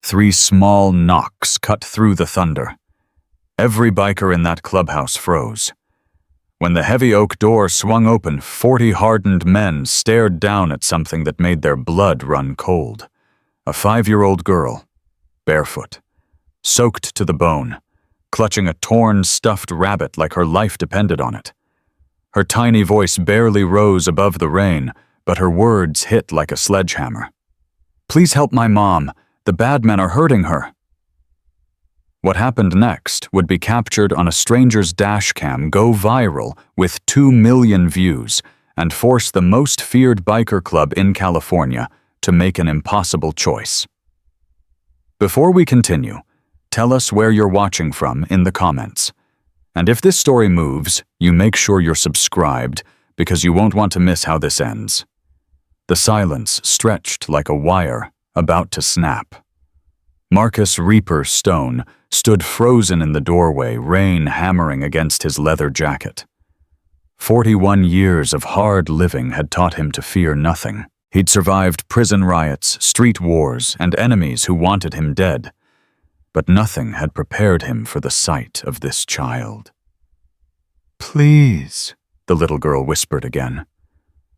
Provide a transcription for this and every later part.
3 small knocks cut through the thunder. Every biker in that clubhouse froze. When the heavy oak door swung open, 40 hardened men stared down at something that made their blood run cold. A 5-year-old girl, barefoot, soaked to the bone, clutching a torn, stuffed rabbit like her life depended on it. Her tiny voice barely rose above the rain, but her words hit like a sledgehammer. "Please help my mom. The bad men are hurting her." What happened next would be captured on a stranger's dash cam, go viral with 2 million views, and force the most feared biker club in California to make an impossible choice. Before we continue, tell us where you're watching from in the comments. And if this story moves, you make sure you're subscribed, because you won't want to miss how this ends. The silence stretched like a wire about to snap. Marcus Reaper Stone stood frozen in the doorway, rain hammering against his leather jacket. 41 years of hard living had taught him to fear nothing. He'd survived prison riots, street wars, and enemies who wanted him dead. But nothing had prepared him for the sight of this child. "Please," the little girl whispered again.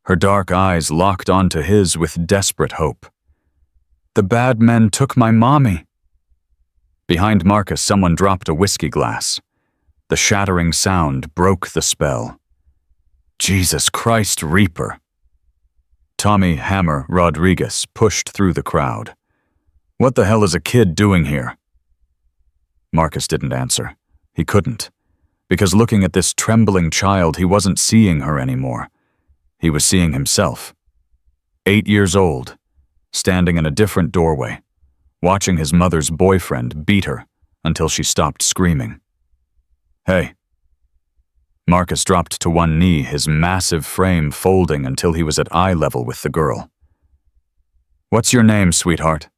Her dark eyes locked onto his with desperate hope. "The bad men took my mommy." Behind Marcus, someone dropped a whiskey glass. The shattering sound broke the spell. "Jesus Christ, Reaper!" Tommy Hammer Rodriguez pushed through the crowd. "What the hell is a kid doing here?" Marcus didn't answer. He couldn't. Because looking at this trembling child, he wasn't seeing her anymore. He was seeing himself. 8 years old, standing in a different doorway, watching his mother's boyfriend beat her until she stopped screaming. "Hey." Marcus dropped to one knee, his massive frame folding until he was at eye level with the girl. "What's your name, sweetheart?"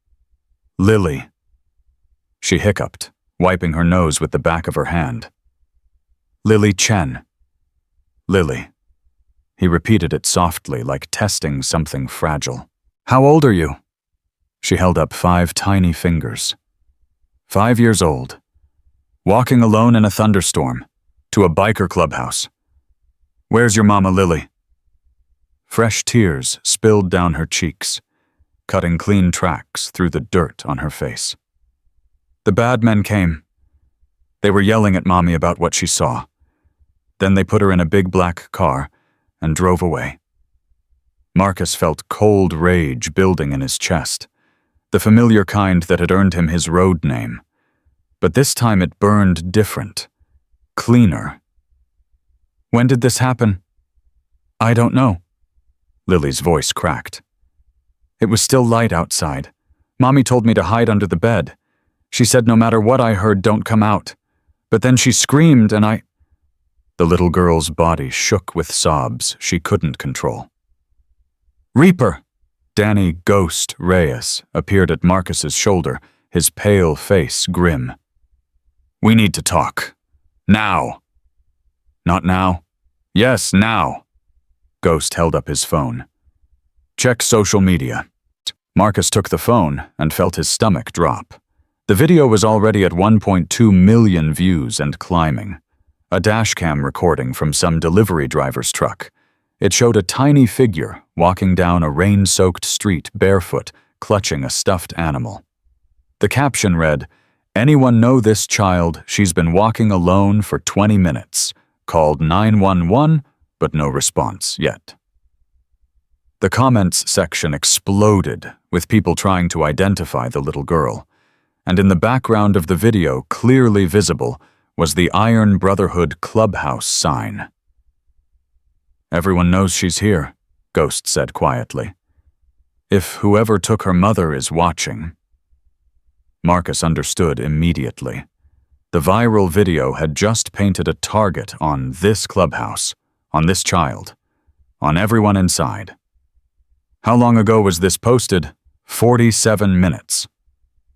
"Lily." She hiccuped, wiping her nose with the back of her hand. "Lily Chen." "Lily." He repeated it softly, like testing something fragile. "How old are you?" She held up 5 tiny fingers. 5 years old. Walking alone in a thunderstorm, to a biker clubhouse. "Where's your mama, Lily?" Fresh tears spilled down her cheeks, cutting clean tracks through the dirt on her face. "The bad men came. They were yelling at Mommy about what she saw. Then they put her in a big black car and drove away." Marcus felt cold rage building in his chest, the familiar kind that had earned him his road name. But this time it burned different, cleaner. "When did this happen?" "I don't know." Lily's voice cracked. "It was still light outside. Mommy told me to hide under the bed. She said no matter what I heard, don't come out. But then she screamed and I—" The little girl's body shook with sobs she couldn't control. "Reaper!" Danny Ghost Reyes appeared at Marcus's shoulder, his pale face grim. "We need to talk. Now." "Not now?" "Yes, now." Ghost held up his phone. "Check social media." Marcus took the phone and felt his stomach drop. The video was already at 1.2 million views and climbing. A dashcam recording from some delivery driver's truck. It showed a tiny figure walking down a rain-soaked street barefoot, clutching a stuffed animal. The caption read, "Anyone know this child? She's been walking alone for 20 minutes. Called 911, but no response yet." The comments section exploded with people trying to identify the little girl. And in the background of the video, clearly visible, was the Iron Brotherhood clubhouse sign. "Everyone knows she's here," Ghost said quietly. "If whoever took her mother is watching." Marcus understood immediately. The viral video had just painted a target on this clubhouse, on this child, on everyone inside. How long ago was this posted? 47 minutes.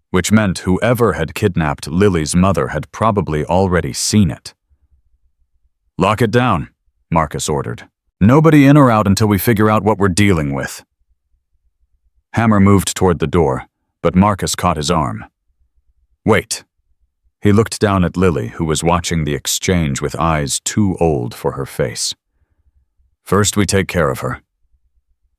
Which meant whoever had kidnapped Lily's mother had probably already seen it. "Lock it down," Marcus ordered. "Nobody in or out until we figure out what we're dealing with." Hammer moved toward the door, but Marcus caught his arm. "Wait." He looked down at Lily, who was watching the exchange with eyes too old for her face. "First we take care of her.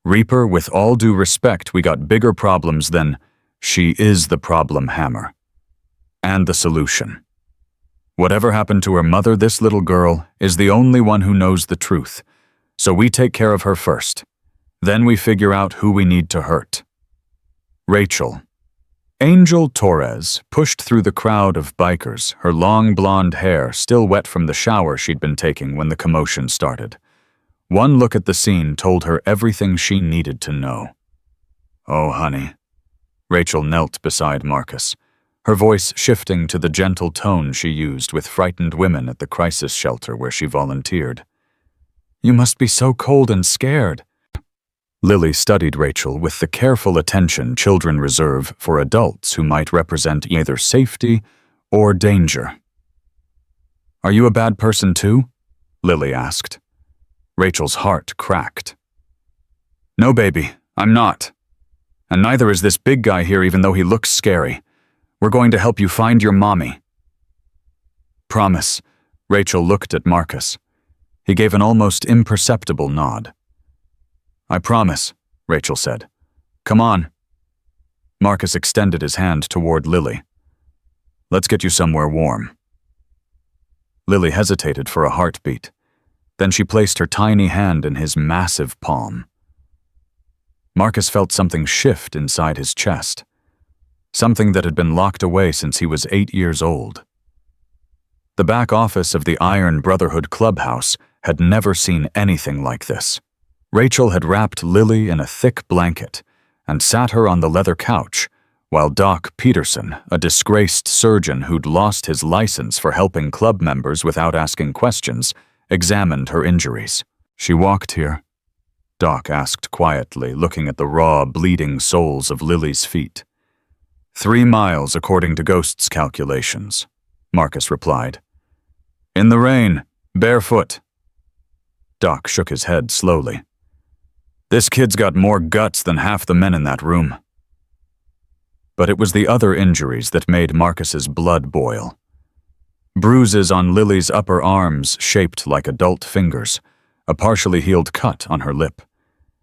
Reaper, with all due respect, we got bigger problems than she is the problem hammer. And the solution. Whatever happened to her mother, this little girl is the only one who knows the truth, so we take care of her first. Then we figure out who we need to hurt." Rachel. Angel Torres pushed through the crowd of bikers, her long blonde hair still wet from the shower she'd been taking when the commotion started. One look at the scene told her everything she needed to know. "Oh, honey." Rachel knelt beside Marcus, her voice shifting to the gentle tone she used with frightened women at the crisis shelter where she volunteered. "You must be so cold and scared." Lily studied Rachel with the careful attention children reserve for adults who might represent either safety or danger. "Are you a bad person too?" Lily asked. Rachel's heart cracked. "No, baby, I'm not. And neither is this big guy here, even though he looks scary. We're going to help you find your mommy." "Promise." Rachel looked at Marcus. He gave an almost imperceptible nod. "I promise," Rachel said. "Come on." Marcus extended his hand toward Lily. "Let's get you somewhere warm." Lily hesitated for a heartbeat. Then she placed her tiny hand in his massive palm. Marcus felt something shift inside his chest. Something that had been locked away since he was 8 years old. The back office of the Iron Brotherhood clubhouse had never seen anything like this. Rachel had wrapped Lily in a thick blanket and sat her on the leather couch, while Doc Peterson, a disgraced surgeon who'd lost his license for helping club members without asking questions, examined her injuries. "She walked here?" Doc asked quietly, looking at the raw, bleeding soles of Lily's feet. 3 miles according to Ghost's calculations, Marcus replied. "In the rain, barefoot." Doc shook his head slowly. "This kid's got more guts than half the men in that room." But it was the other injuries that made Marcus's blood boil. Bruises on Lily's upper arms shaped like adult fingers, a partially healed cut on her lip,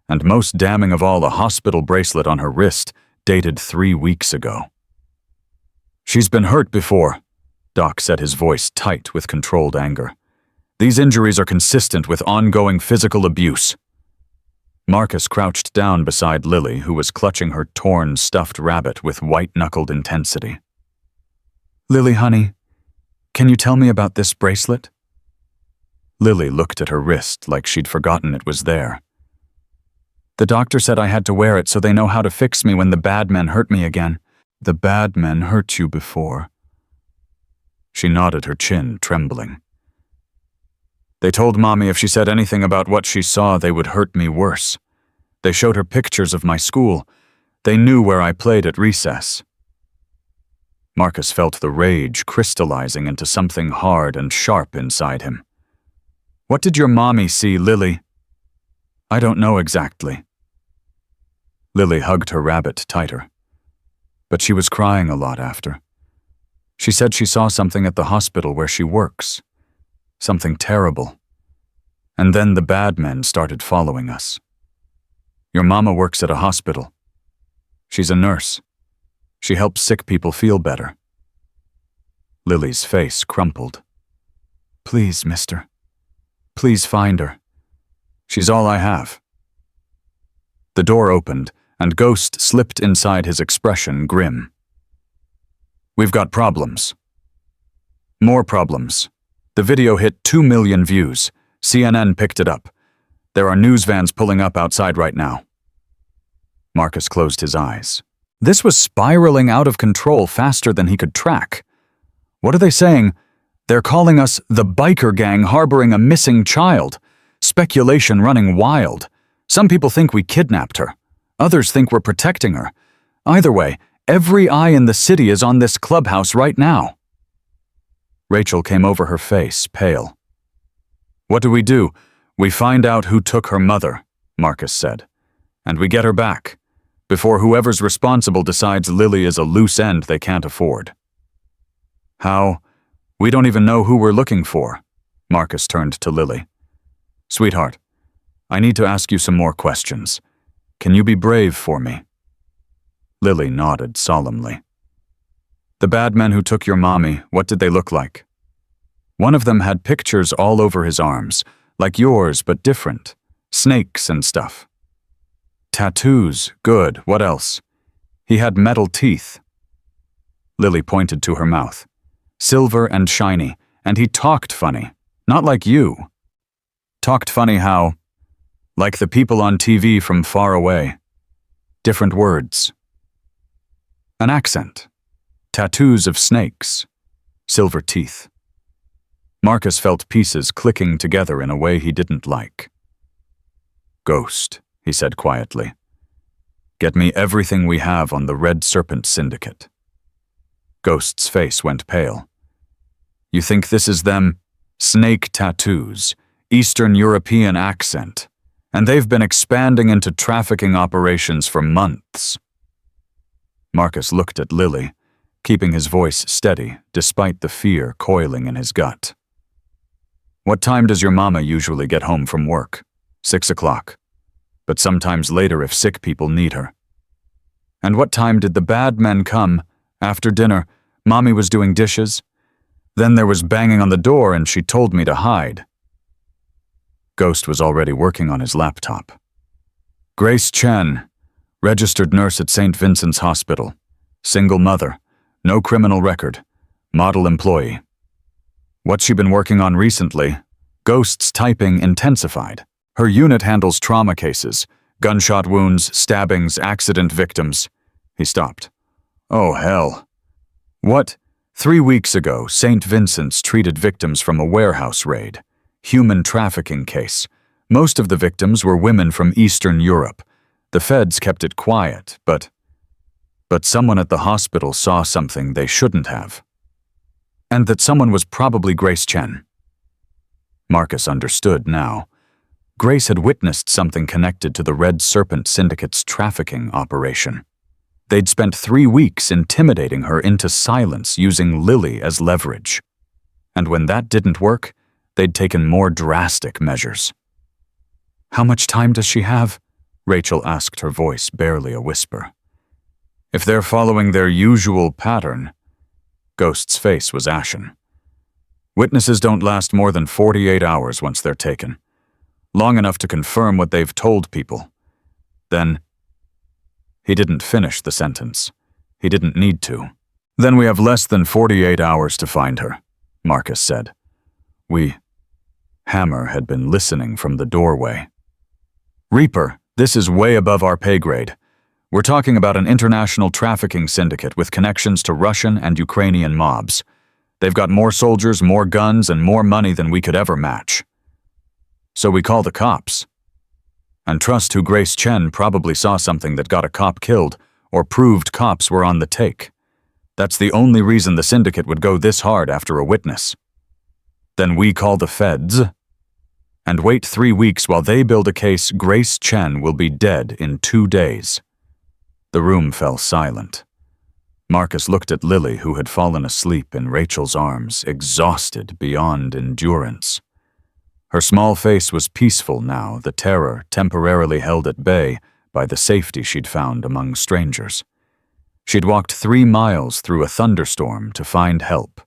and most damning of all, a hospital bracelet on her wrist dated 3 weeks ago. "She's been hurt before," Doc said, his voice tight with controlled anger. "These injuries are consistent with ongoing physical abuse." Marcus crouched down beside Lily, who was clutching her torn, stuffed rabbit with white-knuckled intensity. "Lily, honey, can you tell me about this bracelet?" Lily looked at her wrist like she'd forgotten it was there. "The doctor said I had to wear it so they know how to fix me when the bad men hurt me again." "The bad men hurt you before." She nodded, her chin trembling. "They told Mommy if she said anything about what she saw, they would hurt me worse. They showed her pictures of my school. They knew where I played at recess." Marcus felt the rage crystallizing into something hard and sharp inside him. "What did your mommy see, Lily?" "I don't know exactly." Lily hugged her rabbit tighter. But she was crying a lot after. She said she saw something at the hospital where she works. Something terrible. And then the bad men started following us. Your mama works at a hospital. She's a nurse. She helps sick people feel better. Lily's face crumpled. "Please, mister. Please find her. She's all I have." The door opened, and Ghost slipped inside, his expression grim. "We've got problems." "More problems. The video hit 2 million views. CNN picked it up. There are news vans pulling up outside right now." Marcus closed his eyes. This was spiraling out of control faster than he could track. "What are they saying? They're calling us the biker gang harboring a missing child. Speculation running wild. Some people think we kidnapped her. Others think we're protecting her. Either way, every eye in the city is on this clubhouse right now." Rachel came over her face, pale. "What do? We find out who took her mother," Marcus said. "And we get her back. before whoever's responsible decides Lily is a loose end they can't afford. How? We don't even know who we're looking for. Marcus turned to Lily. Sweetheart, I need to ask you some more questions. Can you be brave for me? Lily nodded solemnly. The bad men who took your mommy, what did they look like? One of them had pictures all over his arms, like yours but different. Snakes and stuff. Tattoos, good, what else? He had metal teeth. Lily pointed to her mouth. Silver and shiny, and he talked funny, not like you. Talked funny how? Like the people on TV from far away. Different words. An accent. Tattoos of snakes. Silver teeth. Marcus felt pieces clicking together in a way he didn't like. Ghost, he said quietly. Get me everything we have on the Red Serpent Syndicate. Ghost's face went pale. You think this is them? Snake tattoos, Eastern European accent, and they've been expanding into trafficking operations for months. Marcus looked at Lily, keeping his voice steady despite the fear coiling in his gut. What time does your mama usually get home from work? 6 o'clock. But sometimes later if sick people need her. And what time did the bad men come? After dinner, Mommy was doing dishes. Then there was banging on the door and she told me to hide. Ghost was already working on his laptop. Grace Chen, registered nurse at St. Vincent's Hospital. Single mother, no criminal record, model employee. What's she been working on recently? Ghost's typing intensified. Her unit handles trauma cases, gunshot wounds, stabbings, accident victims. He stopped. Oh, hell. What? 3 weeks ago, St. Vincent's treated victims from a warehouse raid. Human trafficking case. Most of the victims were women from Eastern Europe. The feds kept it quiet, but someone at the hospital saw something they shouldn't have. And that someone was probably Grace Chen. Marcus understood now. Grace had witnessed something connected to the Red Serpent Syndicate's trafficking operation. They'd spent 3 weeks intimidating her into silence using Lily as leverage. And when that didn't work, they'd taken more drastic measures. How much time does she have? Rachel asked, her voice barely a whisper. If they're following their usual pattern. Ghost's face was ashen. Witnesses don't last more than 48 hours once they're taken. Long enough to confirm what they've told people. Then, he didn't finish the sentence. He didn't need to. Then we have less than 48 hours to find her, Marcus said. Hammer had been listening from the doorway. Reaper, this is way above our pay grade. We're talking about an international trafficking syndicate with connections to Russian and Ukrainian mobs. They've got more soldiers, more guns, and more money than we could ever match. So we call the cops. And trust who Grace Chen probably saw something that got a cop killed or proved cops were on the take. That's the only reason the syndicate would go this hard after a witness. Then we call the feds and wait 3 weeks while they build a case Grace Chen will be dead in 2 days. The room fell silent. Marcus looked at Lily, who had fallen asleep in Rachel's arms, exhausted beyond endurance. Her small face was peaceful now, the terror temporarily held at bay by the safety she'd found among strangers. She'd walked 3 miles through a thunderstorm to find help.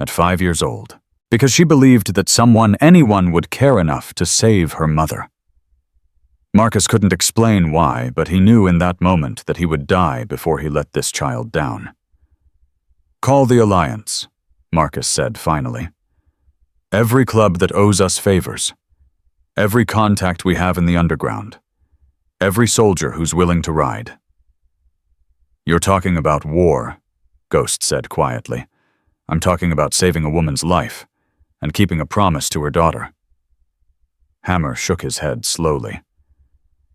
At 5 years old, because she believed that anyone would care enough to save her mother. Marcus couldn't explain why, but he knew in that moment that he would die before he let this child down. Call the Alliance, Marcus said finally. Every club that owes us favors. Every contact we have in the underground. Every soldier who's willing to ride. You're talking about war, Ghost said quietly. I'm talking about saving a woman's life and keeping a promise to her daughter. Hammer shook his head slowly.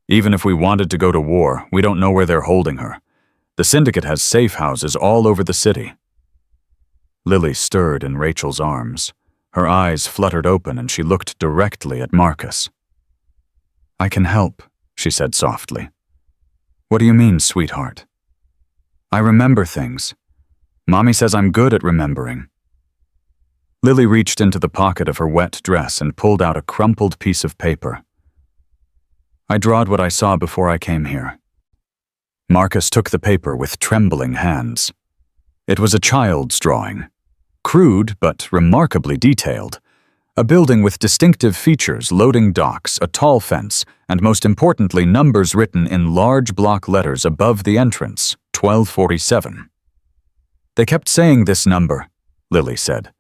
Even if we wanted to go to war, we don't know where they're holding her. The syndicate has safe houses all over the city. Lily stirred in Rachel's arms. Her eyes fluttered open and she looked directly at Marcus. I can help, she said softly. What do you mean, sweetheart? I remember things. Mommy says I'm good at remembering. Lily reached into the pocket of her wet dress and pulled out a crumpled piece of paper. I drawed what I saw before I came here. Marcus took the paper with trembling hands. It was a child's drawing. Crude, but remarkably detailed. A building with distinctive features, loading docks, a tall fence, and most importantly, numbers written in large block letters above the entrance, 1247. They kept saying this number, Lily said.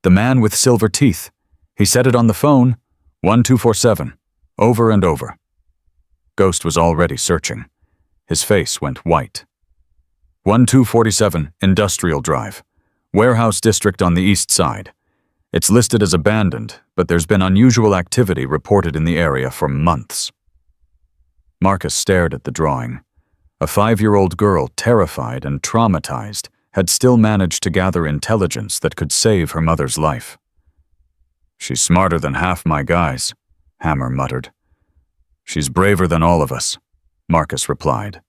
The man with silver teeth. He said it on the phone, 1247, over and over. Ghost was already searching. His face went white. 1247 Industrial Drive, warehouse district on the east side. It's listed as abandoned, but there's been unusual activity reported in the area for months. Marcus stared at the drawing. A 5-year-old girl, terrified and traumatized, had still managed to gather intelligence that could save her mother's life. She's smarter than half my guys, Hammer muttered. She's braver than all of us, Marcus replied.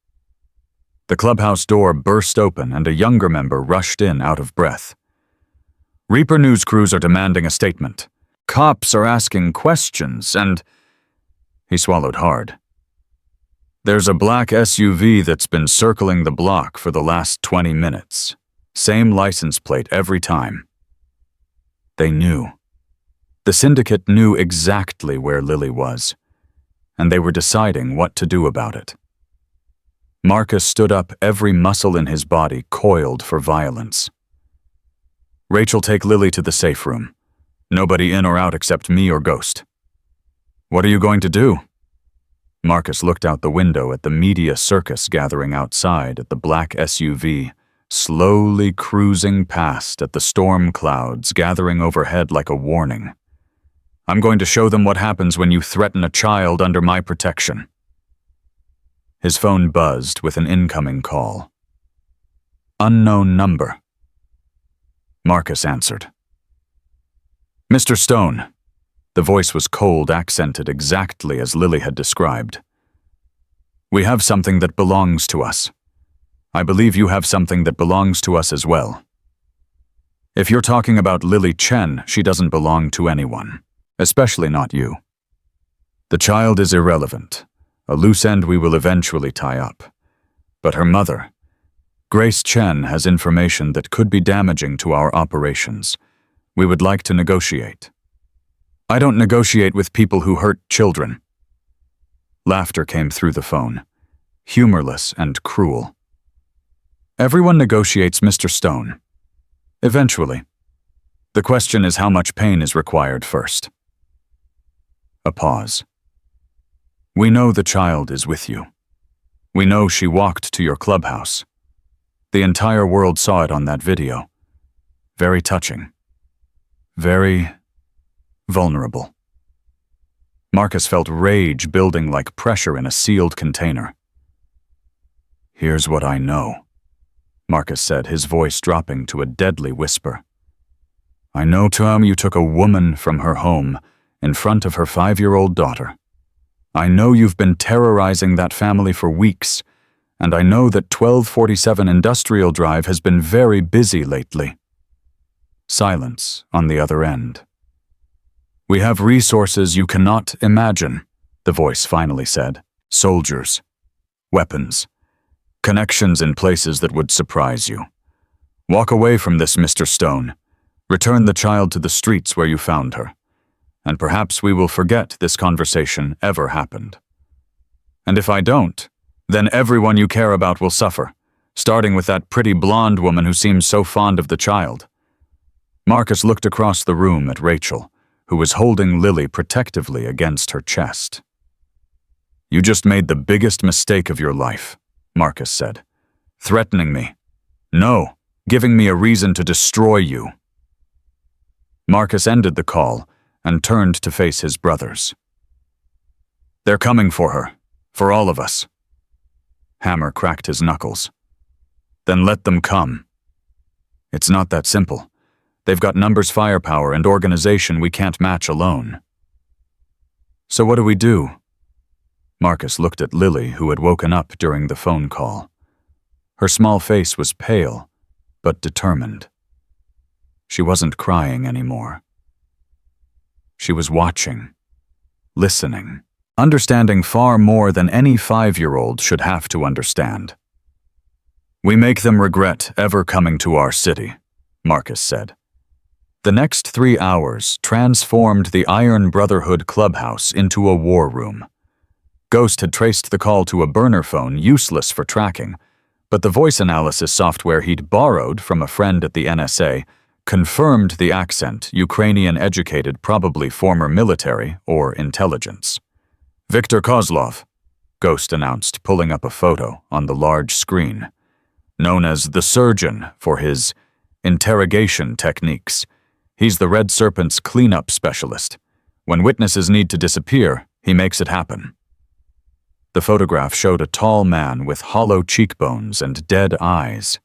The clubhouse door burst open and a younger member rushed in out of breath. Reaper news crews are demanding a statement. Cops are asking questions and… He swallowed hard. There's a black SUV that's been circling the block for the last 20 minutes. Same license plate every time. They knew. The syndicate knew exactly where Lily was, and they were deciding what to do about it. Marcus stood up, every muscle in his body coiled for violence. Rachel, take Lily to the safe room. Nobody in or out except me or Ghost. What are you going to do? Marcus looked out the window at the media circus gathering outside at the black SUV, slowly cruising past at the storm clouds gathering overhead like a warning. I'm going to show them what happens when you threaten a child under my protection. His phone buzzed with an incoming call. Unknown number. Marcus answered. Mr. Stone. The voice was cold, accented exactly as Lily had described. We have something that belongs to us. I believe you have something that belongs to us as well. If you're talking about Lily Chen, she doesn't belong to anyone, especially not you. The child is irrelevant, a loose end we will eventually tie up. But her mother, Grace Chen, has information that could be damaging to our operations. We would like to negotiate. I don't negotiate with people who hurt children. Laughter came through the phone, humorless and cruel. Everyone negotiates, Mr. Stone. Eventually. The question is how much pain is required first. A pause. We know the child is with you. We know she walked to your clubhouse. The entire world saw it on that video. Very touching. Very vulnerable. Marcus felt rage building like pressure in a sealed container. Here's what I know, Marcus said, his voice dropping to a deadly whisper. I know, Tom, you took a woman from her home in front of her 5-year-old daughter. I know you've been terrorizing that family for weeks, and I know that 1247 Industrial Drive has been very busy lately. Silence on the other end. We have resources you cannot imagine, the voice finally said. Soldiers, weapons, connections in places that would surprise you. Walk away from this, Mr. Stone. Return the child to the streets where you found her, and perhaps we will forget this conversation ever happened. And if I don't, then everyone you care about will suffer, starting with that pretty blonde woman who seems so fond of the child. Marcus looked across the room at Rachel, who was holding Lily protectively against her chest. You just made the biggest mistake of your life, Marcus said. Threatening me. No, giving me a reason to destroy you. Marcus ended the call and turned to face his brothers. They're coming for her, for all of us. Hammer cracked his knuckles. Then let them come. It's not that simple. They've got numbers, firepower, and organization we can't match alone. So what do we do? Marcus looked at Lily, who had woken up during the phone call. Her small face was pale, but determined. She wasn't crying anymore. She was watching, listening, understanding far more than any 5-year-old should have to understand. "We make them regret ever coming to our city," Marcus said. The next 3 hours transformed the Iron Brotherhood clubhouse into a war room. Ghost had traced the call to a burner phone useless for tracking, but the voice analysis software he'd borrowed from a friend at the NSA confirmed the accent, Ukrainian-educated, probably former military or intelligence. "Viktor Kozlov," Ghost announced, pulling up a photo on the large screen. Known as the Surgeon for his interrogation techniques, he's the Red Serpent's cleanup specialist. When witnesses need to disappear, he makes it happen. The photograph showed a tall man with hollow cheekbones and dead eyes.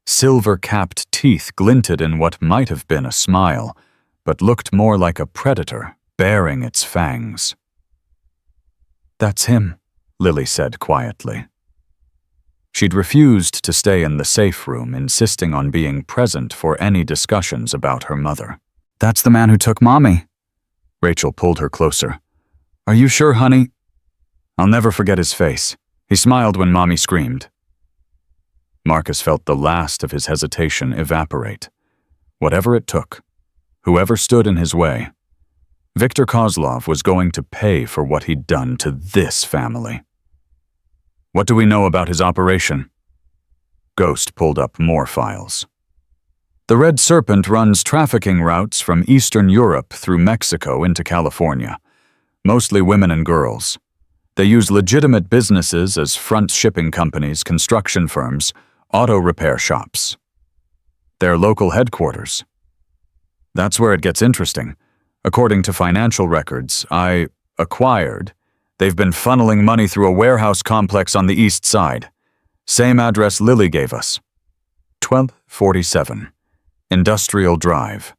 Silver-capped teeth glinted in what might have been a smile, but looked more like a predator baring its fangs. "That's him," Lily said quietly. She'd refused to stay in the safe room, insisting on being present for any discussions about her mother. "That's the man who took Mommy." Rachel pulled her closer. "Are you sure, honey?" "I'll never forget his face. He smiled when Mommy screamed." Marcus felt the last of his hesitation evaporate. Whatever it took, whoever stood in his way, Viktor Kozlov was going to pay for what he'd done to this family. "What do we know about his operation?" Ghost pulled up more files. "The Red Serpent runs trafficking routes from Eastern Europe through Mexico into California, mostly women and girls. They use legitimate businesses as front shipping companies, construction firms, auto repair shops. Their local headquarters. That's where it gets interesting. According to financial records I acquired, they've been funneling money through a warehouse complex on the east side. Same address Lily gave us. 1247. Industrial Drive.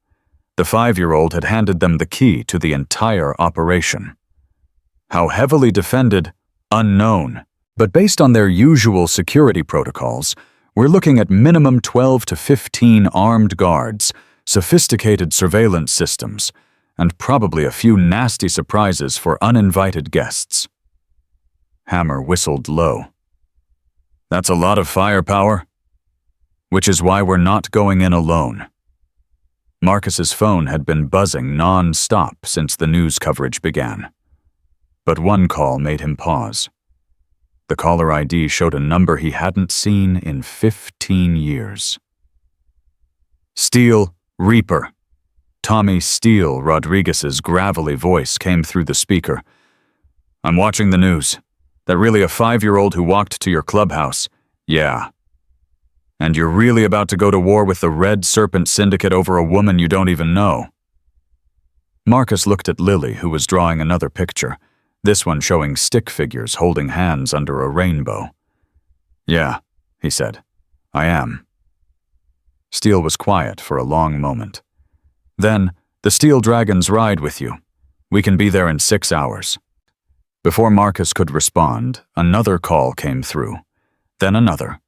The 5-year-old had handed them the key to the entire operation. How heavily defended, unknown, but based on their usual security protocols, we're looking at minimum 12 to 15 armed guards, sophisticated surveillance systems, and probably a few nasty surprises for uninvited guests. Hammer whistled low. "That's a lot of firepower." "Which is why we're not going in alone." Marcus's phone had been buzzing non-stop since the news coverage began. But one call made him pause. The caller ID showed a number he hadn't seen in 15 years. "Steele, Reaper." Tommy Steele Rodriguez's gravelly voice came through the speaker. "I'm watching the news. That really a 5-year-old who walked to your clubhouse? Yeah. And you're really about to go to war with the Red Serpent Syndicate over a woman you don't even know?" Marcus looked at Lily, who was drawing another picture, this one showing stick figures holding hands under a rainbow. "Yeah," he said. "I am." Steele was quiet for a long moment. Then, "The Steel Dragons ride with you. We can be there in 6 hours." Before Marcus could respond, another call came through. Then another.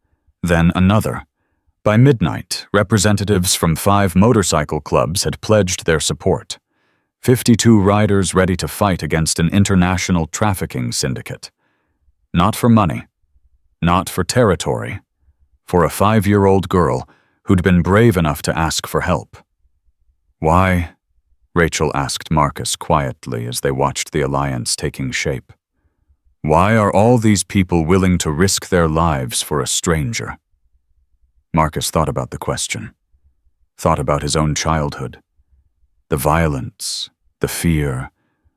Then another. By midnight, representatives from 5 motorcycle clubs had pledged their support. 52 riders ready to fight against an international trafficking syndicate. Not for money. Not for territory. For a 5-year-old girl who'd been brave enough to ask for help. "Why?" Rachel asked Marcus quietly as they watched the alliance taking shape. "Why are all these people willing to risk their lives for a stranger?" Marcus thought about the question. Thought about his own childhood. The violence, the fear,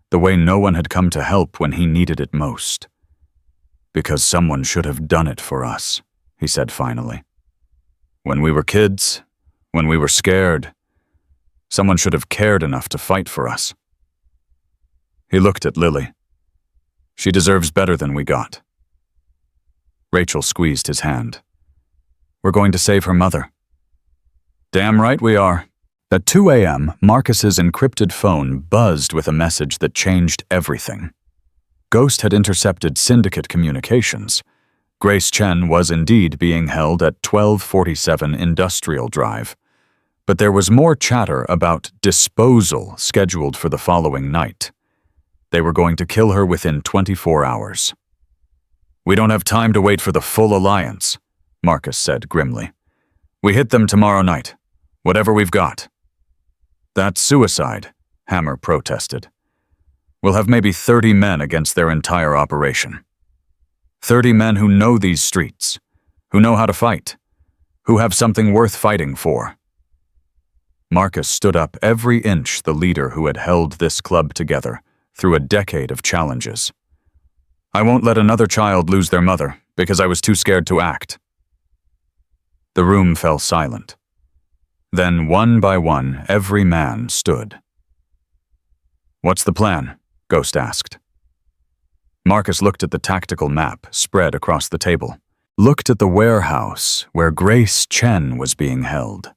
the way no one had come to help when he needed it most. "Because someone should have done it for us," he said finally. "When we were kids, when we were scared, someone should have cared enough to fight for us." He looked at Lily. "She deserves better than we got." Rachel squeezed his hand. "We're going to save her mother." "Damn right we are." At 2 a.m., Marcus's encrypted phone buzzed with a message that changed everything. Ghost had intercepted syndicate communications. Grace Chen was indeed being held at 1247 Industrial Drive. But there was more chatter about disposal scheduled for the following night. They were going to kill her within 24 hours. "We don't have time to wait for the full alliance," Marcus said grimly. "We hit them tomorrow night, whatever we've got." "That's suicide," Hammer protested. "We'll have maybe 30 men against their entire operation. 30 men who know these streets, who know how to fight, who have something worth fighting for." Marcus stood up every inch the leader who had held this club together through a decade of challenges. "I won't let another child lose their mother because I was too scared to act." The room fell silent. Then, one by one, every man stood. "What's the plan?" Ghost asked. Marcus looked at the tactical map spread across the table, looked at the warehouse where Grace Chen was being held,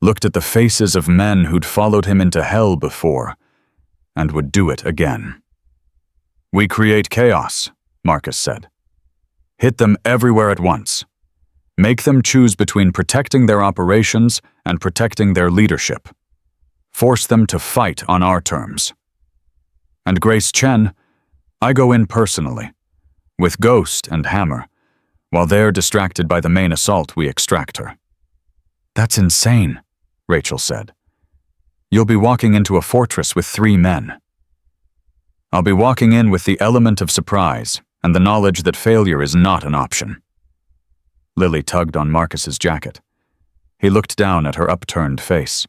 looked at the faces of men who'd followed him into hell before and would do it again. "We create chaos," Marcus said. "Hit them everywhere at once. Make them choose between protecting their operations and protecting their leadership. Force them to fight on our terms. And Grace Chen, I go in personally, with Ghost and Hammer. While they're distracted by the main assault, we extract her." "That's insane," Rachel said. "You'll be walking into a fortress with 3 men." "I'll be walking in with the element of surprise and the knowledge that failure is not an option." Lily tugged on Marcus's jacket. He looked down at her upturned face.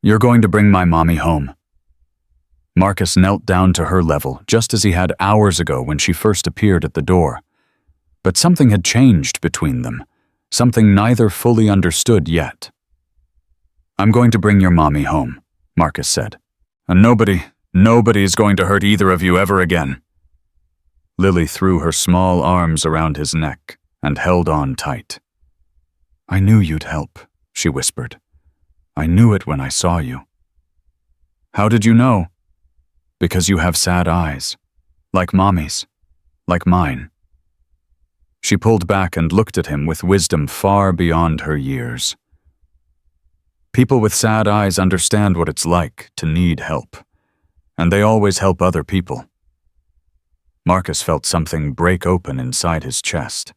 "You're going to bring my mommy home." Marcus knelt down to her level, just as he had hours ago when she first appeared at the door. But something had changed between them, something neither fully understood yet. "I'm going to bring your mommy home," Marcus said. "And nobody's going to hurt either of you ever again." Lily threw her small arms around his neck and held on tight. "I knew you'd help," she whispered. "I knew it when I saw you." "How did you know?" "Because you have sad eyes. Like Mommy's. Like mine." She pulled back and looked at him with wisdom far beyond her years. People with sad eyes understand what it's like to need help, and they always help other people. Marcus felt something break open inside his chest.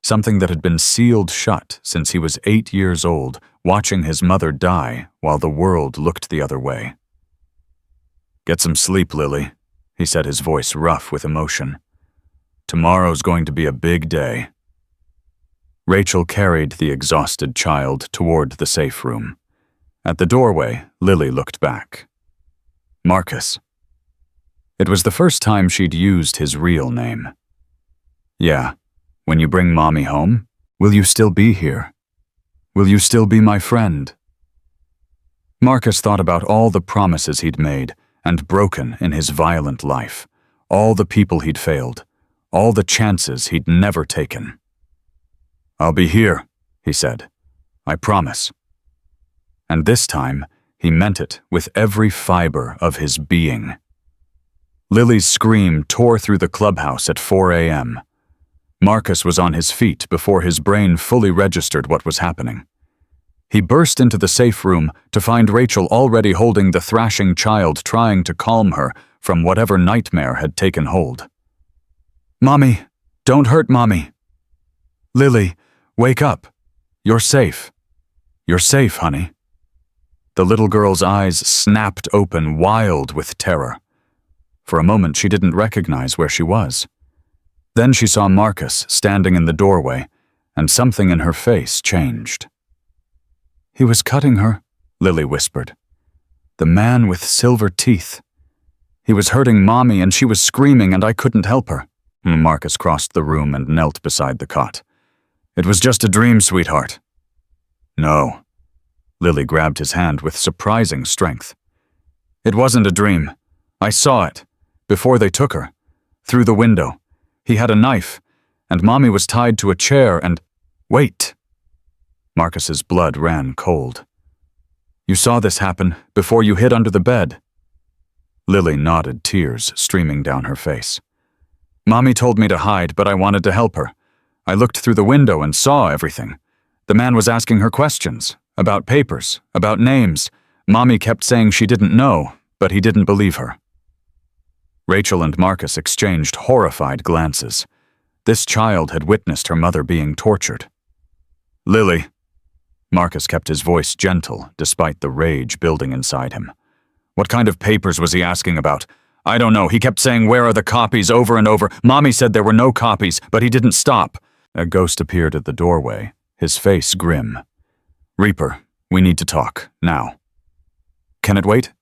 Something that had been sealed shut since he was 8 years old, watching his mother die while the world looked the other way. "Get some sleep, Lily," he said, his voice rough with emotion. "Tomorrow's going to be a big day." Rachel carried the exhausted child toward the safe room. At the doorway, Lily looked back. "Marcus." It was the first time she'd used his real name. "Yeah, when you bring Mommy home, will you still be here? Will you still be my friend?" Marcus thought about all the promises he'd made and broken in his violent life, all the people he'd failed, all the chances he'd never taken. "I'll be here," he said. "I promise." And this time, he meant it with every fiber of his being. Lily's scream tore through the clubhouse at 4 a.m. Marcus was on his feet before his brain fully registered what was happening. He burst into the safe room to find Rachel already holding the thrashing child, trying to calm her from whatever nightmare had taken hold. "Mommy, don't hurt Mommy." "Lily, wake up. You're safe. You're safe, honey." The little girl's eyes snapped open, wild with terror. For a moment, she didn't recognize where she was. Then she saw Marcus standing in the doorway, and something in her face changed. "He was cutting her," Lily whispered. "The man with silver teeth. He was hurting Mommy, and she was screaming, and I couldn't help her." Marcus crossed the room and knelt beside the cot. "It was just a dream, sweetheart." "No." Lily grabbed his hand with surprising strength. "It wasn't a dream. I saw it, before they took her, through the window. He had a knife, and Mommy was tied to a chair and—" "Wait." Marcus's blood ran cold. "You saw this happen before you hid under the bed." Lily nodded, tears streaming down her face. Mommy told me to hide, but I wanted to help her. I looked through the window and saw everything. The man was asking her questions, about papers, about names. Mommy kept saying she didn't know, but he didn't believe her. Rachel and Marcus exchanged horrified glances. This child had witnessed her mother being tortured. Lily. Marcus kept his voice gentle, despite the rage building inside him. What kind of papers was he asking about? I don't know. He kept saying, "Where are the copies?" over and over. Mommy said there were no copies, but he didn't stop. A ghost appeared at the doorway, his face grim. Reaper, we need to talk, now. Can it wait?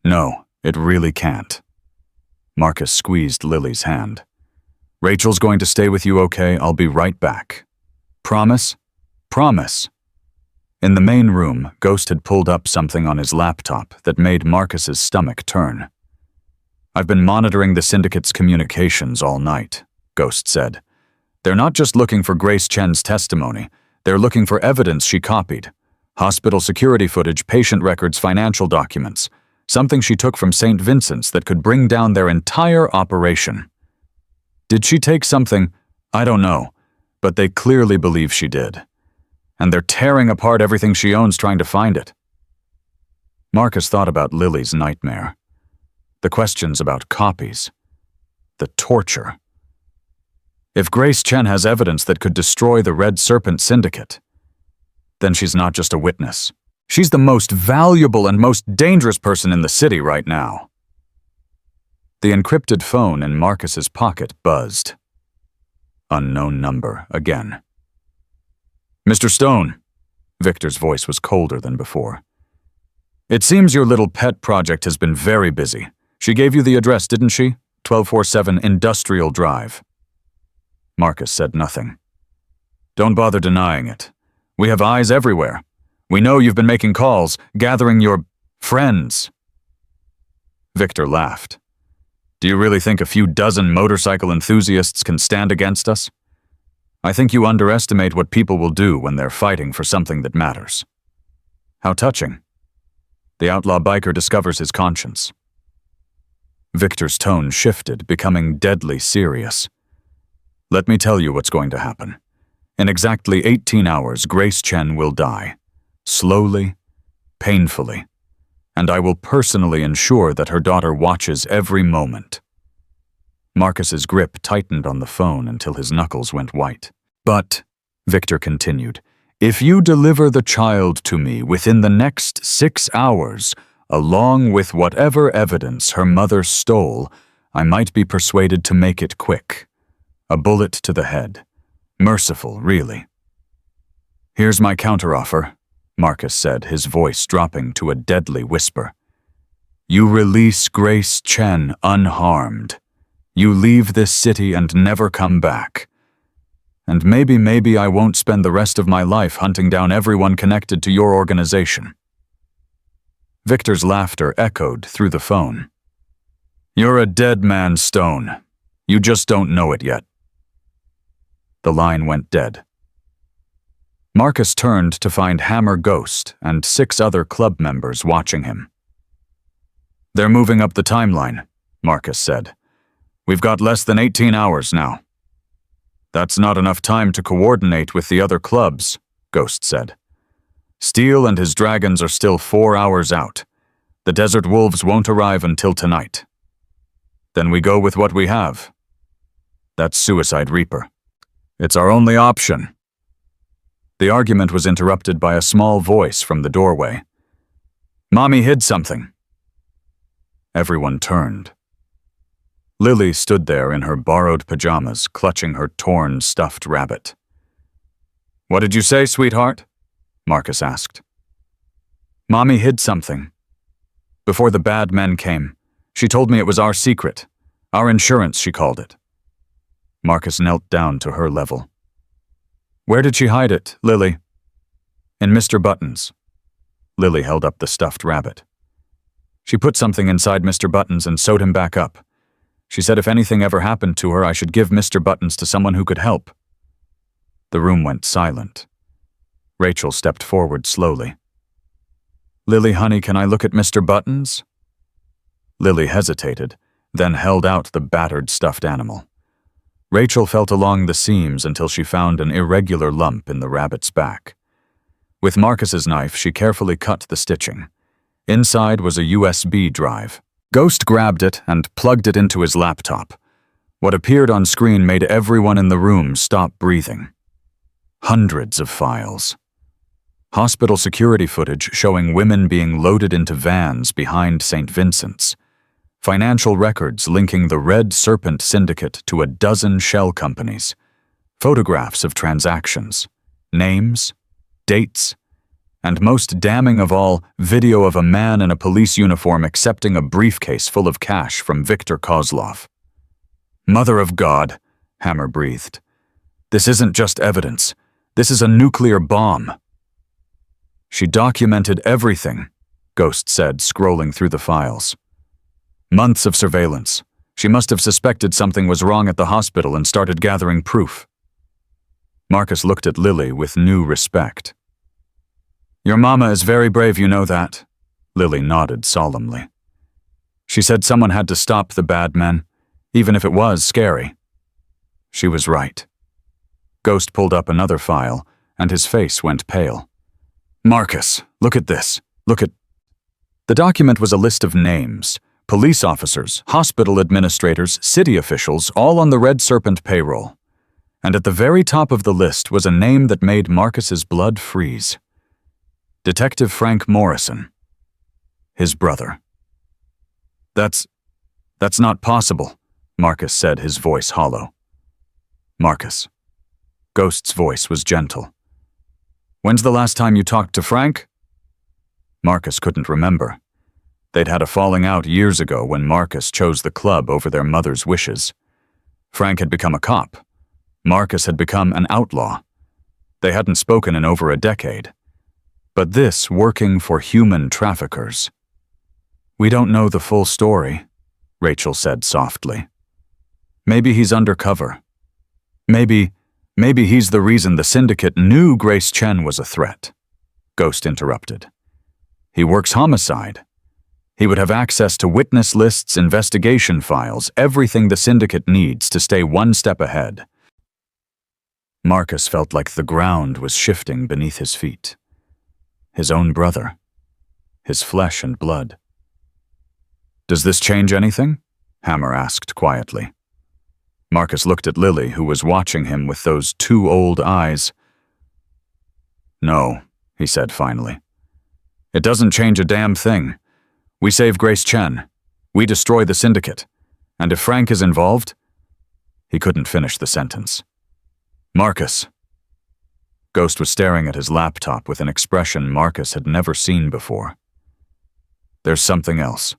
No, it really can't. Marcus squeezed Lily's hand. Rachel's going to stay with you, okay? I'll be right back. Promise? Promise. In the main room, Ghost had pulled up something on his laptop that made Marcus's stomach turn. I've been monitoring the syndicate's communications all night, Ghost said. They're not just looking for Grace Chen's testimony, they're looking for evidence she copied. Hospital security footage, patient records, financial documents. Something she took from St. Vincent's that could bring down their entire operation. Did she take something? I don't know, but they clearly believe she did. And they're tearing apart everything she owns trying to find it. Marcus thought about Lily's nightmare. The questions about copies. The torture. If Grace Chen has evidence that could destroy the Red Serpent Syndicate, then she's not just a witness. She's the most valuable and most dangerous person in the city right now. The encrypted phone in Marcus's pocket buzzed. Unknown number again. Mr. Stone. Victor's voice was colder than before. It seems your little pet project has been very busy. She gave you the address, didn't she? 1247 Industrial Drive. Marcus said nothing. Don't bother denying it. We have eyes everywhere. We know you've been making calls, gathering your friends. Victor laughed. Do you really think a few dozen motorcycle enthusiasts can stand against us? I think you underestimate what people will do when they're fighting for something that matters. How touching. The outlaw biker discovers his conscience. Victor's tone shifted, becoming deadly serious. Let me tell you what's going to happen. In exactly 18 hours, Grace Chen will die. Slowly, painfully. And I will personally ensure that her daughter watches every moment. Marcus's grip tightened on the phone until his knuckles went white. But, Victor continued, if you deliver the child to me within the next 6 hours, along with whatever evidence her mother stole, I might be persuaded to make it quick. A bullet to the head. Merciful, really. Here's my counteroffer, Marcus said, his voice dropping to a deadly whisper. You release Grace Chen unharmed. You leave this city and never come back. And maybe I won't spend the rest of my life hunting down everyone connected to your organization. Victor's laughter echoed through the phone. You're a dead man, Stone. You just don't know it yet. The line went dead. Marcus turned to find Hammer Ghost and 6 other club members watching him. They're moving up the timeline, Marcus said. We've got less than 18 hours now. That's not enough time to coordinate with the other clubs, Ghost said. Steel and his dragons are still 4 hours out. The Desert Wolves won't arrive until tonight. Then we go with what we have. That's Suicide Reaper. It's our only option. The argument was interrupted by a small voice from the doorway. Mommy hid something. Everyone turned. Lily stood there in her borrowed pajamas, clutching her torn, stuffed rabbit. What did you say, sweetheart? Marcus asked. Mommy hid something. Before the bad men came, she told me it was our secret. Our insurance, she called it. Marcus knelt down to her level. Where did she hide it, Lily? In Mr. Button's. Lily held up the stuffed rabbit. She put something inside Mr. Button's and sewed him back up. She said if anything ever happened to her, I should give Mr. Buttons to someone who could help. The room went silent. Rachel stepped forward slowly. Lily, honey, can I look at Mr. Buttons? Lily hesitated, then held out the battered stuffed animal. Rachel felt along the seams until she found an irregular lump in the rabbit's back. With Marcus's knife, she carefully cut the stitching. Inside was a USB drive. Ghost grabbed it and plugged it into his laptop. What appeared on screen made everyone in the room stop breathing. Hundreds of files. Hospital security footage showing women being loaded into vans behind St. Vincent's. Financial records linking the Red Serpent Syndicate to a dozen shell companies. Photographs of transactions. Names. Dates. And most damning of all, video of a man in a police uniform accepting a briefcase full of cash from Viktor Kozlov. "Mother of God," Hammer breathed. "This isn't just evidence. This is a nuclear bomb." "She documented everything," Ghost said, scrolling through the files. "Months of surveillance. She must have suspected something was wrong at the hospital and started gathering proof." Marcus looked at Lily with new respect. "Your mama is very brave, you know that." Lily nodded solemnly. "She said someone had to stop the bad men, even if it was scary." She was right. Ghost pulled up another file, and his face went pale. "Marcus, look at this. Look at..." The document was a list of names, police officers, hospital administrators, city officials, all on the Red Serpent payroll. And at the very top of the list was a name that made Marcus's blood freeze. Detective Frank Morrison. His brother. That's not possible," Marcus said, his voice hollow. "Marcus." Ghost's voice was gentle. "When's the last time you talked to Frank?" Marcus couldn't remember. They'd had a falling out years ago when Marcus chose the club over their mother's wishes. Frank had become a cop. Marcus had become an outlaw. They hadn't spoken in over a decade. But this working for human traffickers. "We don't know the full story," Rachel said softly. "Maybe he's undercover. Maybe he's the reason the syndicate knew Grace Chen was a threat." Ghost interrupted. "He works homicide. He would have access to witness lists, investigation files, everything the syndicate needs to stay one step ahead." Marcus felt like the ground was shifting beneath his feet. His own brother. His flesh and blood. "Does this change anything?" Hammer asked quietly. Marcus looked at Lily, who was watching him with those two old eyes. "No," he said finally. "It doesn't change a damn thing. We save Grace Chen. We destroy the syndicate. And if Frank is involved..." He couldn't finish the sentence. "Marcus." Ghost was staring at his laptop with an expression Marcus had never seen before. "There's something else.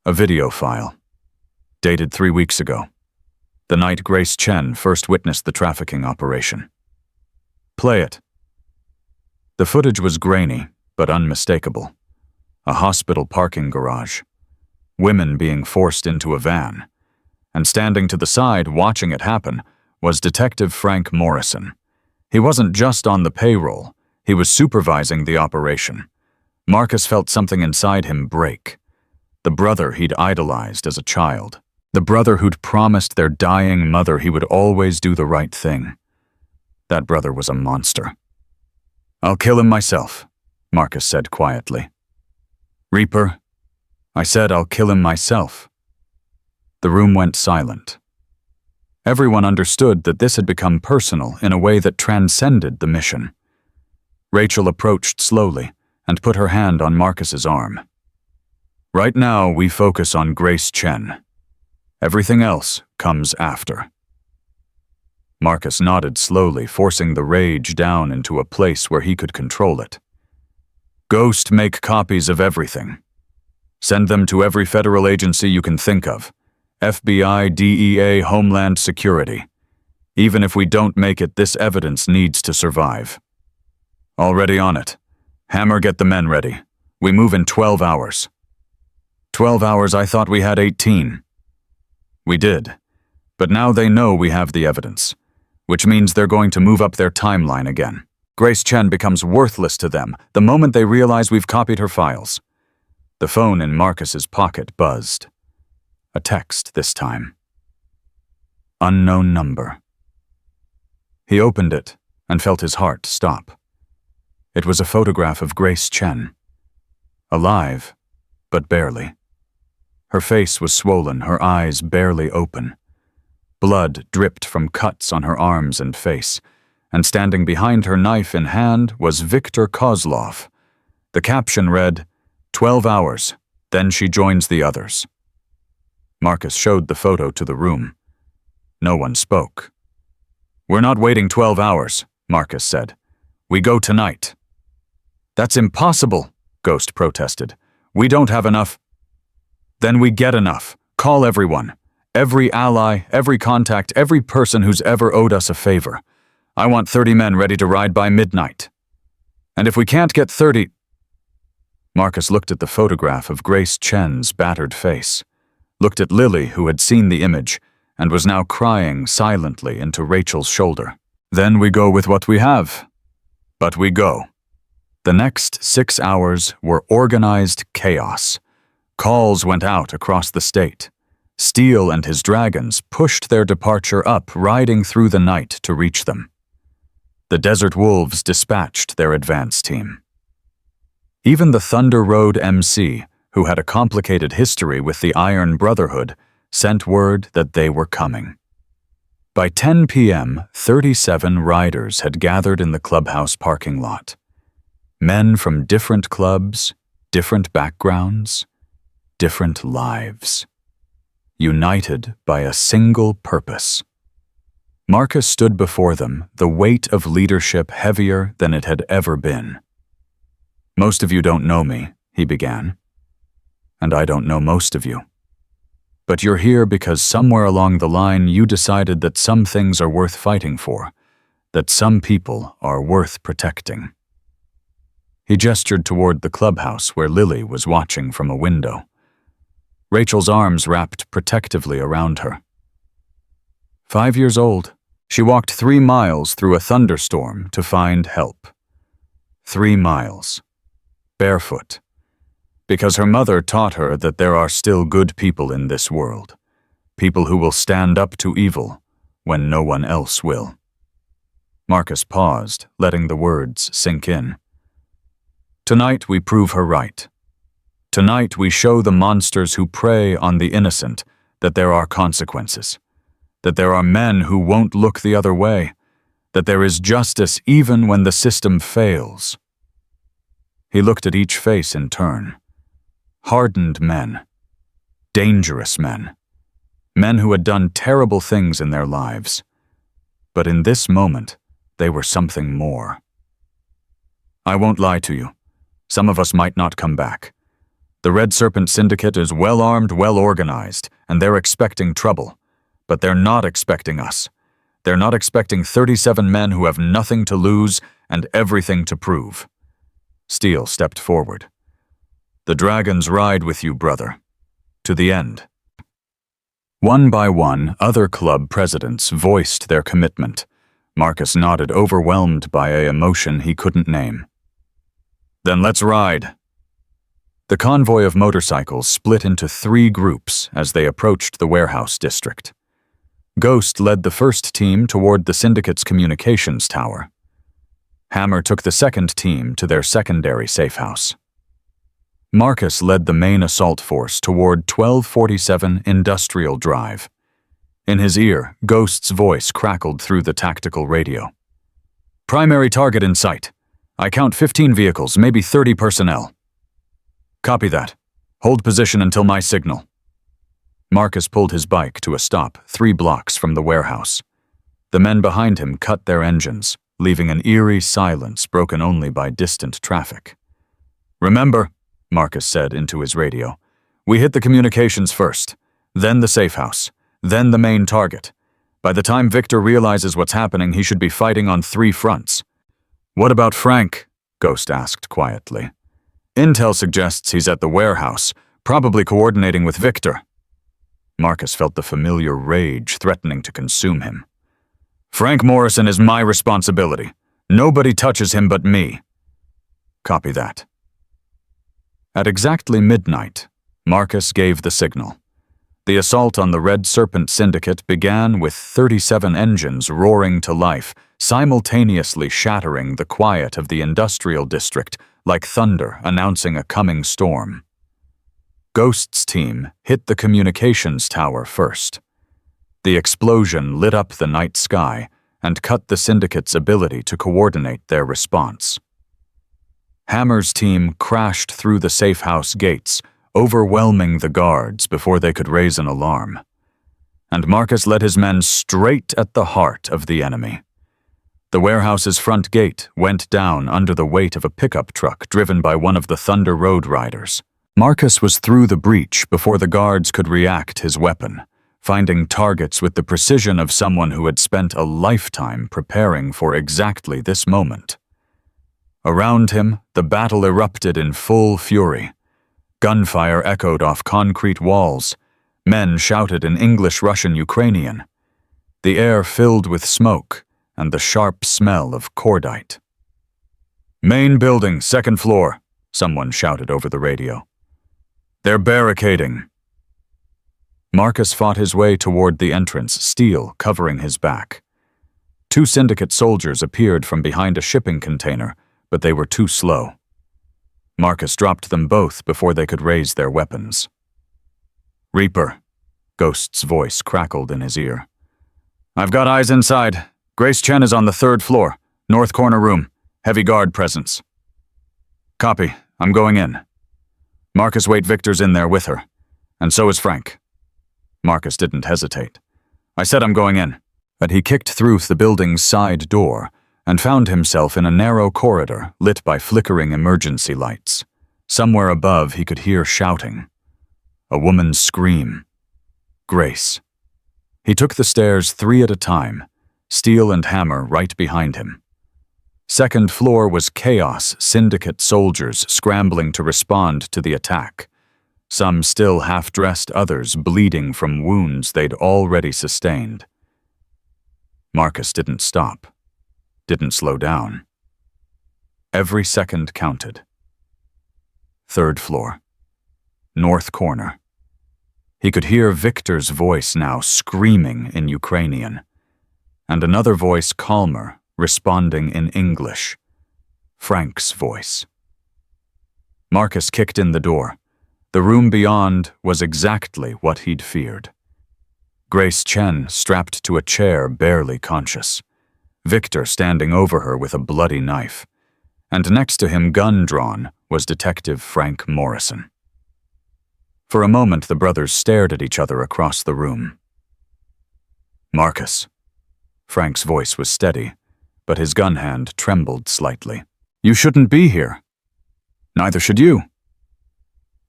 A video file. Dated 3 weeks ago. The night Grace Chen first witnessed the trafficking operation. Play it." The footage was grainy, but unmistakable. A hospital parking garage. Women being forced into a van. And standing to the side, watching it happen, was Detective Frank Morrison. He wasn't just on the payroll. He was supervising the operation. Marcus felt something inside him break. The brother he'd idolized as a child. The brother who'd promised their dying mother he would always do the right thing. That brother was a monster. "I'll kill him myself," Marcus said quietly. "Reaper," I said, "I'll kill him myself." The room went silent. Everyone understood that this had become personal in a way that transcended the mission. Rachel approached slowly and put her hand on Marcus's arm. "Right now, we focus on Grace Chen. Everything else comes after." Marcus nodded slowly, forcing the rage down into a place where he could control it. "Ghost, make copies of everything. Send them to every federal agency you can think of. FBI, DEA, Homeland Security. Even if we don't make it, this evidence needs to survive." "Already on it. Hammer, get the men ready. We move in 12 hours. 12 hours, I thought we had 18. We did. But now they know we have the evidence, which means they're going to move up their timeline again. Grace Chen becomes worthless to them the moment they realize we've copied her files. The phone in Marcus's pocket buzzed. A text this time. Unknown number. He opened it and felt his heart stop. It was a photograph of Grace Chen. Alive, but barely. Her face was swollen, her eyes barely open. Blood dripped from cuts on her arms and face, and standing behind her, knife in hand, was Viktor Kozlov. The caption read, 12 hours, then she joins the others. Marcus showed the photo to the room. No one spoke. We're not waiting 12 hours, Marcus said. We go tonight. That's impossible, Ghost protested. We don't have enough. Then we get enough. Call everyone. Every ally, every contact, every person who's ever owed us a favor. I want 30 men ready to ride by midnight. And if we can't get 30... Marcus looked at the photograph of Grace Chen's battered face, looked at Lily, who had seen the image, and was now crying silently into Rachel's shoulder. Then we go with what we have. But we go. The next 6 hours were organized chaos. Calls went out across the state. Steele and his dragons pushed their departure up, riding through the night to reach them. The Desert Wolves dispatched their advance team. Even the Thunder Road MC, who had a complicated history with the Iron Brotherhood, sent word that they were coming. By 10 p.m., 37 riders had gathered in the clubhouse parking lot. Men from different clubs, different backgrounds, different lives. United by a single purpose. Marcus stood before them, the weight of leadership heavier than it had ever been. Most of you don't know me, he began. And I don't know most of you. But you're here because somewhere along the line you decided that some things are worth fighting for, that some people are worth protecting. He gestured toward the clubhouse where Lily was watching from a window. Rachel's arms wrapped protectively around her. 5 years old, she walked 3 miles through a thunderstorm to find help. 3 miles. Barefoot. Because her mother taught her that there are still good people in this world. People who will stand up to evil when no one else will. Marcus paused, letting the words sink in. Tonight we prove her right. Tonight we show the monsters who prey on the innocent that there are consequences, that there are men who won't look the other way, that there is justice even when the system fails. He looked at each face in turn. Hardened men, dangerous men, men who had done terrible things in their lives. But in this moment, they were something more. I won't lie to you. Some of us might not come back. The Red Serpent Syndicate is well-armed, well-organized, and they're expecting trouble. But they're not expecting us. They're not expecting 37 men who have nothing to lose and everything to prove. Steele stepped forward. The dragons ride with you, brother. To the end. One by one, other club presidents voiced their commitment. Marcus nodded, overwhelmed by an emotion he couldn't name. Then let's ride. The convoy of motorcycles split into 3 groups as they approached the warehouse district. Ghost led the first team toward the Syndicate's communications tower. Hammer took the second team to their secondary safe house. Marcus led the main assault force toward 1247 Industrial Drive. In his ear, Ghost's voice crackled through the tactical radio. Primary target in sight. I count 15 vehicles, maybe 30 personnel. Copy that. Hold position until my signal. Marcus pulled his bike to a stop 3 blocks from the warehouse. The men behind him cut their engines, leaving an eerie silence broken only by distant traffic. Remember, Marcus said into his radio, we hit the communications first, then the safe house, then the main target. By the time Victor realizes what's happening, he should be fighting on 3 fronts. What about Frank? Ghost asked quietly. Intel suggests he's at the warehouse, probably coordinating with Victor. Marcus felt the familiar rage threatening to consume him. Frank Morrison is my responsibility. Nobody touches him but me. Copy that. At exactly midnight, Marcus gave the signal. The assault on the Red Serpent Syndicate began with 37 engines roaring to life, simultaneously shattering the quiet of the industrial district like thunder announcing a coming storm. Ghost's team hit the communications tower first. The explosion lit up the night sky and cut the Syndicate's ability to coordinate their response. Hammer's team crashed through the safe house gates, overwhelming the guards before they could raise an alarm. And Marcus led his men straight at the heart of the enemy. The warehouse's front gate went down under the weight of a pickup truck driven by one of the Thunder Road Riders. Marcus was through the breach before the guards could react his weapon, finding targets with the precision of someone who had spent a lifetime preparing for exactly this moment. Around him, the battle erupted in full fury. Gunfire echoed off concrete walls. Men shouted in English, Russian, Ukrainian. The air filled with smoke and the sharp smell of cordite. "Main building, second floor," someone shouted over the radio. "They're barricading." Marcus fought his way toward the entrance, steel covering his back. 2 Syndicate soldiers appeared from behind a shipping container, but they were too slow. Marcus dropped them both before they could raise their weapons. "Reaper," Ghost's voice crackled in his ear. "I've got eyes inside. Grace Chen is on the 3rd floor, north corner room. Heavy guard presence." "Copy. I'm going in." "Marcus Waite Victor's in there with her. And so is Frank." Marcus didn't hesitate. "I said I'm going in." But he kicked through the building's side door and found himself in a narrow corridor lit by flickering emergency lights. Somewhere above he could hear shouting. A woman's scream. Grace. He took the stairs 3 at a time, Steel and Hammer right behind him. 2nd floor was chaos, Syndicate soldiers scrambling to respond to the attack. Some still half-dressed, others bleeding from wounds they'd already sustained. Marcus didn't stop. Didn't slow down. Every second counted. 3rd floor. North corner. He could hear Victor's voice now screaming in Ukrainian, and another voice calmer, responding in English. Frank's voice. Marcus kicked in the door. The room beyond was exactly what he'd feared. Grace Chen strapped to a chair, barely conscious. Victor standing over her with a bloody knife. And next to him, gun drawn, was Detective Frank Morrison. For a moment, the brothers stared at each other across the room. "Marcus." Frank's voice was steady, but his gun hand trembled slightly. "You shouldn't be here. Neither should you.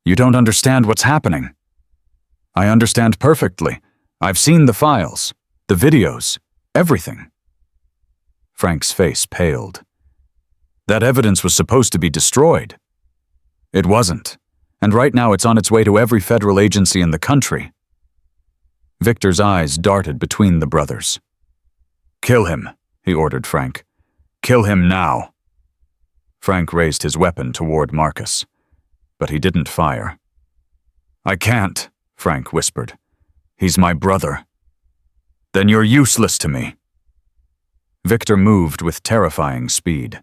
You don't understand what's happening." "I understand perfectly. I've seen the files, the videos, everything." Frank's face paled. "That evidence was supposed to be destroyed." "It wasn't, and right now it's on its way to every federal agency in the country." Victor's eyes darted between the brothers. "Kill him," he ordered Frank. "Kill him now." Frank raised his weapon toward Marcus, but he didn't fire. "I can't," Frank whispered. "He's my brother." "Then you're useless to me." Victor moved with terrifying speed.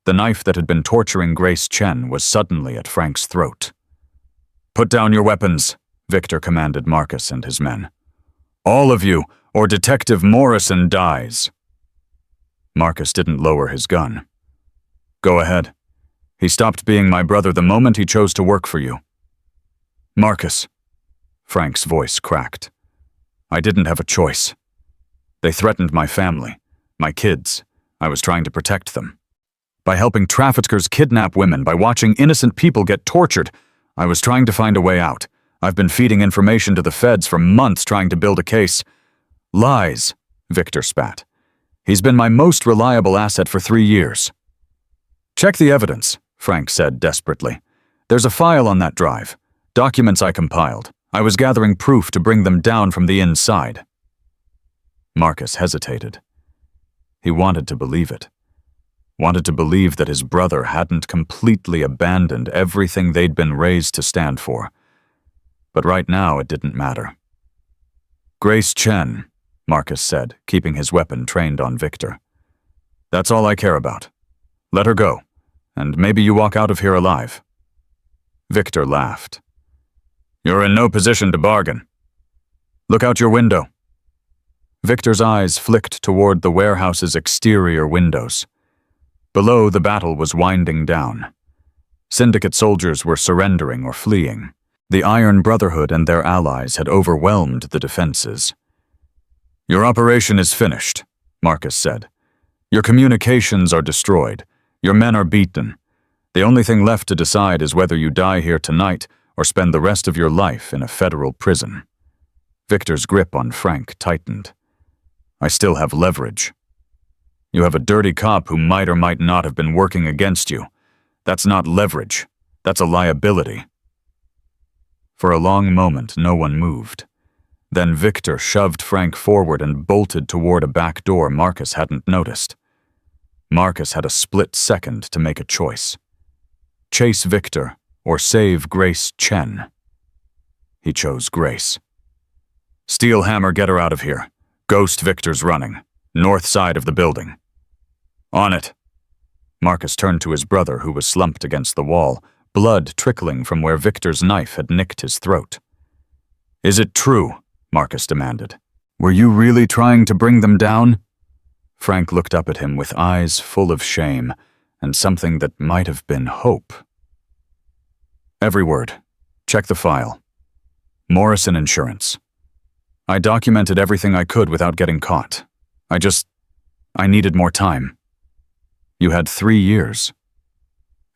The knife that had been torturing Grace Chen was suddenly at Frank's throat. "Put down your weapons," Victor commanded Marcus and his men. "All of you, or Detective Morrison dies." Marcus didn't lower his gun. "Go ahead. He stopped being my brother the moment he chose to work for you." "Marcus," Frank's voice cracked. "I didn't have a choice. They threatened my family, my kids. I was trying to protect them. By helping traffickers kidnap women, by watching innocent people get tortured, I was trying to find a way out. I've been feeding information to the feds for months trying to build a case." "Lies," Victor spat. "He's been my most reliable asset for 3 years." "Check the evidence," Frank said desperately. "There's a file on that drive. Documents I compiled. I was gathering proof to bring them down from the inside." Marcus hesitated. He wanted to believe it. wanted to believe that his brother hadn't completely abandoned everything they'd been raised to stand for. But right now it didn't matter. "Grace Chen," Marcus said, keeping his weapon trained on Victor. "That's all I care about. Let her go, and maybe you walk out of here alive." Victor laughed. "You're in no position to bargain. Look out your window." Victor's eyes flicked toward the warehouse's exterior windows. Below, the battle was winding down. Syndicate soldiers were surrendering or fleeing. The Iron Brotherhood and their allies had overwhelmed the defenses. "Your operation is finished," Marcus said. "Your communications are destroyed. Your men are beaten. The only thing left to decide is whether you die here tonight or spend the rest of your life in a federal prison." Victor's grip on Frank tightened. "I still have leverage. You have a dirty cop who might or might not have been working against you. That's not leverage. That's a liability." For a long moment, no one moved. Then Victor shoved Frank forward and bolted toward a back door Marcus hadn't noticed. Marcus had a split second to make a choice. Chase Victor or save Grace Chen. He chose Grace. "Steel Hammer, get her out of here. Ghost Victor's running. North side of the building." "On it." Marcus turned to his brother, who was slumped against the wall, blood trickling from where Victor's knife had nicked his throat. "Is it true?" Marcus demanded. "Were you really trying to bring them down?" Frank looked up at him with eyes full of shame and something that might have been hope. "Every word. Check the file. Morrison Insurance. I documented everything I could without getting caught. I needed more time. You had 3 years.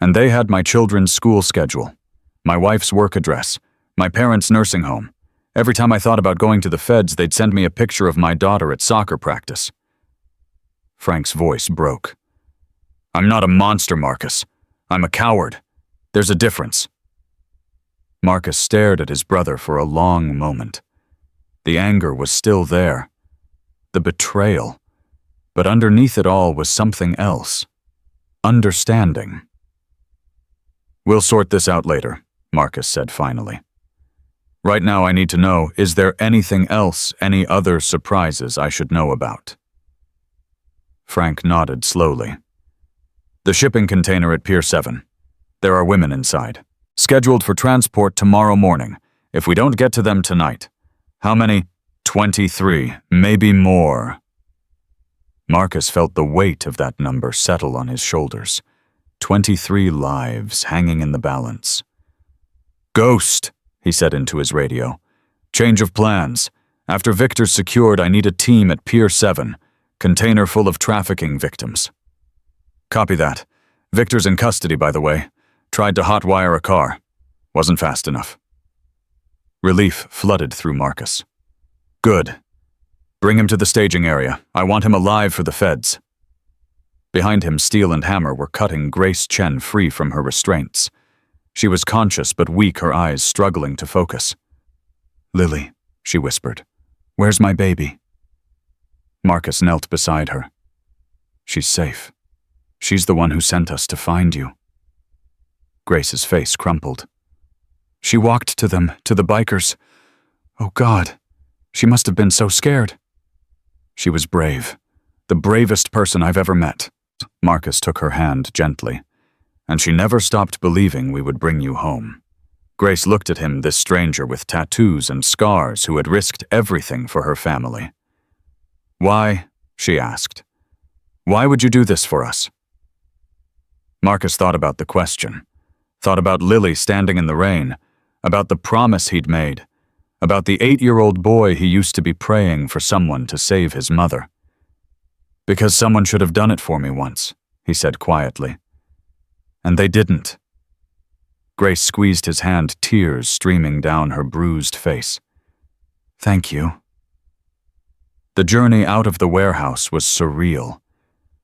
And they had my children's school schedule, my wife's work address, my parents' nursing home. Every time I thought about going to the feds, they'd send me a picture of my daughter at soccer practice." Frank's voice broke. "I'm not a monster, Marcus. I'm a coward. There's a difference." Marcus stared at his brother for a long moment. The anger was still there. The betrayal. But underneath it all was something else. Understanding. "We'll sort this out later," Marcus said finally. "Right now I need to know, is there anything else, any other surprises I should know about?" Frank nodded slowly. "The shipping container at Pier 7. There are women inside. Scheduled for transport tomorrow morning. If we don't get to them tonight. How many? 23, maybe more." Marcus felt the weight of that number settle on his shoulders. 23 lives hanging in the balance. "Ghost," he said into his radio. "Change of plans. After Victor's secured, I need a team at Pier 7. Container full of trafficking victims." "Copy that. Victor's in custody, by the way. Tried to hotwire a car. Wasn't fast enough." Relief flooded through Marcus. "Good. Bring him to the staging area. I want him alive for the feds." Behind him, Steel and Hammer were cutting Grace Chen free from her restraints. She was conscious but weak, her eyes struggling to focus. "Lily," she whispered. "Where's my baby?" Marcus knelt beside her. "She's safe. She's the one who sent us to find you." Grace's face crumpled. "She walked to them, to the bikers. Oh God, she must have been so scared." "She was brave. The bravest person I've ever met." Marcus took her hand gently. "And she never stopped believing we would bring you home." Grace looked at him, this stranger with tattoos and scars who had risked everything for her family. "Why?" she asked. "Why would you do this for us?" Marcus thought about the question. Thought about Lily standing in the rain, about the promise he'd made, about the 8-year-old boy he used to be praying for someone to save his mother. "Because someone should have done it for me once," he said quietly. "And they didn't." Grace squeezed his hand, tears streaming down her bruised face. "Thank you." The journey out of the warehouse was surreal.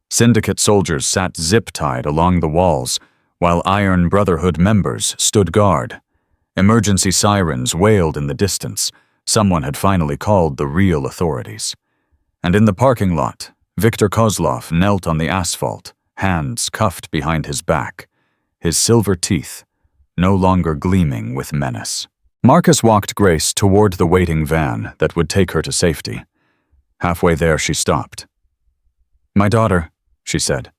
Syndicate soldiers sat zip-tied along the walls, while Iron Brotherhood members stood guard. Emergency sirens wailed in the distance. Someone had finally called the real authorities. And in the parking lot, Viktor Kozlov knelt on the asphalt, hands cuffed behind his back, his silver teeth no longer gleaming with menace. Marcus walked Grace toward the waiting van that would take her to safety. Halfway there, she stopped. "My daughter," she said.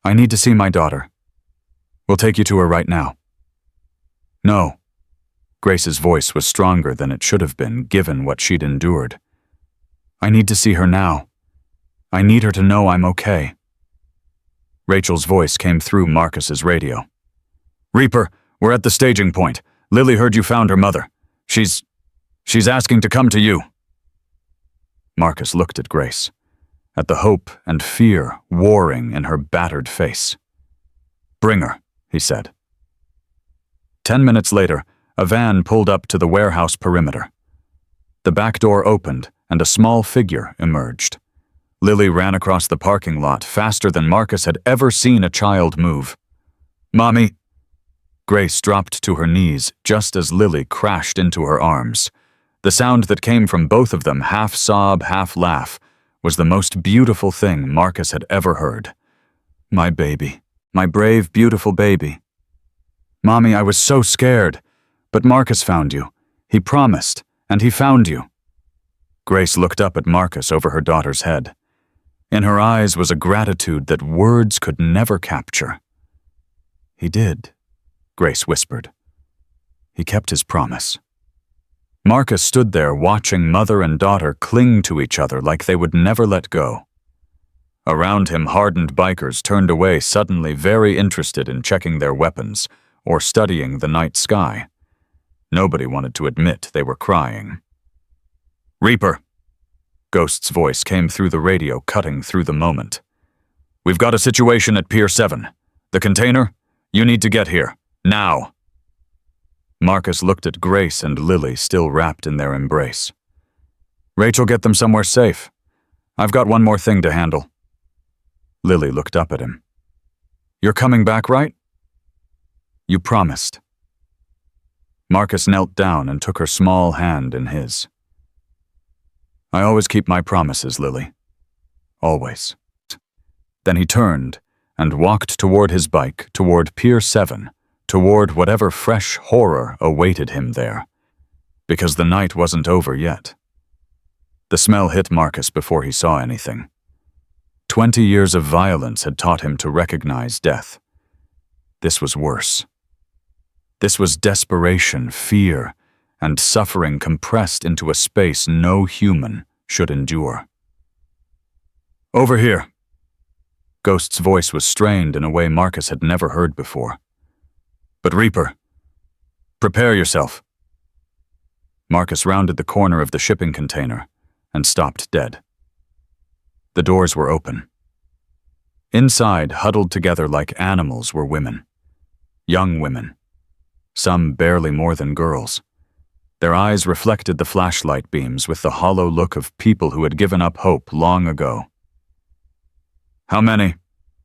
"I need to see my daughter. We'll take you to her right now." "No." Grace's voice was stronger than it should have been, given what she'd endured. "I need to see her now. I need her to know I'm okay." Rachel's voice came through Marcus's radio. "Reaper, we're at the staging point. Lily heard you found her mother. She's asking to come to you." Marcus looked at Grace, at the hope and fear warring in her battered face. "Bring her," he said. 10 minutes later, a van pulled up to the warehouse perimeter. The back door opened and a small figure emerged. Lily ran across the parking lot faster than Marcus had ever seen a child move. "Mommy!" Grace dropped to her knees just as Lily crashed into her arms. The sound that came from both of them, half sob, half laugh, was the most beautiful thing Marcus had ever heard. "My baby. My brave, beautiful baby. Mommy, I was so scared. But Marcus found you. He promised, and he found you." Grace looked up at Marcus over her daughter's head. In her eyes was a gratitude that words could never capture. "He did," Grace whispered. "He kept his promise." Marcus stood there watching mother and daughter cling to each other like they would never let go. Around him, hardened bikers turned away, suddenly very interested in checking their weapons or studying the night sky. Nobody wanted to admit they were crying. "Reaper!" Ghost's voice came through the radio, cutting through the moment. "We've got a situation at Pier 7. The container? You need to get here. Now!" Marcus looked at Grace and Lily, still wrapped in their embrace. "Rachel, get them somewhere safe. I've got one more thing to handle." Lily looked up at him. "You're coming back, right?" "You promised." Marcus knelt down and took her small hand in his. "I always keep my promises, Lily. Always." Then he turned and walked toward his bike, toward Pier 7, toward whatever fresh horror awaited him there, because the night wasn't over yet. The smell hit Marcus before he saw anything. 20 years of violence had taught him to recognize death. This was worse. This was desperation, fear, and suffering compressed into a space no human should endure. "Over here." Ghost's voice was strained in a way Marcus had never heard before. "But Reaper, prepare yourself." Marcus rounded the corner of the shipping container and stopped dead. The doors were open. Inside, huddled together like animals, were women. Young women. Some barely more than girls. Their eyes reflected the flashlight beams with the hollow look of people who had given up hope long ago. "How many?"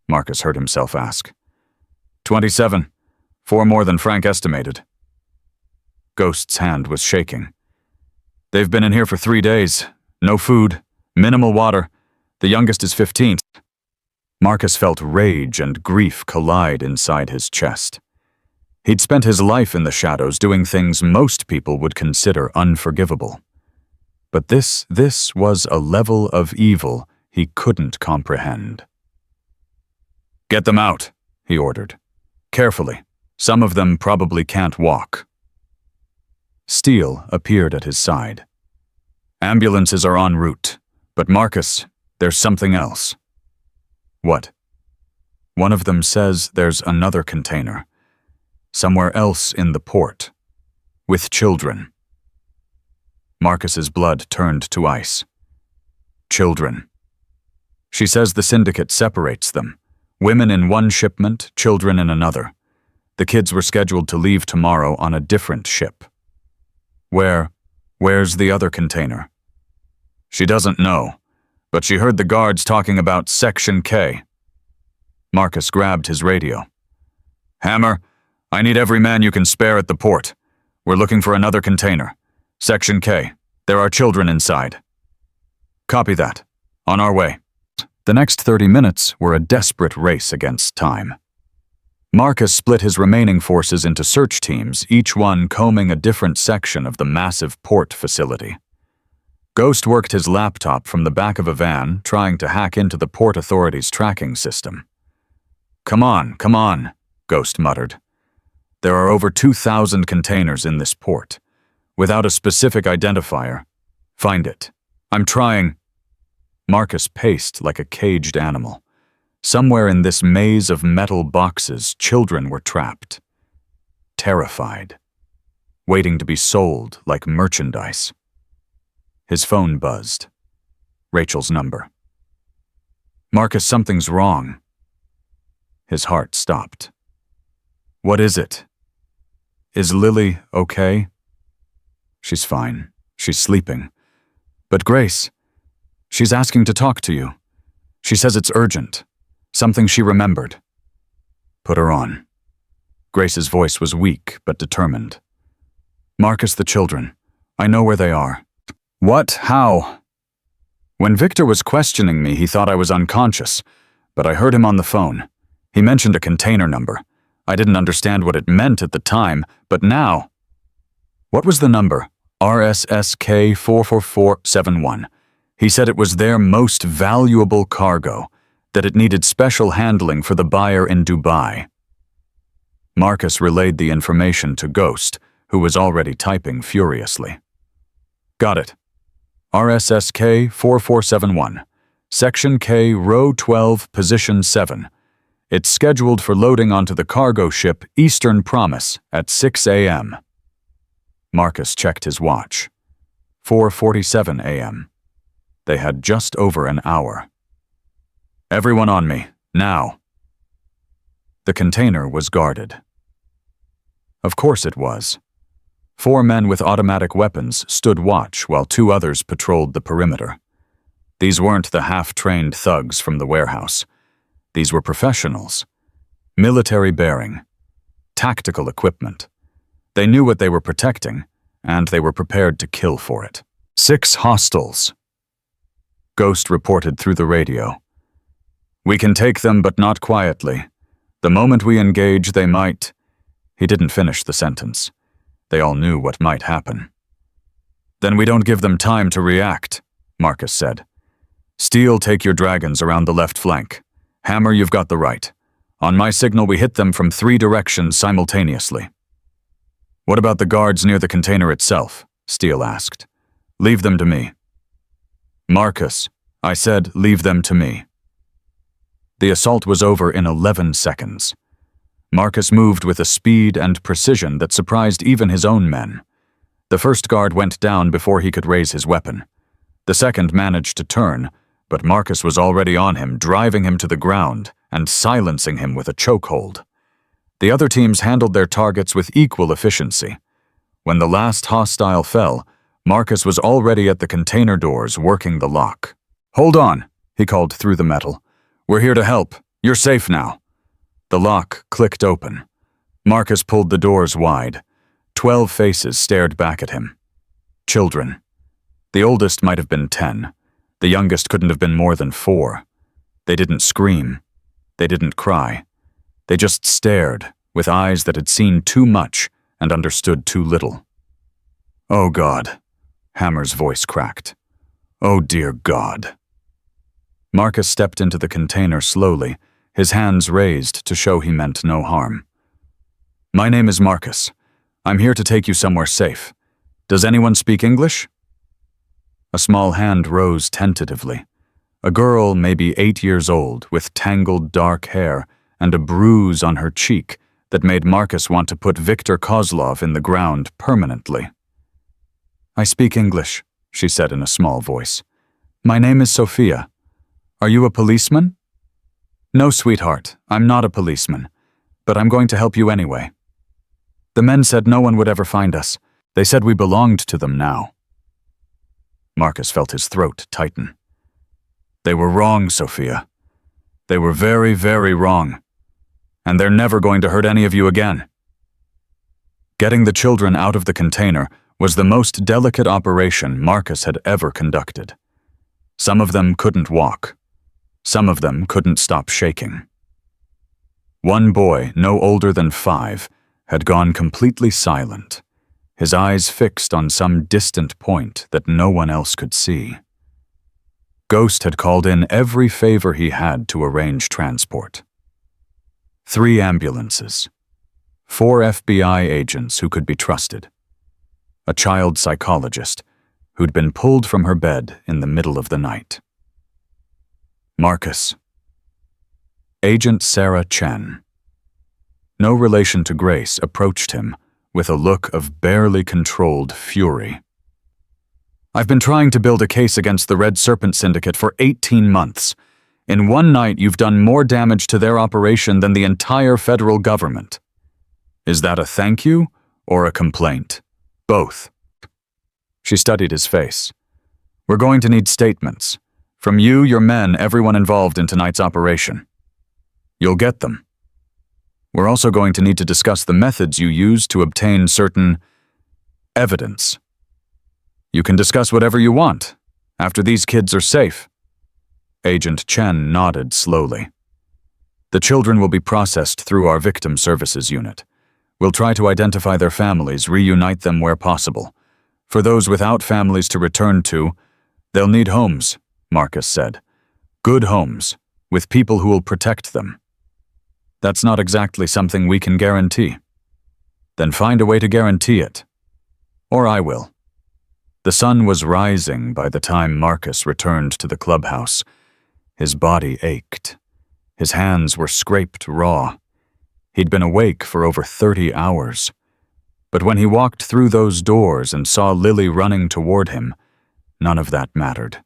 Marcus heard himself ask. 27. 4 more than Frank estimated." Ghost's hand was shaking. "They've been in here for 3 days. No food, minimal water. The youngest is 15. Marcus felt rage and grief collide inside his chest. He'd spent his life in the shadows doing things most people would consider unforgivable. But this was a level of evil he couldn't comprehend. "Get them out," he ordered. "Carefully. Some of them probably can't walk." Steele appeared at his side. "Ambulances are en route, but Marcus, there's something else." "What?" "One of them says there's another container. Somewhere else in the port. With children." Marcus's blood turned to ice. Children. She says the syndicate separates them. Women in one shipment, children in another. The kids were scheduled to leave tomorrow on a different ship. Where's the other container?" "She doesn't know, but she heard the guards talking about Section K." Marcus grabbed his radio. "Hammer, I need every man you can spare at the port. We're looking for another container. Section K. There are children inside." "Copy that. On our way." The next 30 minutes were a desperate race against time. Marcus split his remaining forces into search teams, each one combing a different section of the massive port facility. Ghost worked his laptop from the back of a van, trying to hack into the Port Authority's tracking system. Come on, Ghost muttered. There are over 2,000 containers in this port. Without a specific identifier. Find it. I'm trying. Marcus paced like a caged animal. Somewhere in this maze of metal boxes, children were trapped. Terrified. Waiting to be sold like merchandise. His phone buzzed. Rachel's number. Marcus, something's wrong. His heart stopped. What is it? Is Lily okay? She's fine. She's sleeping. But Grace, she's asking to talk to you. She says it's urgent. Something she remembered. Put her on. Grace's voice was weak but determined. Marcus, the children. I know where they are. What? How? When Victor was questioning me, he thought I was unconscious, but I heard him on the phone. He mentioned a container number. I didn't understand what it meant at the time, but now... What was the number? RSSK 44471. He said it was their most valuable cargo, that it needed special handling for the buyer in Dubai. Marcus relayed the information to Ghost, who was already typing furiously. Got it. RSSK 4471. Section K, Row 12, Position 7. It's scheduled for loading onto the cargo ship Eastern Promise at 6 a.m. Marcus checked his watch. 4:47 a.m. They had just over an hour. Everyone on me, now. The container was guarded. Of course it was. 4 men with automatic weapons stood watch while 2 others patrolled the perimeter. These weren't the half-trained thugs from the warehouse. These were professionals. Military bearing. Tactical equipment. They knew what they were protecting, and they were prepared to kill for it. 6 hostiles. Ghost reported through the radio. We can take them, but not quietly. The moment we engage, they might... He didn't finish the sentence. They all knew what might happen. Then we don't give them time to react, Marcus said. Steel, take your dragons around the left flank. Hammer, you've got the right. On my signal, we hit them from 3 directions simultaneously. What about the guards near the container itself? Steel asked. Leave them to me. Marcus, I said, leave them to me. The assault was over in 11 seconds. Marcus moved with a speed and precision that surprised even his own men. The first guard went down before he could raise his weapon. The second managed to turn, but Marcus was already on him, driving him to the ground and silencing him with a chokehold. The other teams handled their targets with equal efficiency. When the last hostile fell, Marcus was already at the container doors working the lock. Hold on, he called through the metal. We're here to help. You're safe now. The lock clicked open. Marcus pulled the doors wide. 12 faces stared back at him. Children. The oldest might have been 10. The youngest couldn't have been more than 4. They didn't scream. They didn't cry. They just stared, with eyes that had seen too much and understood too little. Oh God, Hammer's voice cracked. Oh dear God. Marcus stepped into the container slowly, his hands raised to show he meant no harm. My name is Marcus. I'm here to take you somewhere safe. Does anyone speak English? A small hand rose tentatively. A girl, maybe 8 years old, with tangled dark hair and a bruise on her cheek that made Marcus want to put Victor Kozlov in the ground permanently. I speak English, she said in a small voice. My name is Sophia. Are you a policeman? No, sweetheart, I'm not a policeman, but I'm going to help you anyway. The men said no one would ever find us. They said we belonged to them now. Marcus felt his throat tighten. They were wrong, Sophia. They were very, very wrong. And they're never going to hurt any of you again. Getting the children out of the container was the most delicate operation Marcus had ever conducted. Some of them couldn't walk. Some of them couldn't stop shaking. One boy, no older than 5, had gone completely silent, his eyes fixed on some distant point that no one else could see. Ghost had called in every favor he had to arrange transport. 3 ambulances, 4 FBI agents who could be trusted, a child psychologist who'd been pulled from her bed in the middle of the night. Marcus. Agent Sarah Chen, no relation to Grace, approached him with a look of barely controlled fury. I've been trying to build a case against the Red Serpent Syndicate for 18 months. In one night, you've done more damage to their operation than the entire federal government. Is that a thank you or a complaint? Both. She studied his face. We're going to need statements. From you, your men, everyone involved in tonight's operation. You'll get them. We're also going to need to discuss the methods you used to obtain certain evidence. You can discuss whatever you want, after these kids are safe. Agent Chen nodded slowly. The children will be processed through our victim services unit. We'll try to identify their families, reunite them where possible. For those without families to return to, they'll need homes, Marcus said. Good homes, with people who will protect them. That's not exactly something we can guarantee. Then find a way to guarantee it. Or I will. The sun was rising by the time Marcus returned to the clubhouse. His body ached. His hands were scraped raw. He'd been awake for over 30 hours. But when he walked through those doors and saw Lily running toward him, none of that mattered.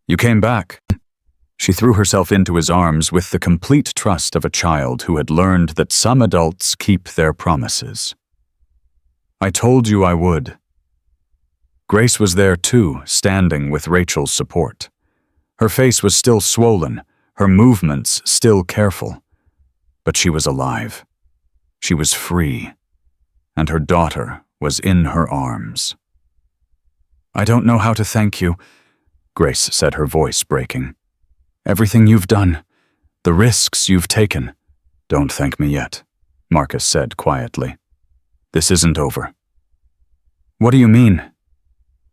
You came back. She threw herself into his arms with the complete trust of a child who had learned that some adults keep their promises. I told you I would. Grace was there too, standing with Rachel's support. Her face was still swollen, her movements still careful. But she was alive. She was free. And her daughter was in her arms. I don't know how to thank you, Grace said, her voice breaking. Everything you've done, the risks you've taken. Don't thank me yet, Marcus said quietly. This isn't over. What do you mean?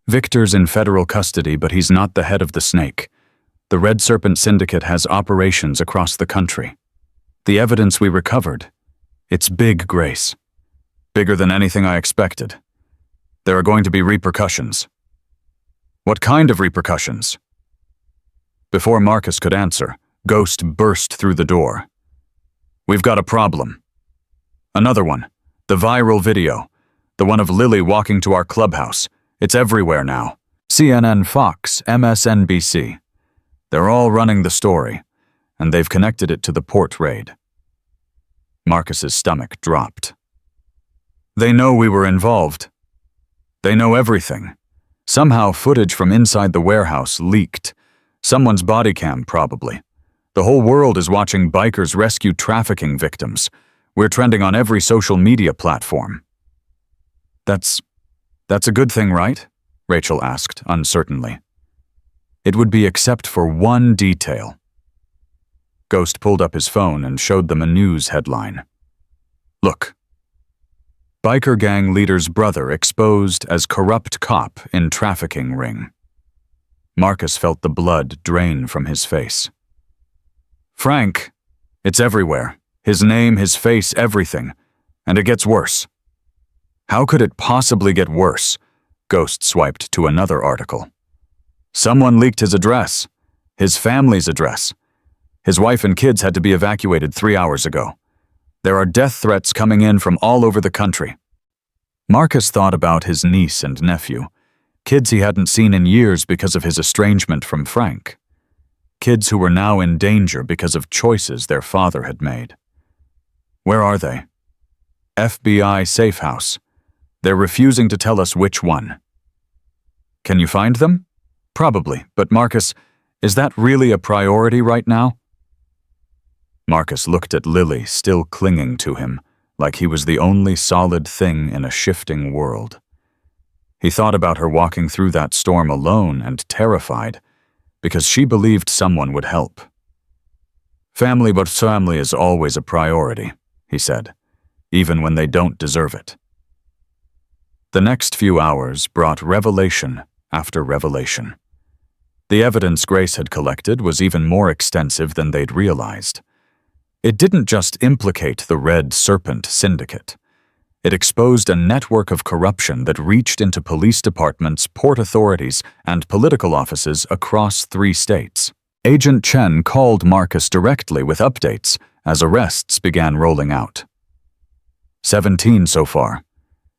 Victor's in federal custody, but he's not the head of the snake. The Red Serpent Syndicate has operations across the country. The evidence we recovered, it's big, Grace. Bigger than anything I expected. There are going to be repercussions. What kind of repercussions? Before Marcus could answer, Ghost burst through the door. We've got a problem. Another one. The viral video. The one of Lily walking to our clubhouse. It's everywhere now. CNN, Fox, MSNBC. They're all running the story, and they've connected it to the port raid. Marcus's stomach dropped. They know we were involved. They know everything. Somehow footage from inside the warehouse leaked. Someone's body cam, probably. The whole world is watching bikers rescue trafficking victims. We're trending on every social media platform. That's a good thing, right? Rachel asked uncertainly. It would be except for one detail. Ghost pulled up his phone and showed them a news headline. Look. Biker gang leader's brother exposed as corrupt cop in trafficking ring. Marcus felt the blood drain from his face. Frank, it's everywhere. His name, his face, everything. And it gets worse. How could it possibly get worse? Ghost swiped to another article. Someone leaked his address. His family's address. His wife and kids had to be evacuated 3 hours ago. There are death threats coming in from all over the country. Marcus thought about his niece and nephew. Kids he hadn't seen in years because of his estrangement from Frank. Kids who were now in danger because of choices their father had made. Where are they? FBI safe house. They're refusing to tell us which one. Can you find them? Probably, but Marcus, is that really a priority right now? Marcus looked at Lily, still clinging to him, like he was the only solid thing in a shifting world. He thought about her walking through that storm alone and terrified, because she believed someone would help. Family but family is always a priority, he said, even when they don't deserve it. The next few hours brought revelation after revelation. The evidence Grace had collected was even more extensive than they'd realized. It didn't just implicate the Red Serpent Syndicate. It exposed a network of corruption that reached into police departments, port authorities, and political offices across 3 states. Agent Chen called Marcus directly with updates as arrests began rolling out. 17 so far,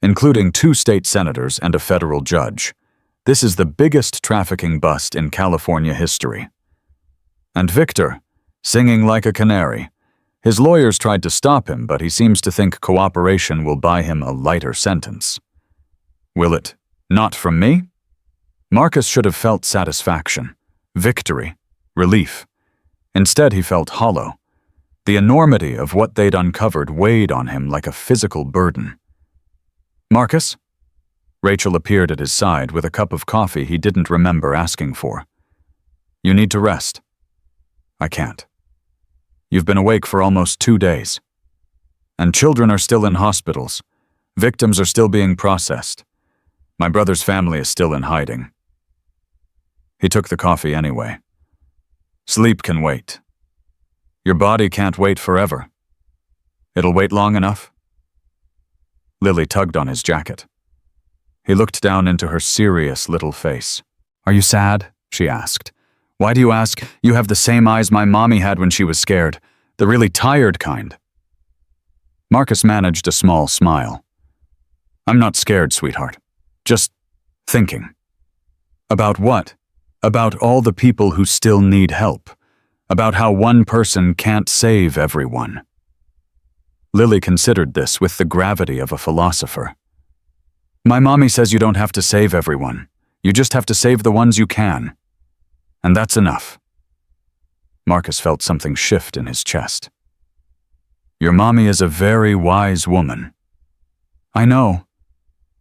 including 2 state senators and a federal judge. This is the biggest trafficking bust in California history. And Victor, singing like a canary. His lawyers tried to stop him, but he seems to think cooperation will buy him a lighter sentence. Will it? Not from me? Marcus should have felt satisfaction, victory, relief. Instead, he felt hollow. The enormity of what they'd uncovered weighed on him like a physical burden. Marcus? Rachel appeared at his side with a cup of coffee he didn't remember asking for. You need to rest. I can't. You've been awake for almost 2 days. And children are still in hospitals. Victims are still being processed. My brother's family is still in hiding. He took the coffee anyway. Sleep can wait. Your body can't wait forever. It'll wait long enough. Lily tugged on his jacket. He looked down into her serious little face. Are you sad? She asked. Why do you ask? You have the same eyes my mommy had when she was scared, the really tired kind. Marcus managed a small smile. I'm not scared, sweetheart. Just thinking. About what? About all the people who still need help. About how one person can't save everyone. Lily considered this with the gravity of a philosopher. My mommy says you don't have to save everyone. You just have to save the ones you can. And that's enough. Marcus felt something shift in his chest. Your mommy is a very wise woman. I know.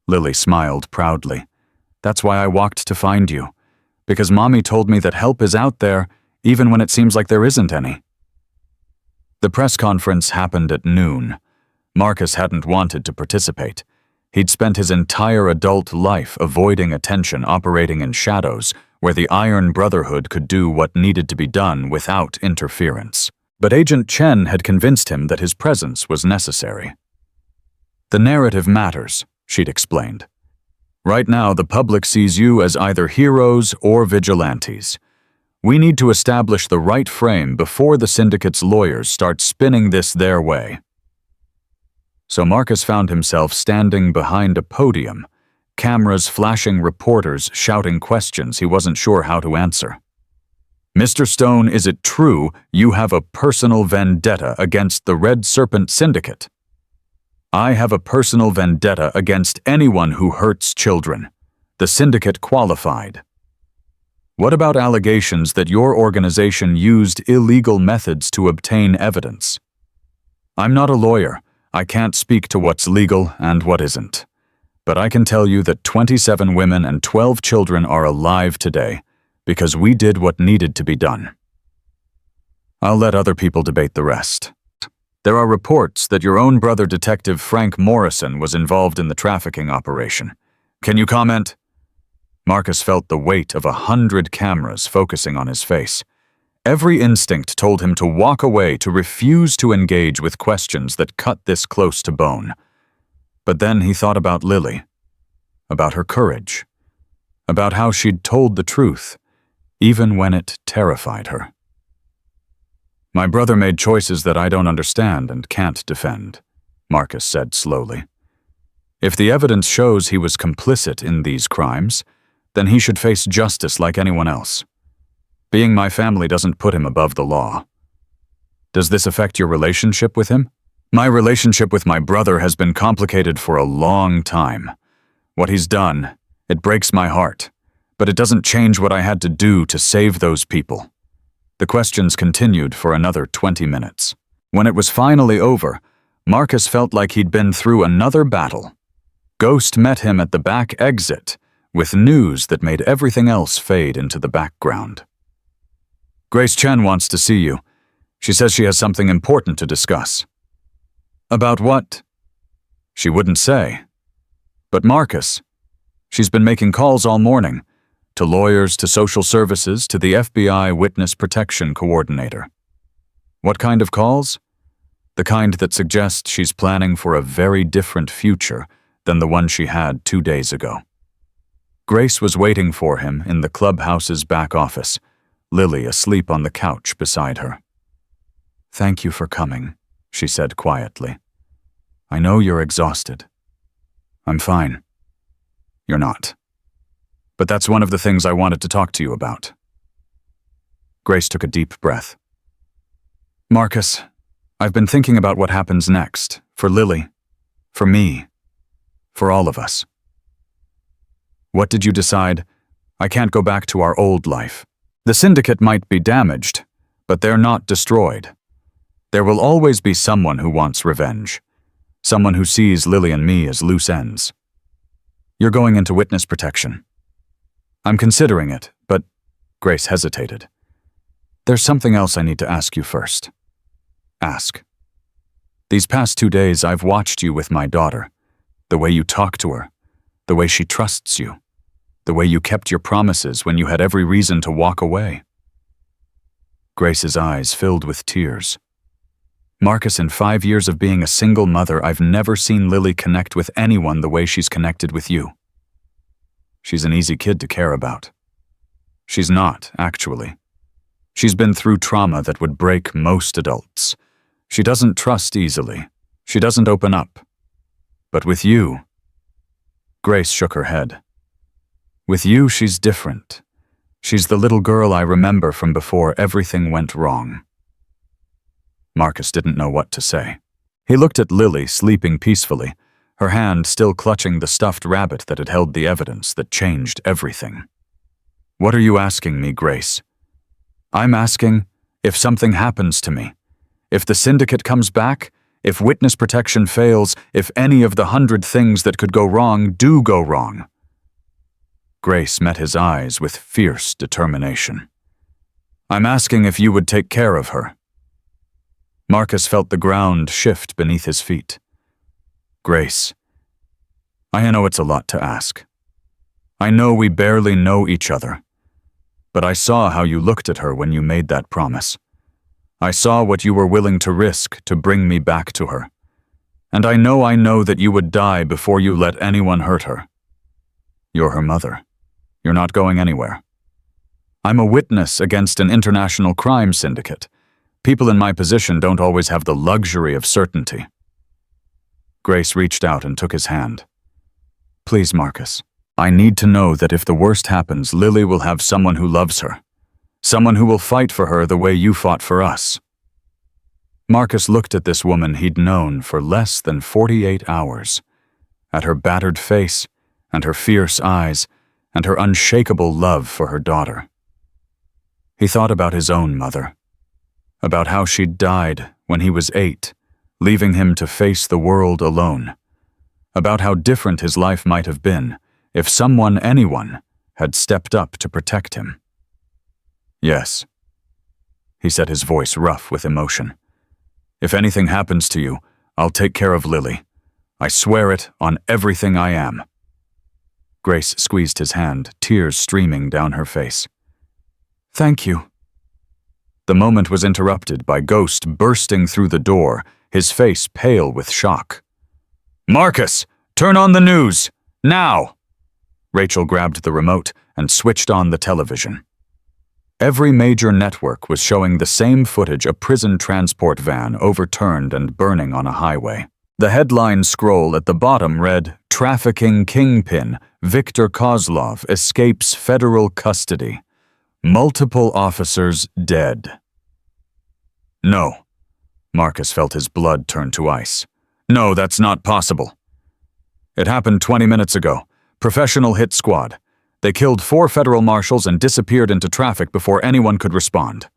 Lily smiled proudly. That's why I walked to find you. Because mommy told me that help is out there, even when it seems like there isn't any. The press conference happened at noon. Marcus hadn't wanted to participate. He'd spent his entire adult life avoiding attention, operating in shadows, where the Iron Brotherhood could do what needed to be done without interference. But Agent Chen had convinced him that his presence was necessary. The narrative matters, she'd explained. Right now, the public sees you as either heroes or vigilantes. We need to establish the right frame before the syndicate's lawyers start spinning this their way. So Marcus found himself standing behind a podium, cameras flashing, reporters shouting questions he wasn't sure how to answer. Mr. Stone, is it true you have a personal vendetta against the Red Serpent Syndicate? I have a personal vendetta against anyone who hurts children. The syndicate qualified. What about allegations that your organization used illegal methods to obtain evidence? I'm not a lawyer. I can't speak to what's legal and what isn't. But I can tell you that 27 women and 12 children are alive today because we did what needed to be done. I'll let other people debate the rest. There are reports that your own brother, Detective Frank Morrison, was involved in the trafficking operation. Can you comment? Marcus felt the weight of 100 cameras focusing on his face. Every instinct told him to walk away, to refuse to engage with questions that cut this close to bone. But then he thought about Lily, about her courage, about how she'd told the truth, even when it terrified her. My brother made choices that I don't understand and can't defend, Marcus said slowly. If the evidence shows he was complicit in these crimes, then he should face justice like anyone else. Being my family doesn't put him above the law. Does this affect your relationship with him? My relationship with my brother has been complicated for a long time. What he's done, it breaks my heart, but it doesn't change what I had to do to save those people. The questions continued for another 20 minutes. When it was finally over, Marcus felt like he'd been through another battle. Ghost met him at the back exit with news that made everything else fade into the background. Grace Chen wants to see you. She says she has something important to discuss. About what? She wouldn't say. But Marcus. She's been making calls all morning, to lawyers, to social services, to the FBI Witness Protection Coordinator. What kind of calls? The kind that suggests she's planning for a very different future than the one she had 2 days ago. Grace was waiting for him in the clubhouse's back office, Lily asleep on the couch beside her. "Thank you for coming," she said quietly. "I know you're exhausted." "I'm fine." "You're not. But that's one of the things I wanted to talk to you about." Grace took a deep breath. "Marcus, I've been thinking about what happens next, for Lily, for me, for all of us." "What did you decide?" "I can't go back to our old life. The syndicate might be damaged, but they're not destroyed. There will always be someone who wants revenge, someone who sees Lily and me as loose ends." "You're going into witness protection." "I'm considering it, but—" Grace hesitated. "There's something else I need to ask you first." "Ask." "These past 2 days I've watched you with my daughter, the way you talk to her, the way she trusts you, the way you kept your promises when you had every reason to walk away." Grace's eyes filled with tears. "Marcus, in 5 years of being a single mother, I've never seen Lily connect with anyone the way she's connected with you. She's an easy kid to care about." "She's not, actually. She's been through trauma that would break most adults. She doesn't trust easily. She doesn't open up. But with you—" Grace shook her head. "With you, she's different. She's the little girl I remember from before everything went wrong." Marcus didn't know what to say. He looked at Lily sleeping peacefully, her hand still clutching the stuffed rabbit that had held the evidence that changed everything. "What are you asking me, Grace?" "I'm asking if something happens to me, if the syndicate comes back, if witness protection fails, if any of the 100 things that could go wrong do go wrong." Grace met his eyes with fierce determination. "I'm asking if you would take care of her." Marcus felt the ground shift beneath his feet. "Grace, I know it's a lot to ask. I know we barely know each other. But I saw how you looked at her when you made that promise. I saw what you were willing to risk to bring me back to her. And I know that you would die before you let anyone hurt her. You're her mother. You're not going anywhere. I'm a witness against an international crime syndicate. People in my position don't always have the luxury of certainty." Grace reached out and took his hand. "Please, Marcus, I need to know that if the worst happens, Lily will have someone who loves her. Someone who will fight for her the way you fought for us." Marcus looked at this woman he'd known for less than 48 hours, at her battered face and her fierce eyes and her unshakable love for her daughter. He thought about his own mother, about how she'd died when he was 8, leaving him to face the world alone, about how different his life might have been if someone, anyone, had stepped up to protect him. "Yes," he said, his voice rough with emotion. "If anything happens to you, I'll take care of Lily. I swear it on everything I am." Grace squeezed his hand, tears streaming down her face. "Thank you." The moment was interrupted by Ghost bursting through the door, his face pale with shock. "Marcus, turn on the news! Now!" Rachel grabbed the remote and switched on the television. Every major network was showing the same footage: a prison transport van overturned and burning on a highway. The headline scroll at the bottom read, "Trafficking Kingpin, Viktor Kozlov escapes federal custody. Multiple officers dead." No. Marcus felt his blood turn to ice. No, that's not possible. It happened 20 minutes ago. Professional hit squad. They killed 4 federal marshals and disappeared into traffic before anyone could respond.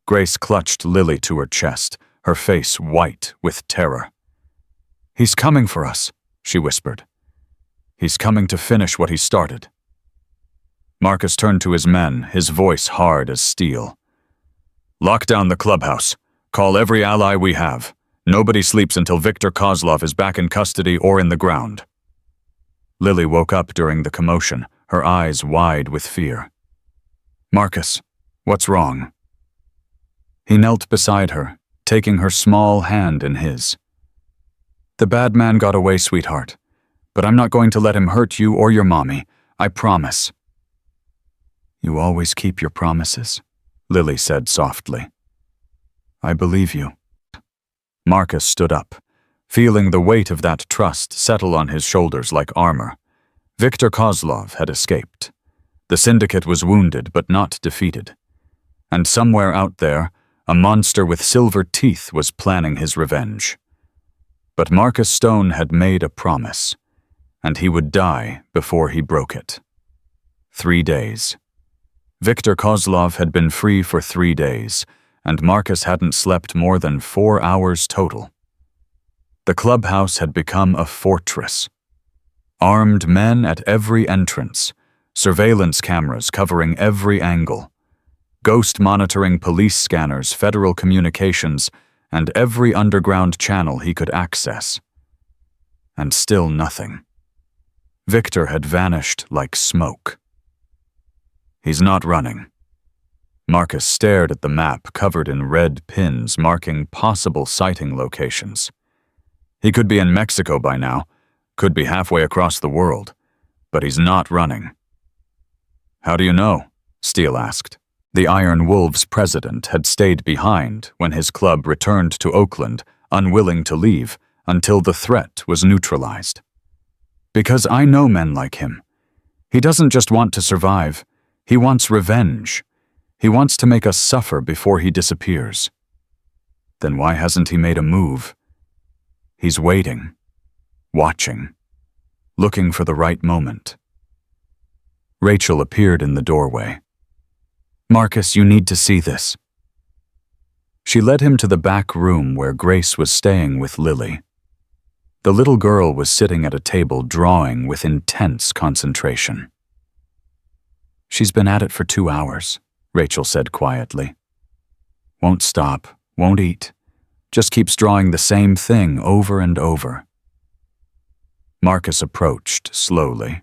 Grace clutched Lily to her chest, her face white with terror. "He's coming for us," she whispered. "He's coming to finish what he started." Marcus turned to his men, his voice hard as steel. Lock down the clubhouse. Call every ally we have. Nobody sleeps until Viktor Kozlov is back in custody or in the ground. Lily woke up during the commotion, her eyes wide with fear. Marcus, what's wrong? He knelt beside her, taking her small hand in his. The bad man got away, sweetheart, but I'm not going to let him hurt you or your mommy, I promise. You always keep your promises, Lily said softly. I believe you. Marcus stood up, feeling the weight of that trust settle on his shoulders like armor. Viktor Kozlov had escaped. The syndicate was wounded but not defeated. And somewhere out there, a monster with silver teeth was planning his revenge. But Marcus Stone had made a promise, and he would die before he broke it. 3 days. Viktor Kozlov had been free for 3 days, and Marcus hadn't slept more than 4 hours total. The clubhouse had become a fortress. Armed men at every entrance, surveillance cameras covering every angle, ghost monitoring police scanners, federal communications, and every underground channel he could access. And still nothing. Viktor had vanished like smoke. He's not running. Marcus stared at the map covered in red pins marking possible sighting locations. He could be in Mexico by now, could be halfway across the world, but he's not running. How do you know? Steele asked. The Iron Wolves president had stayed behind when his club returned to Oakland, unwilling to leave until the threat was neutralized. Because I know men like him. He doesn't just want to survive. He wants revenge. He wants to make us suffer before he disappears. Then why hasn't he made a move? He's waiting, watching, looking for the right moment. Rachel appeared in the doorway. Marcus, you need to see this. She led him to the back room where Grace was staying with Lily. The little girl was sitting at a table drawing with intense concentration. She's been at it for 2 hours, Rachel said quietly. Won't stop, won't eat, just keeps drawing the same thing over and over. Marcus approached slowly.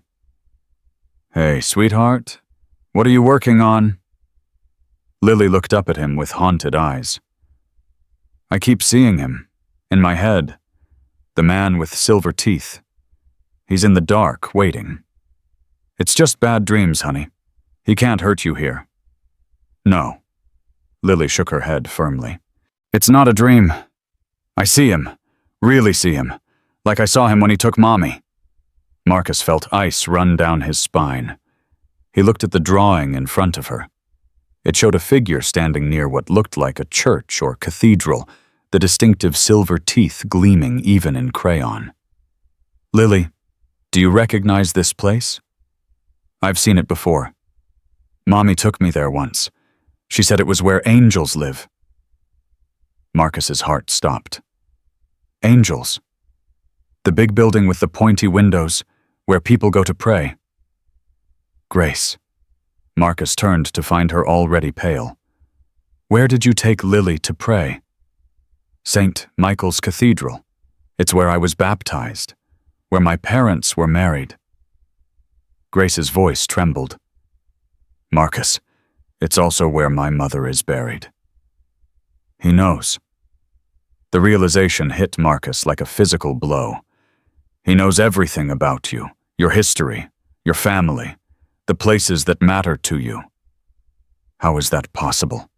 Hey, sweetheart, what are you working on? Lily looked up at him with haunted eyes. I keep seeing him, in my head, the man with silver teeth. He's in the dark, waiting. It's just bad dreams, honey. He can't hurt you here. No. Lily shook her head firmly. It's not a dream. I see him, really see him, like I saw him when he took Mommy. Marcus felt ice run down his spine. He looked at the drawing in front of her. It showed a figure standing near what looked like a church or cathedral, the distinctive silver teeth gleaming even in crayon. Lily, do you recognize this place? I've seen it before. Mommy took me there once. She said it was where angels live. Marcus's heart stopped. Angels? The big building with the pointy windows, where people go to pray. Grace. Marcus turned to find her already pale. Where did you take Lily to pray? St. Michael's Cathedral. It's where I was baptized, where my parents were married. Grace's voice trembled. Marcus, it's also where my mother is buried. He knows. The realization hit Marcus like a physical blow. He knows everything about you, your history, your family, the places that matter to you. How is that possible?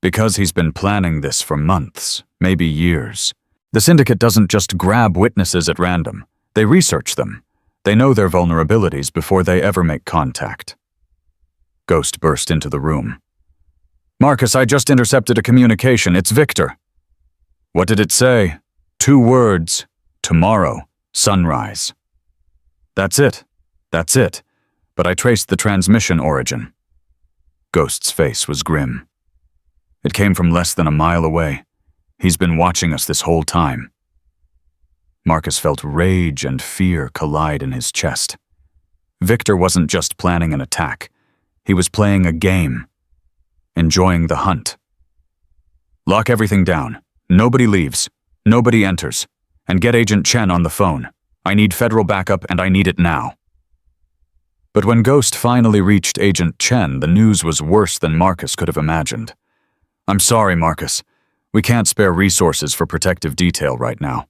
Because he's been planning this for months, maybe years. The syndicate doesn't just grab witnesses at random. They research them. They know their vulnerabilities before they ever make contact. Ghost burst into the room. Marcus, I just intercepted a communication. It's Viktor. What did it say? 2 words. Tomorrow, sunrise. That's it. That's it. But I traced the transmission origin. Ghost's face was grim. It came from less than a mile away. He's been watching us this whole time. Marcus felt rage and fear collide in his chest. Viktor wasn't just planning an attack. He was playing a game, enjoying the hunt, Lock everything down. Nobody leaves. Nobody enters. And get Agent Chen on the phone. I need federal backup and I need it now." But when Ghost finally reached Agent Chen, the news was worse than Marcus could have imagined. "I'm sorry, Marcus. We can't spare resources for protective detail right now.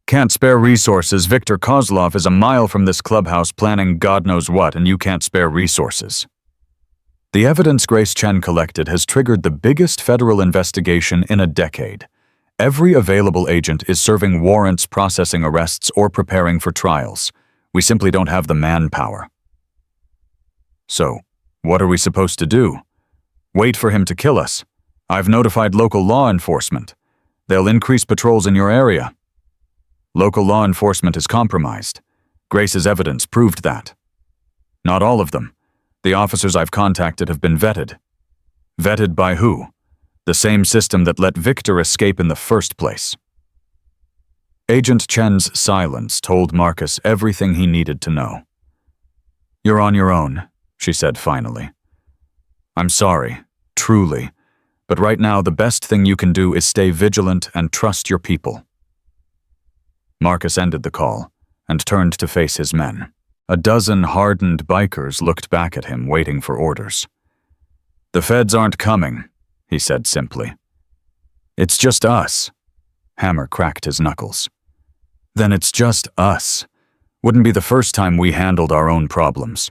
Can't spare resources. Viktor Kozlov is a mile from this clubhouse planning God knows what, and you can't spare resources." The evidence Grace Chen collected has triggered the biggest federal investigation in a decade. Every available agent is serving warrants, processing arrests, or preparing for trials. We simply don't have the manpower. So, what are we supposed to do? Wait for him to kill us? I've notified local law enforcement. They'll increase patrols in your area. Local law enforcement is compromised. Grace's evidence proved that. Not all of them. The officers I've contacted have been vetted. Vetted by who? The same system that let Viktor escape in the first place. Agent Chen's silence told Marcus everything he needed to know. "You're on your own," she said finally. "I'm sorry, truly, but right now the best thing you can do is stay vigilant and trust your people." Marcus ended the call and turned to face his men. A dozen hardened bikers looked back at him, waiting for orders. "The feds aren't coming," he said simply. "It's just us." Hammer cracked his knuckles. "Then it's just us. Wouldn't be the first time we handled our own problems."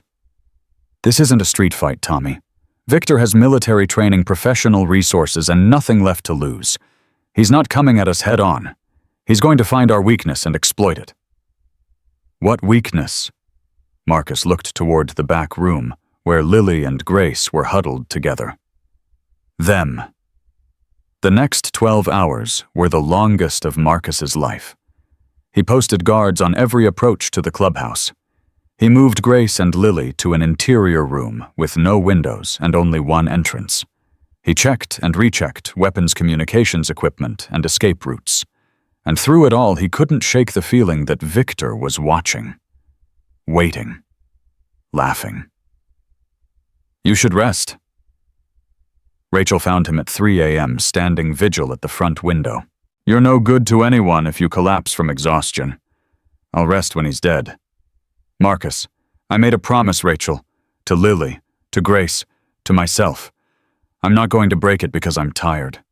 "This isn't a street fight, Tommy. Viktor has military training, professional resources, and nothing left to lose. He's not coming at us head on. He's going to find our weakness and exploit it." "What weakness?" Marcus looked toward the back room, where Lily and Grace were huddled together. Them. The next 12 hours were the longest of Marcus's life. He posted guards on every approach to the clubhouse. He moved Grace and Lily to an interior room with no windows and only one entrance. He checked and rechecked weapons communications equipment and escape routes. And through it all, he couldn't shake the feeling that Viktor was watching. Waiting. Laughing. "You should rest." Rachel found him at 3 a.m. standing vigil at the front window. "You're no good to anyone if you collapse from exhaustion. I'll rest when he's dead." "Marcus, I made a promise, Rachel. To Lily, to Grace, to myself. I'm not going to break it because I'm tired."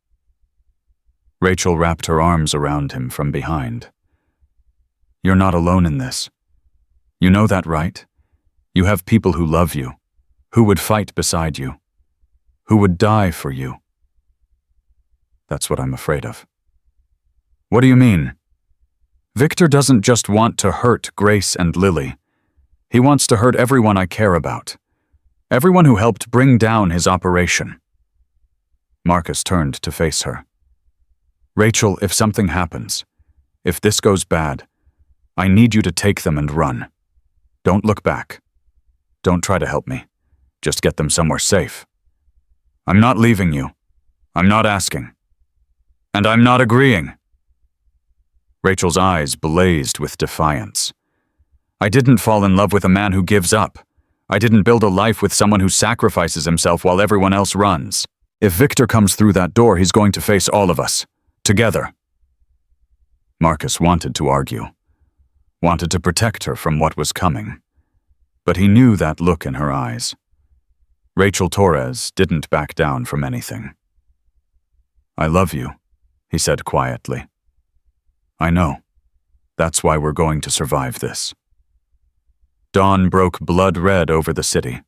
Rachel wrapped her arms around him from behind. "You're not alone in this. You know that, right? You have people who love you, who would fight beside you, who would die for you." "That's what I'm afraid of." "What do you mean?" "Viktor doesn't just want to hurt Grace and Lily. He wants to hurt everyone I care about. Everyone who helped bring down his operation." Marcus turned to face her. "Rachel, if something happens, if this goes bad, I need you to take them and run. Don't look back. Don't try to help me. Just get them somewhere safe. I'm not leaving you. I'm not asking. And I'm not agreeing." Rachel's eyes blazed with defiance. "I didn't fall in love with a man who gives up. I didn't build a life with someone who sacrifices himself while everyone else runs. If Viktor comes through that door, he's going to face all of us. Together." Marcus wanted to argue, wanted to protect her from what was coming. But he knew that look in her eyes. Rachel Torres didn't back down from anything. "I love you," he said quietly. "I know. That's why we're going to survive this." Dawn broke blood red over the city.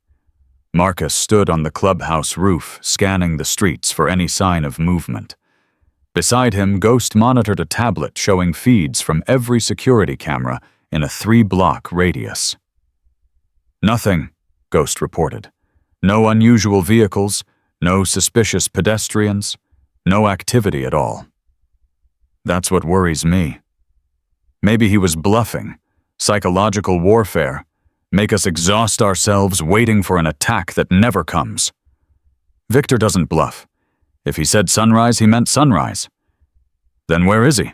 Marcus stood on the clubhouse roof, scanning the streets for any sign of movement. Beside him, Ghost monitored a tablet showing feeds from every security camera in a 3-block radius. "Nothing," Ghost reported. "No unusual vehicles, no suspicious pedestrians, no activity at all." "That's what worries me. Maybe he was bluffing, psychological warfare, make us exhaust ourselves waiting for an attack that never comes. Viktor doesn't bluff. If he said sunrise, he meant sunrise. Then where is he?"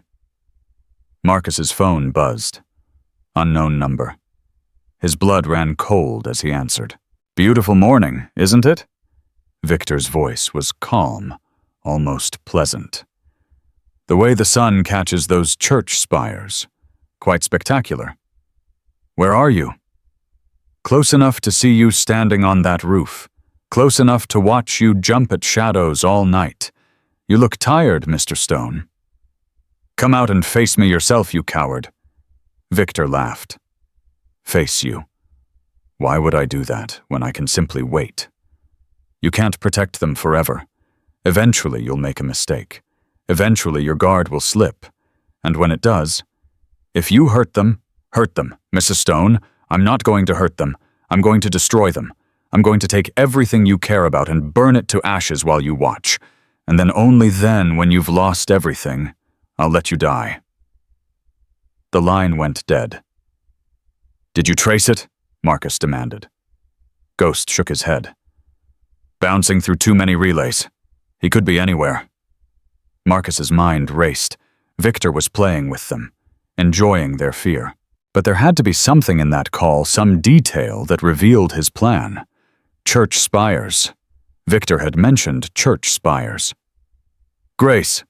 Marcus's phone buzzed. Unknown number. His blood ran cold as he answered. "Beautiful morning, isn't it?" Viktor's voice was calm, almost pleasant. The way the sun catches those church spires. Quite spectacular. Where are you? Close enough to see you standing on that roof. Close enough to watch you jump at shadows all night. You look tired, Mr. Stone. Come out and face me yourself, you coward. Victor laughed. Face you. Why would I do that when I can simply wait? You can't protect them forever. Eventually you'll make a mistake. Eventually your guard will slip. And when it does, if you hurt them, Mrs. Stone. I'm not going to hurt them. I'm going to destroy them. I'm going to take everything you care about and burn it to ashes while you watch. And then only then, when you've lost everything, I'll let you die. The line went dead. Did you trace it? Marcus demanded. Ghost shook his head. Bouncing through too many relays. He could be anywhere. Marcus's mind raced. Victor was playing with them, enjoying their fear. But there had to be something in that call, some detail that revealed his plan. Church spires. Victor had mentioned church spires. Grace.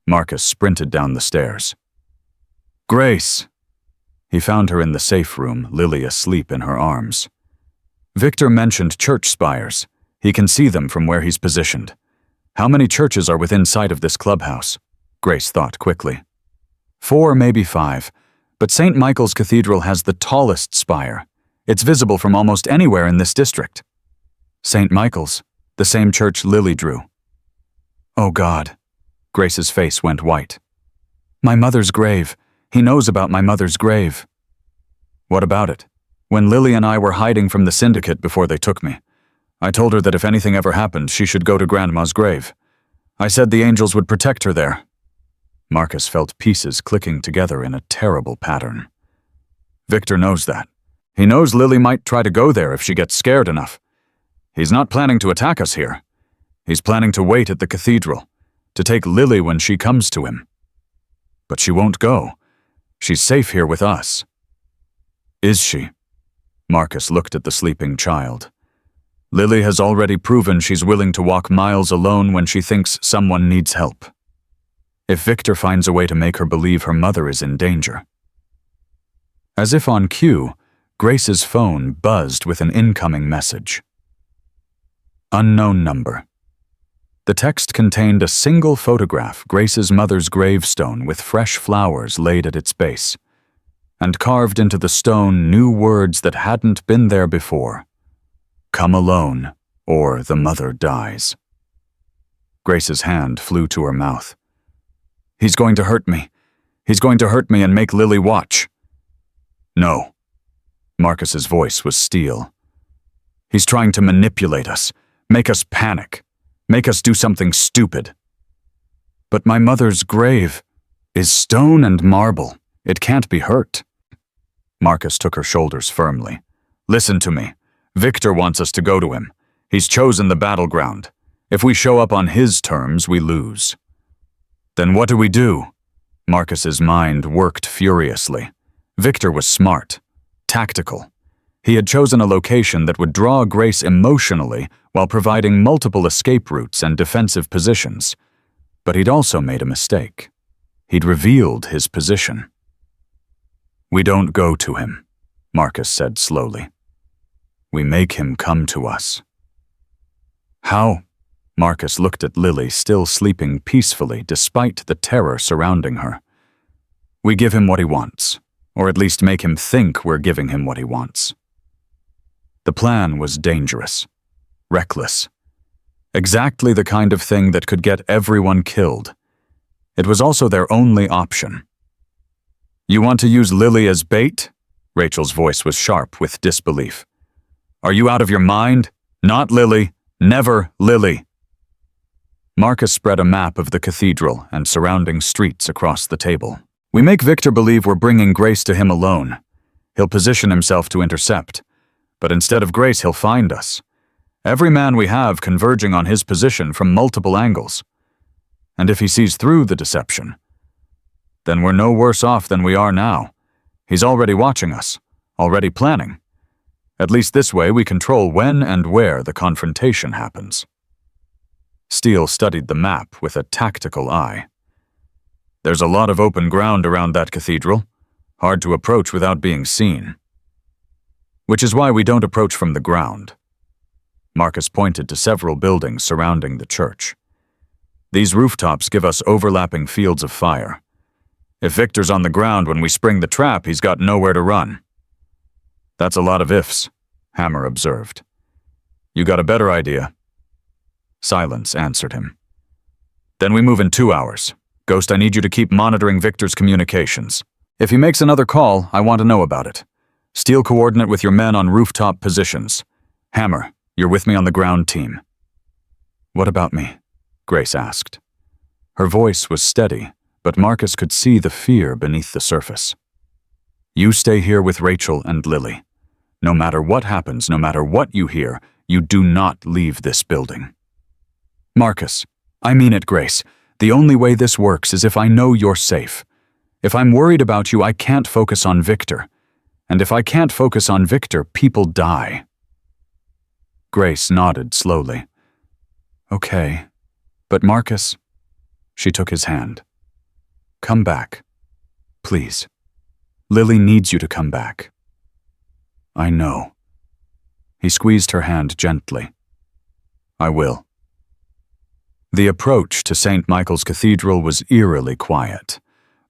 Marcus sprinted down the stairs. Grace. He found her in the safe room, Lily asleep in her arms. Victor mentioned church spires. He can see them from where he's positioned. How many churches are within sight of this clubhouse? Grace thought quickly. 4, maybe 5. But St. Michael's Cathedral has the tallest spire. It's visible from almost anywhere in this district. St. Michael's, the same church Lily drew. Oh God. Grace's face went white. My mother's grave. He knows about my mother's grave. What about it? When Lily and I were hiding from the syndicate before they took me, I told her that if anything ever happened, she should go to Grandma's grave. I said the angels would protect her there. Marcus felt pieces clicking together in a terrible pattern. Victor knows that. He knows Lily might try to go there if she gets scared enough. He's not planning to attack us here. He's planning to wait at the cathedral, to take Lily when she comes to him. But she won't go. She's safe here with us. Is she? Marcus looked at the sleeping child. Lily has already proven she's willing to walk miles alone when she thinks someone needs help. If Victor finds a way to make her believe her mother is in danger. As if on cue, Grace's phone buzzed with an incoming message. Unknown number. The text contained a single photograph, Grace's mother's gravestone with fresh flowers laid at its base, and carved into the stone new words that hadn't been there before. Come alone, or the mother dies. Grace's hand flew to her mouth. He's going to hurt me. He's going to hurt me and make Lily watch. No. Marcus's voice was steel. He's trying to manipulate us, make us panic, make us do something stupid. But my mother's grave is stone and marble. It can't be hurt. Marcus took her shoulders firmly. Listen to me. Victor wants us to go to him. He's chosen the battleground. If we show up on his terms, we lose. Then what do we do? Marcus's mind worked furiously. Victor was smart, tactical. He had chosen a location that would draw Grace emotionally while providing multiple escape routes and defensive positions. But he'd also made a mistake. He'd revealed his position. We don't go to him, Marcus said slowly. We make him come to us. How? Marcus looked at Lily, still sleeping peacefully despite the terror surrounding her. We give him what he wants, or at least make him think we're giving him what he wants. The plan was dangerous, reckless, exactly the kind of thing that could get everyone killed. It was also their only option. You want to use Lily as bait? Rachel's voice was sharp with disbelief. Are you out of your mind? Not Lily. Never Lily. Marcus spread a map of the cathedral and surrounding streets across the table. We make Victor believe we're bringing Grace to him alone. He'll position himself to intercept. But instead of Grace, he'll find us. Every man we have converging on his position from multiple angles. And if he sees through the deception, then we're no worse off than we are now. He's already watching us, already planning. At least this way we control when and where the confrontation happens. Steele studied the map with a tactical eye. There's a lot of open ground around that cathedral, hard to approach without being seen. Which is why we don't approach from the ground. Marcus pointed to several buildings surrounding the church. These rooftops give us overlapping fields of fire. If Victor's on the ground when we spring the trap, he's got nowhere to run. That's a lot of ifs, Hammer observed. You got a better idea? Silence answered him. Then we move in 2 hours. Ghost, I need you to keep monitoring Victor's communications. If he makes another call, I want to know about it. Steele coordinate with your men on rooftop positions. Hammer, you're with me on the ground team. What about me? Grace asked. Her voice was steady, but Marcus could see the fear beneath the surface. You stay here with Rachel and Lily. No matter what happens, no matter what you hear, you do not leave this building. Marcus, I mean it, Grace. The only way this works is if I know you're safe. If I'm worried about you, I can't focus on Victor. And if I can't focus on Victor, people die. Grace nodded slowly. Okay. But Marcus, she took his hand. Come back. Please. Lily needs you to come back. I know. He squeezed her hand gently. I will. The approach to St. Michael's Cathedral was eerily quiet.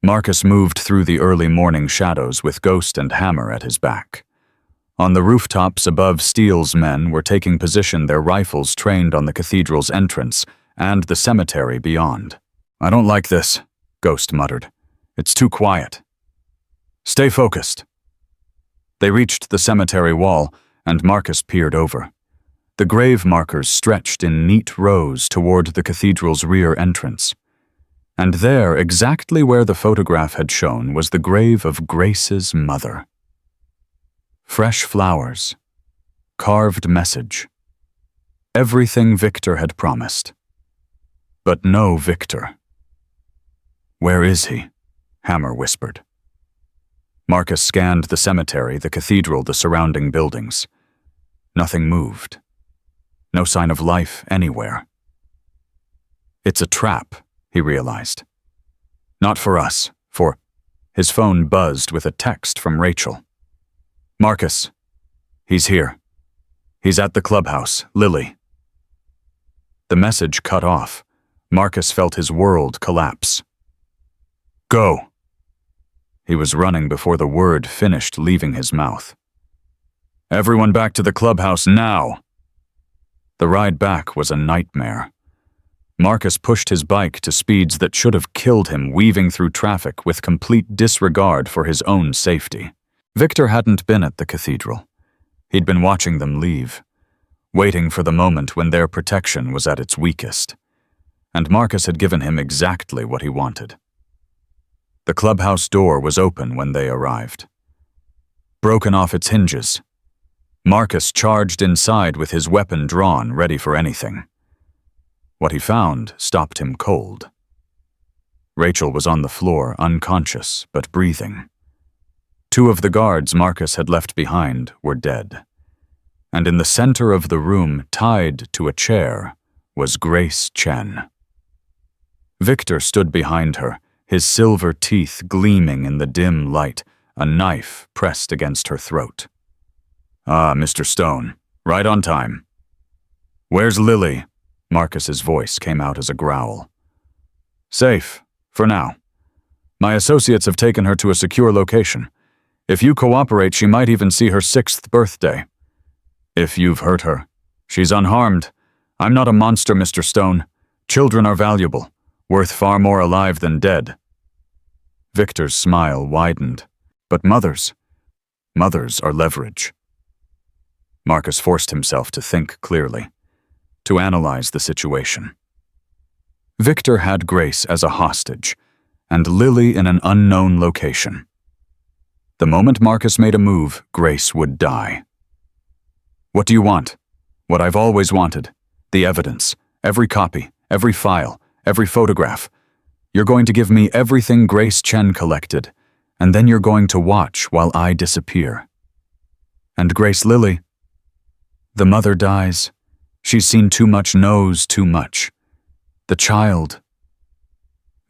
Marcus moved through the early morning shadows with Ghost and Hammer at his back. On the rooftops above, Steele's men were taking position, their rifles trained on the cathedral's entrance and the cemetery beyond. I don't like this, Ghost muttered. It's too quiet. Stay focused. They reached the cemetery wall, and Marcus peered over. The grave markers stretched in neat rows toward the cathedral's rear entrance. And there, exactly where the photograph had shown, was the grave of Grace's mother. Fresh flowers. Carved message. Everything Victor had promised. But no Victor. Where is he? Hammer whispered. Marcus scanned the cemetery, the cathedral, the surrounding buildings. Nothing moved. No sign of life anywhere. It's a trap, he realized. Not for us, for... His phone buzzed with a text from Rachel. Marcus. He's here. He's at the clubhouse, Lily. The message cut off. Marcus felt his world collapse. Go. He was running before the word finished leaving his mouth. Everyone back to the clubhouse now. The ride back was a nightmare. Marcus pushed his bike to speeds that should have killed him, weaving through traffic with complete disregard for his own safety. Victor hadn't been at the cathedral. He'd been watching them leave, waiting for the moment when their protection was at its weakest. And Marcus had given him exactly what he wanted. The clubhouse door was open when they arrived. Broken off its hinges, Marcus charged inside with his weapon drawn, ready for anything. What he found stopped him cold. Rachel was on the floor, unconscious but breathing. 2 of the guards Marcus had left behind were dead. And in the center of the room, tied to a chair, was Grace Chen. Victor stood behind her, his silver teeth gleaming in the dim light, a knife pressed against her throat. Ah, Mr. Stone, right on time. Where's Lily? Marcus's voice came out as a growl. Safe, for now. My associates have taken her to a secure location. If you cooperate, she might even see her 6th birthday. If you've hurt her, she's unharmed. I'm not a monster, Mr. Stone. Children are valuable, worth far more alive than dead. Victor's smile widened. But mothers are leverage. Marcus forced himself to think clearly, to analyze the situation. Victor had Grace as a hostage, and Lily in an unknown location. The moment Marcus made a move, Grace would die. What do you want? What I've always wanted. The evidence. Every copy. Every file. Every photograph. You're going to give me everything Grace Chen collected, and then you're going to watch while I disappear. And Grace Lily? The mother dies. She's seen too much, knows too much. The child.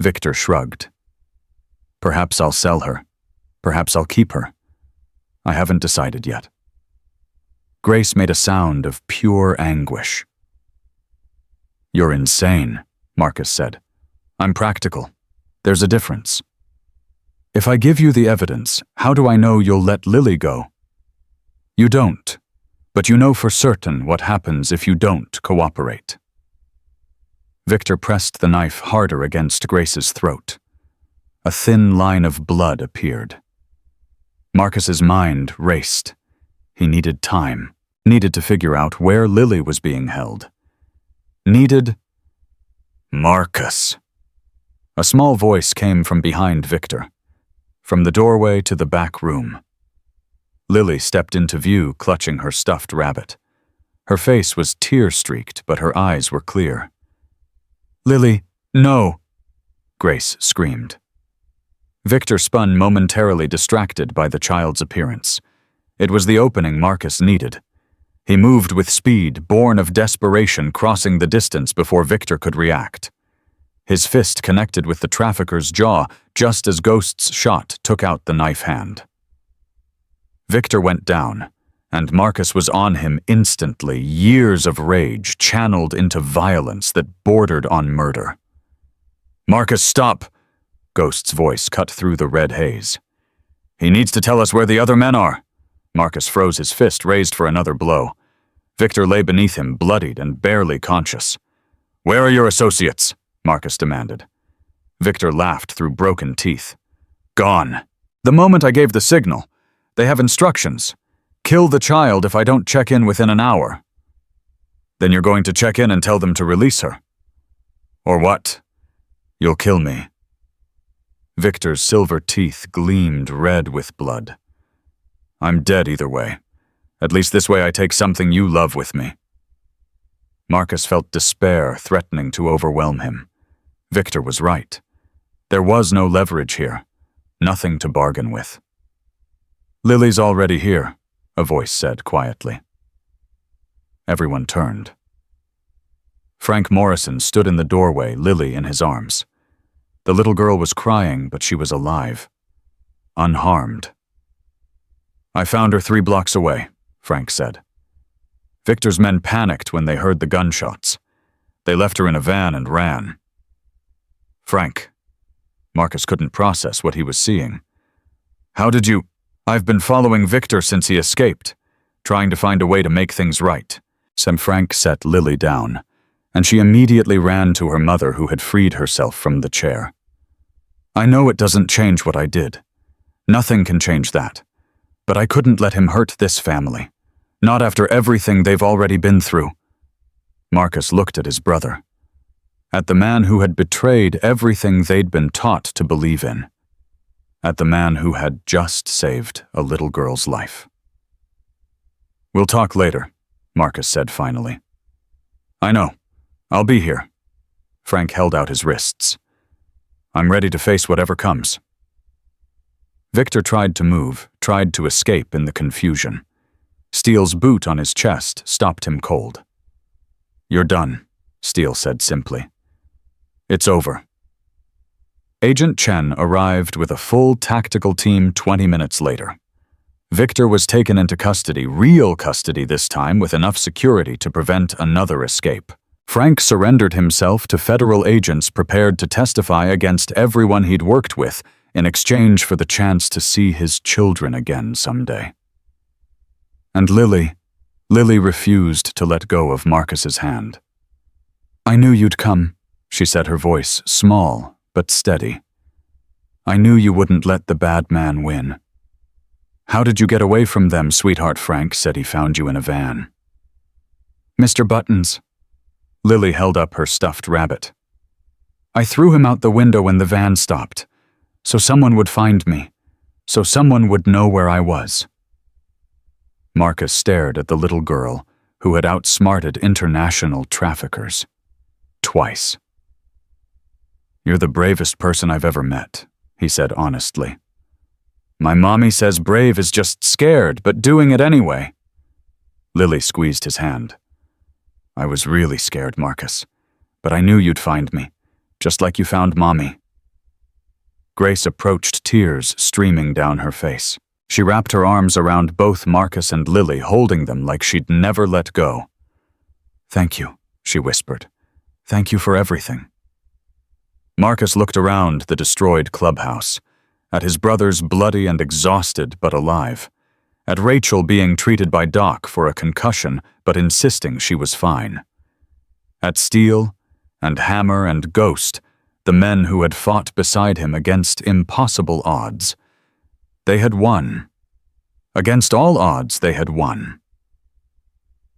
Victor shrugged. Perhaps I'll sell her. Perhaps I'll keep her. I haven't decided yet. Grace made a sound of pure anguish. You're insane, Marcus said. I'm practical. There's a difference. If I give you the evidence, how do I know you'll let Lily go? You don't, but you know for certain what happens if you don't cooperate. Victor pressed the knife harder against Grace's throat. A thin line of blood appeared. Marcus's mind raced. He needed time, needed to figure out where Lily was being held. Needed... Marcus. A small voice came from behind Victor, from the doorway to the back room. Lily stepped into view, clutching her stuffed rabbit. Her face was tear-streaked, but her eyes were clear. Lily, no! Grace screamed. Victor spun, momentarily distracted by the child's appearance. It was the opening Marcus needed. He moved with speed, born of desperation, crossing the distance before Victor could react. His fist connected with the trafficker's jaw just as Ghost's shot took out the knife hand. Victor went down, and Marcus was on him instantly, years of rage channeled into violence that bordered on murder. Marcus, stop! Ghost's voice cut through the red haze. He needs to tell us where the other men are. Marcus froze, his fist raised for another blow. Victor lay beneath him, bloodied and barely conscious. Where are your associates? Marcus demanded. Victor laughed through broken teeth. Gone. The moment I gave the signal. They have instructions. Kill the child if I don't check in within an hour. Then you're going to check in and tell them to release her? Or what? You'll kill me. Victor's silver teeth gleamed red with blood. I'm dead either way. At least this way I take something you love with me. Marcus felt despair threatening to overwhelm him. Victor was right. There was no leverage here. Nothing to bargain with. Lily's already here, a voice said quietly. Everyone turned. Frank Morrison stood in the doorway, Lily in his arms. The little girl was crying, but she was alive. Unharmed. I found her 3 blocks away, Frank said. Victor's men panicked when they heard the gunshots. They left her in a van and ran. Frank. Marcus couldn't process what he was seeing. How did you... I've been following Victor since he escaped, trying to find a way to make things right. Frank set Lily down, and she immediately ran to her mother, who had freed herself from the chair. I know it doesn't change what I did. Nothing can change that. But I couldn't let him hurt this family. Not after everything they've already been through. Marcus looked at his brother. At the man who had betrayed everything they'd been taught to believe in. At the man who had just saved a little girl's life. We'll talk later, Marcus said finally. I know. I'll be here. Frank held out his wrists. I'm ready to face whatever comes. Victor tried to move, tried to escape in the confusion. Steele's boot on his chest stopped him cold. You're done, Steele said simply. It's over. Agent Chen arrived with a full tactical team 20 minutes later. Victor was taken into custody, real custody this time, with enough security to prevent another escape. Frank surrendered himself to federal agents prepared to testify against everyone he'd worked with in exchange for the chance to see his children again someday. And Lily refused to let go of Marcus's hand. I knew you'd come, she said, her voice small but steady. I knew you wouldn't let the bad man win. How did you get away from them, sweetheart? Frank said he found you in a van. Mr. Buttons. Lily held up her stuffed rabbit. I threw him out the window when the van stopped, so someone would find me, so someone would know where I was. Marcus stared at the little girl who had outsmarted international traffickers. Twice. You're the bravest person I've ever met, he said honestly. My mommy says brave is just scared, but doing it anyway. Lily squeezed his hand. I was really scared, Marcus, But I knew you'd find me, just like you found Mommy." Grace approached, tears streaming down her face. She wrapped her arms around both Marcus and Lily, holding them like she'd never let go. "Thank you," she whispered. "Thank you for everything." Marcus looked around the destroyed clubhouse, at his brothers bloody and exhausted but alive, at Rachel being treated by Doc for a concussion but insisting she was fine, at Steele and Hammer and Ghost, the men who had fought beside him against impossible odds. They had won. Against all odds, they had won.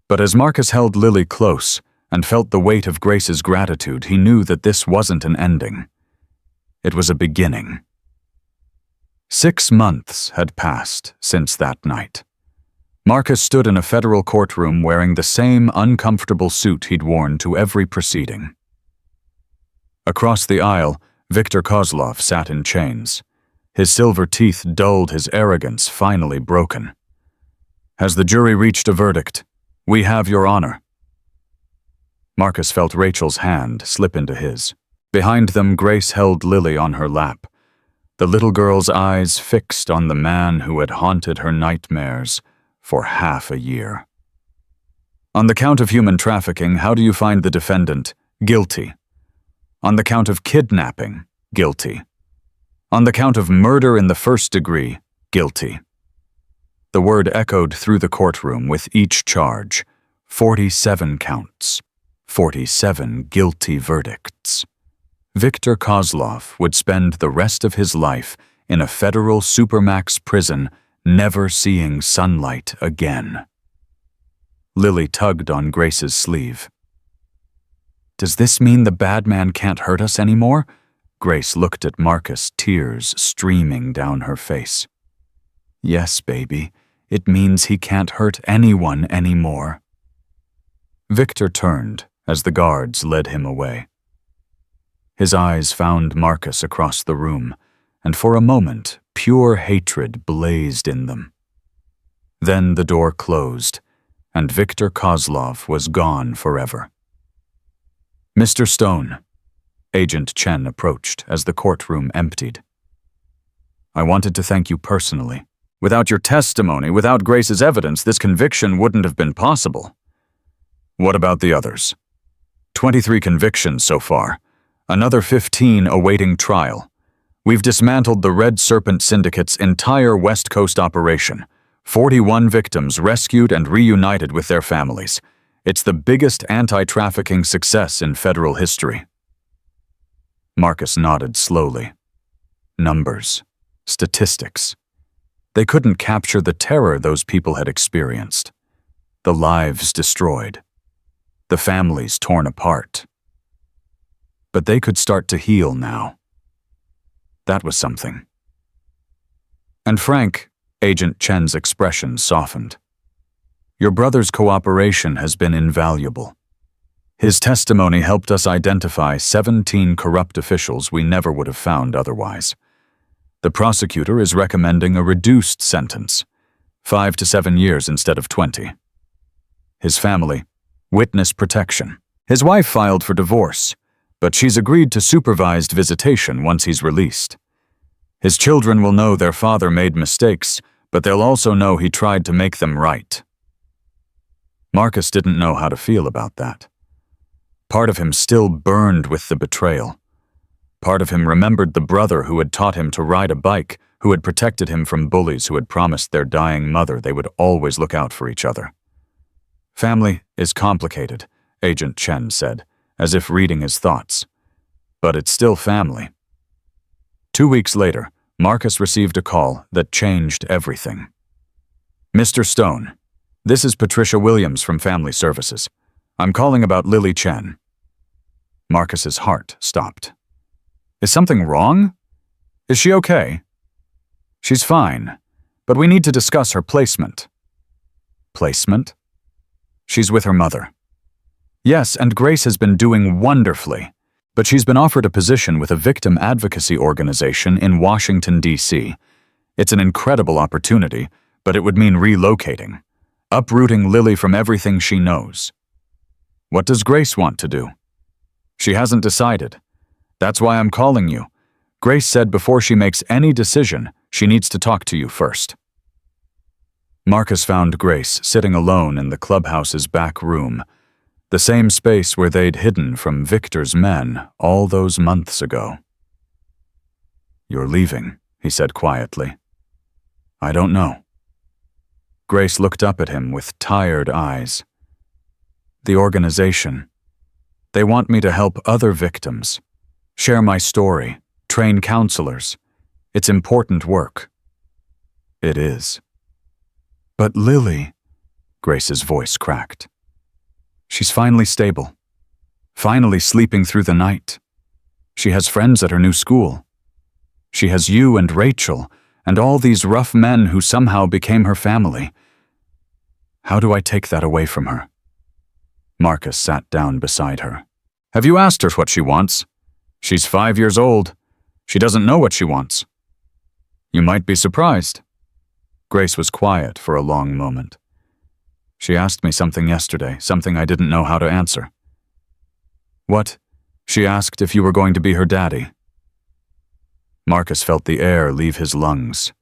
But as Marcus held Lily close and felt the weight of Grace's gratitude, he knew that this wasn't an ending. It was a beginning. 6 months had passed since that night. Marcus stood in a federal courtroom wearing the same uncomfortable suit he'd worn to every proceeding. Across the aisle, Viktor Kozlov sat in chains. His silver teeth dulled his arrogance, finally broken. "Has the jury reached a verdict? We have your honor." Marcus felt Rachel's hand slip into his. Behind them, Grace held Lily on her lap, the little girl's eyes fixed on the man who had haunted her nightmares for half a year. "On the count of human trafficking, how do you find the defendant? Guilty. On the count of kidnapping, guilty. On the count of murder in the first degree, guilty." The word echoed through the courtroom with each charge. 47 counts. 47 guilty verdicts. Viktor Kozlov would spend the rest of his life in a federal supermax prison, never seeing sunlight again. Lily tugged on Grace's sleeve. "Does this mean the bad man can't hurt us anymore?" Grace looked at Marcus, tears streaming down her face. "Yes, baby. It means he can't hurt anyone anymore." Viktor turned as the guards led him away. His eyes found Marcus across the room, and for a moment, pure hatred blazed in them. Then the door closed, and Viktor Kozlov was gone forever. "Mr. Stone," Agent Chen approached as the courtroom emptied. "I wanted to thank you personally. Without your testimony, without Grace's evidence, this conviction wouldn't have been possible." "What about the others?" 23 convictions so far. Another 15 awaiting trial. We've dismantled the Red Serpent Syndicate's entire West Coast operation. 41 victims rescued and reunited with their families. It's the biggest anti-trafficking success in federal history. Marcus nodded slowly. Numbers. Statistics. They couldn't capture the terror those people had experienced. The lives destroyed. The families torn apart. But they could start to heal now. That was something. "And Frank," Agent Chen's expression softened. "Your brother's cooperation has been invaluable. His testimony helped us identify 17 corrupt officials we never would have found otherwise. The prosecutor is recommending a reduced sentence, 5 to 7 years instead of 20. His family, witness protection. His wife filed for divorce, but she's agreed to supervised visitation once he's released. His children will know their father made mistakes, but they'll also know he tried to make them right." Marcus didn't know how to feel about that. Part of him still burned with the betrayal. Part of him remembered the brother who had taught him to ride a bike, who had protected him from bullies who had promised their dying mother they would always look out for each other. "Family is complicated," Agent Chen said, as if reading his thoughts. "But it's still family." 2 weeks later, Marcus received a call that changed everything. "Mr. Stone, this is Patricia Williams from Family Services. I'm calling about Lily Chen." Marcus's heart stopped. "Is something wrong? Is she okay?" "She's fine, but we need to discuss her placement." "Placement?" "She's with her mother." "Yes, and Grace has been doing wonderfully, but she's been offered a position with a victim advocacy organization in Washington, D.C. It's an incredible opportunity, but it would mean relocating, uprooting Lily from everything she knows." "What does Grace want to do?" She hasn't decided. That's why I'm calling you. Grace said before she makes any decision, she needs to talk to you first. Marcus found Grace sitting alone in the clubhouse's back room, the same space where they'd hidden from Victor's men all those months ago. "You're leaving," he said quietly. "I don't know." Grace looked up at him with tired eyes. "The organization. They want me to help other victims, share my story, train counselors. It's important work." "It is." "But Lily," Grace's voice cracked. "She's finally stable, finally sleeping through the night. She has friends at her new school. She has you and Rachel and all these rough men who somehow became her family. How do I take that away from her?" Marcus sat down beside her. "Have you asked her what she wants? She's 5 years old. She doesn't know what she wants." "You might be surprised." Grace was quiet for a long moment. "She asked me something yesterday, something I didn't know how to answer." "What?" "She asked if you were going to be her daddy." Marcus felt the air leave his lungs.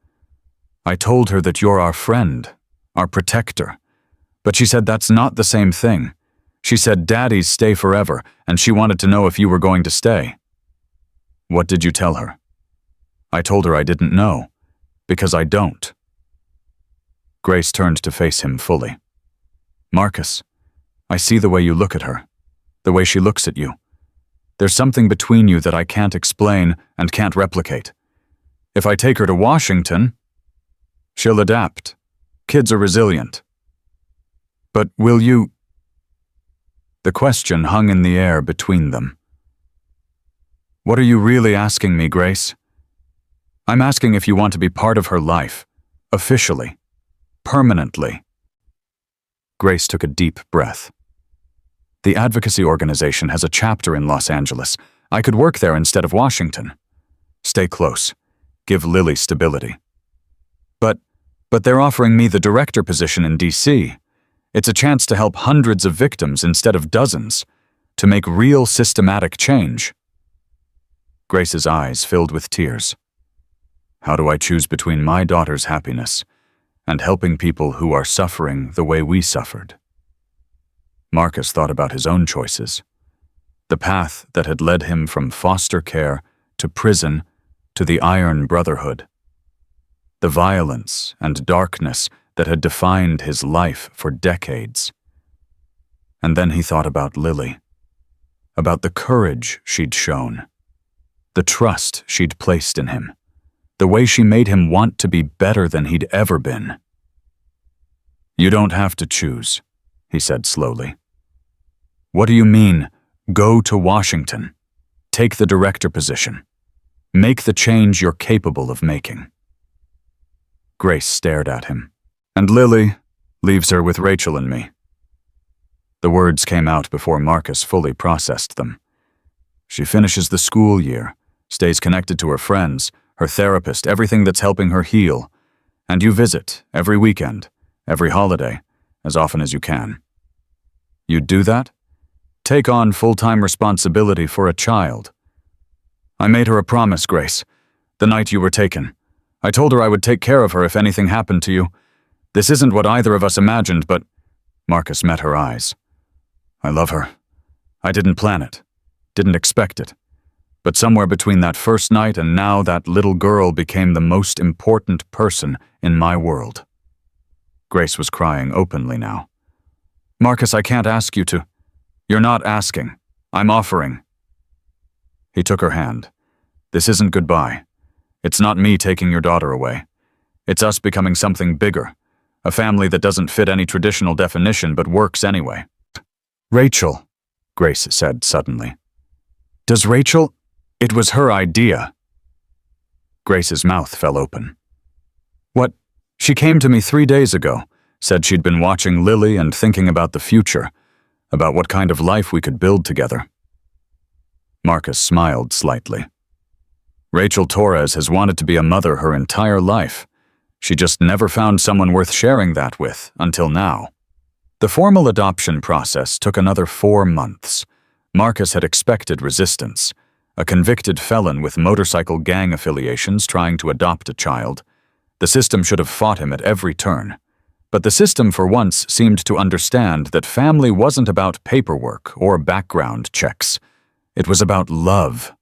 "I told her that you're our friend, our protector. But she said that's not the same thing. She said daddies stay forever, and she wanted to know if you were going to stay." "What did you tell her?" "I told her I didn't know, because I don't." Grace turned to face him fully. "Marcus, I see the way you look at her, the way she looks at you. There's something between you that I can't explain and can't replicate. If I take her to Washington, she'll adapt. Kids are resilient. But will you—" The question hung in the air between them. "What are you really asking me, Grace?" "I'm asking if you want to be part of her life, officially, permanently." Grace took a deep breath. "The advocacy organization has a chapter in Los Angeles. I could work there instead of Washington. Stay close. Give Lily stability." But they're offering me the director position in D.C. It's a chance to help hundreds of victims instead of dozens, to make real systematic change." Grace's eyes filled with tears. "How do I choose between my daughter's happiness and helping people who are suffering the way we suffered?" Marcus thought about his own choices, the path that had led him from foster care to prison to the Iron Brotherhood, the violence and darkness that had defined his life for decades. And then he thought about Lily, about the courage she'd shown, the trust she'd placed in him, the way she made him want to be better than he'd ever been. "You don't have to choose," he said slowly. "What do you mean, go to Washington? Take the director position. Make the change you're capable of making." Grace stared at him. "And Lily leaves her with Rachel and me." The words came out before Marcus fully processed them. "She finishes the school year, stays connected to her friends, her therapist, everything that's helping her heal. And you visit every weekend, every holiday, as often as you can. You'd do that? Take on full-time responsibility for a child." "I made her a promise, Grace, the night you were taken. I told her I would take care of her if anything happened to you. This isn't what either of us imagined, but—" Marcus met her eyes. "I love her. I didn't plan it, didn't expect it. But somewhere between that first night and now, that little girl became the most important person in my world." Grace was crying openly now. "Marcus, I can't ask you to—" "You're not asking. I'm offering." He took her hand. "This isn't goodbye. It's not me taking your daughter away. It's us becoming something bigger, a family that doesn't fit any traditional definition but works anyway." "Rachel," Grace said suddenly. "Does Rachel—" "It was her idea." Grace's mouth fell open. "What? She came to me 3 days ago, said she'd been watching Lily and thinking about the future, about what kind of life we could build together." Marcus smiled slightly. "Rachel Torres has wanted to be a mother her entire life. She just never found someone worth sharing that with until now." The formal adoption process took another 4 months, Marcus had expected resistance. A convicted felon with motorcycle gang affiliations trying to adopt a child. The system should have fought him at every turn. But the system for once seemed to understand that family wasn't about paperwork or background checks. It was about love,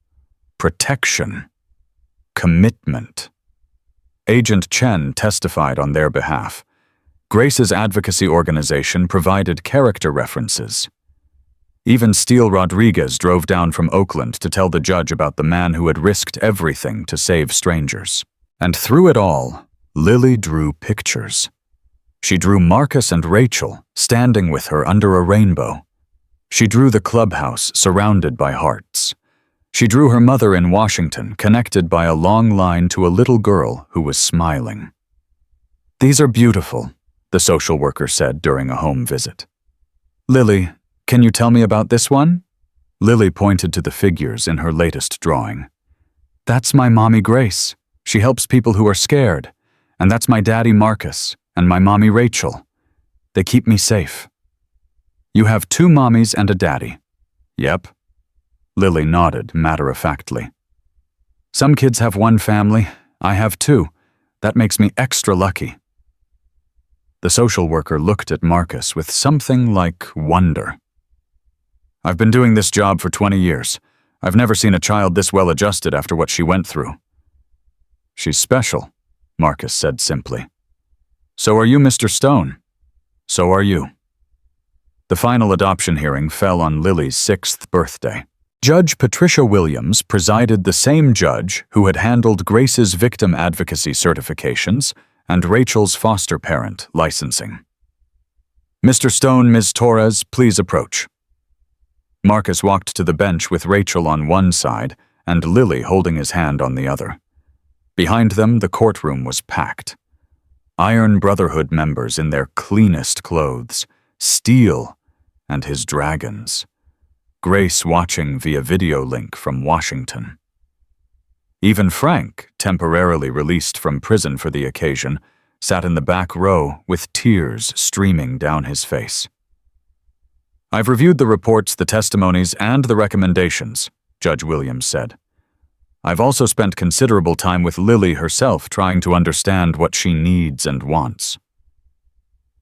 protection, commitment. Agent Chen testified on their behalf. Grace's advocacy organization provided character references. Even Steele Rodriguez drove down from Oakland to tell the judge about the man who had risked everything to save strangers. And through it all, Lily drew pictures. She drew Marcus and Rachel standing with her under a rainbow. She drew the clubhouse surrounded by hearts. She drew her mother in Washington connected by a long line to a little girl who was smiling. "These are beautiful," the social worker said during a home visit. "Lily, can you tell me about this one?" Lily pointed to the figures in her latest drawing. "That's my mommy Grace. She helps people who are scared. And that's my daddy Marcus and my mommy Rachel. They keep me safe." "You have 2 mommies and a daddy." "Yep." Lily nodded matter-of-factly. "Some kids have 1 family. I have 2. That makes me extra lucky." The social worker looked at Marcus with something like wonder. "I've been doing this job for 20 years. I've never seen a child this well adjusted after what she went through." "She's special," Marcus said simply. "So are you, Mr. Stone. So are you." The final adoption hearing fell on Lily's 6th birthday. Judge Patricia Williams presided the same judge who had handled Grace's victim advocacy certifications and Rachel's foster parent licensing. "Mr. Stone, Ms. Torres, please approach." Marcus walked to the bench with Rachel on one side and Lily holding his hand on the other. Behind them, the courtroom was packed. Iron Brotherhood members in their cleanest clothes, Steele and his dragons. Grace watching via video link from Washington. Even Frank, temporarily released from prison for the occasion, sat in the back row with tears streaming down his face. "I've reviewed the reports, the testimonies, and the recommendations," Judge Williams said. "I've also spent considerable time with Lily herself trying to understand what she needs and wants."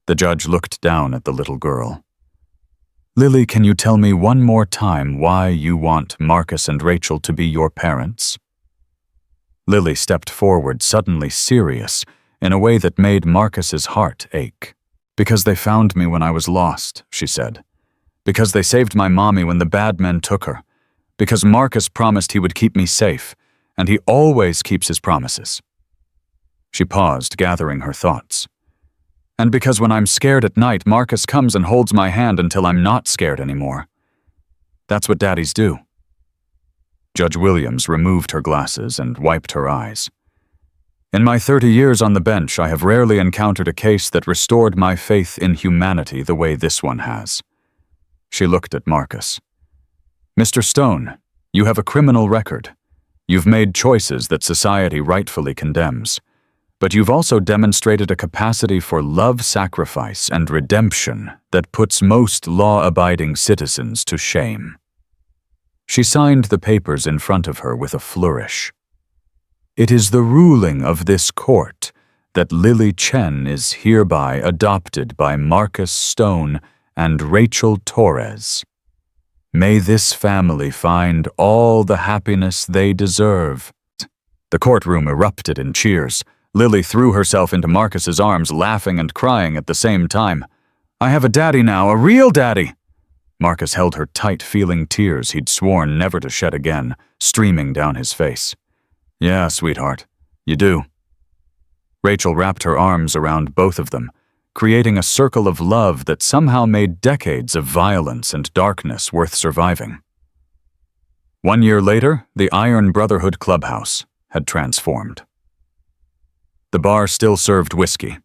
The judge looked down at the little girl. "Lily, can you tell me one more time why you want Marcus and Rachel to be your parents?" Lily stepped forward, suddenly serious, in a way that made Marcus's heart ache. "Because they found me when I was lost," she said. "Because they saved my mommy when the bad men took her. Because Marcus promised he would keep me safe, and he always keeps his promises." She paused, gathering her thoughts. "And because when I'm scared at night, Marcus comes and holds my hand until I'm not scared anymore. That's what daddies do." Judge Williams removed her glasses and wiped her eyes. "In my 30 years on the bench, I have rarely encountered a case that restored my faith in humanity the way this one has." She looked at Marcus. "Mr. Stone, you have a criminal record. You've made choices that society rightfully condemns. But you've also demonstrated a capacity for love, sacrifice, and redemption that puts most law-abiding citizens to shame." She signed the papers in front of her with a flourish. "It is the ruling of this court that Lily Chen is hereby adopted by Marcus Stone and Rachel Torres. May this family find all the happiness they deserve." The courtroom erupted in cheers. Lily threw herself into Marcus's arms, laughing and crying at the same time. "I have a daddy now, a real daddy!" Marcus held her tight, feeling tears he'd sworn never to shed again, streaming down his face. "Yeah, sweetheart, you do." Rachel wrapped her arms around both of them, creating a circle of love that somehow made decades of violence and darkness worth surviving. 1 year later, the Iron Brotherhood clubhouse had transformed. The bar still served whiskey.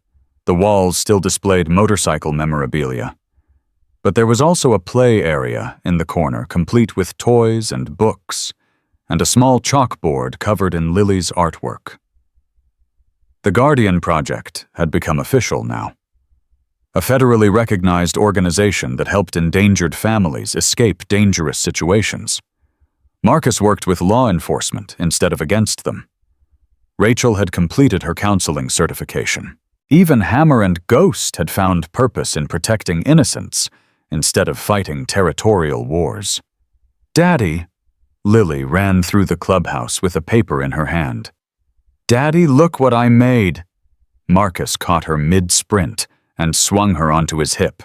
The walls still displayed motorcycle memorabilia. But there was also a play area in the corner, complete with toys and books, and a small chalkboard covered in Lily's artwork. The Guardian Project had become official now. a federally recognized organization that helped endangered families escape dangerous situations. Marcus worked with law enforcement instead of against them. Rachel had completed her counseling certification. Even Hammer and Ghost had found purpose in protecting innocents instead of fighting territorial wars. "Daddy," Lily ran through the clubhouse with a paper in her hand. "Daddy, look what I made." Marcus caught her mid-sprint and swung her onto his hip.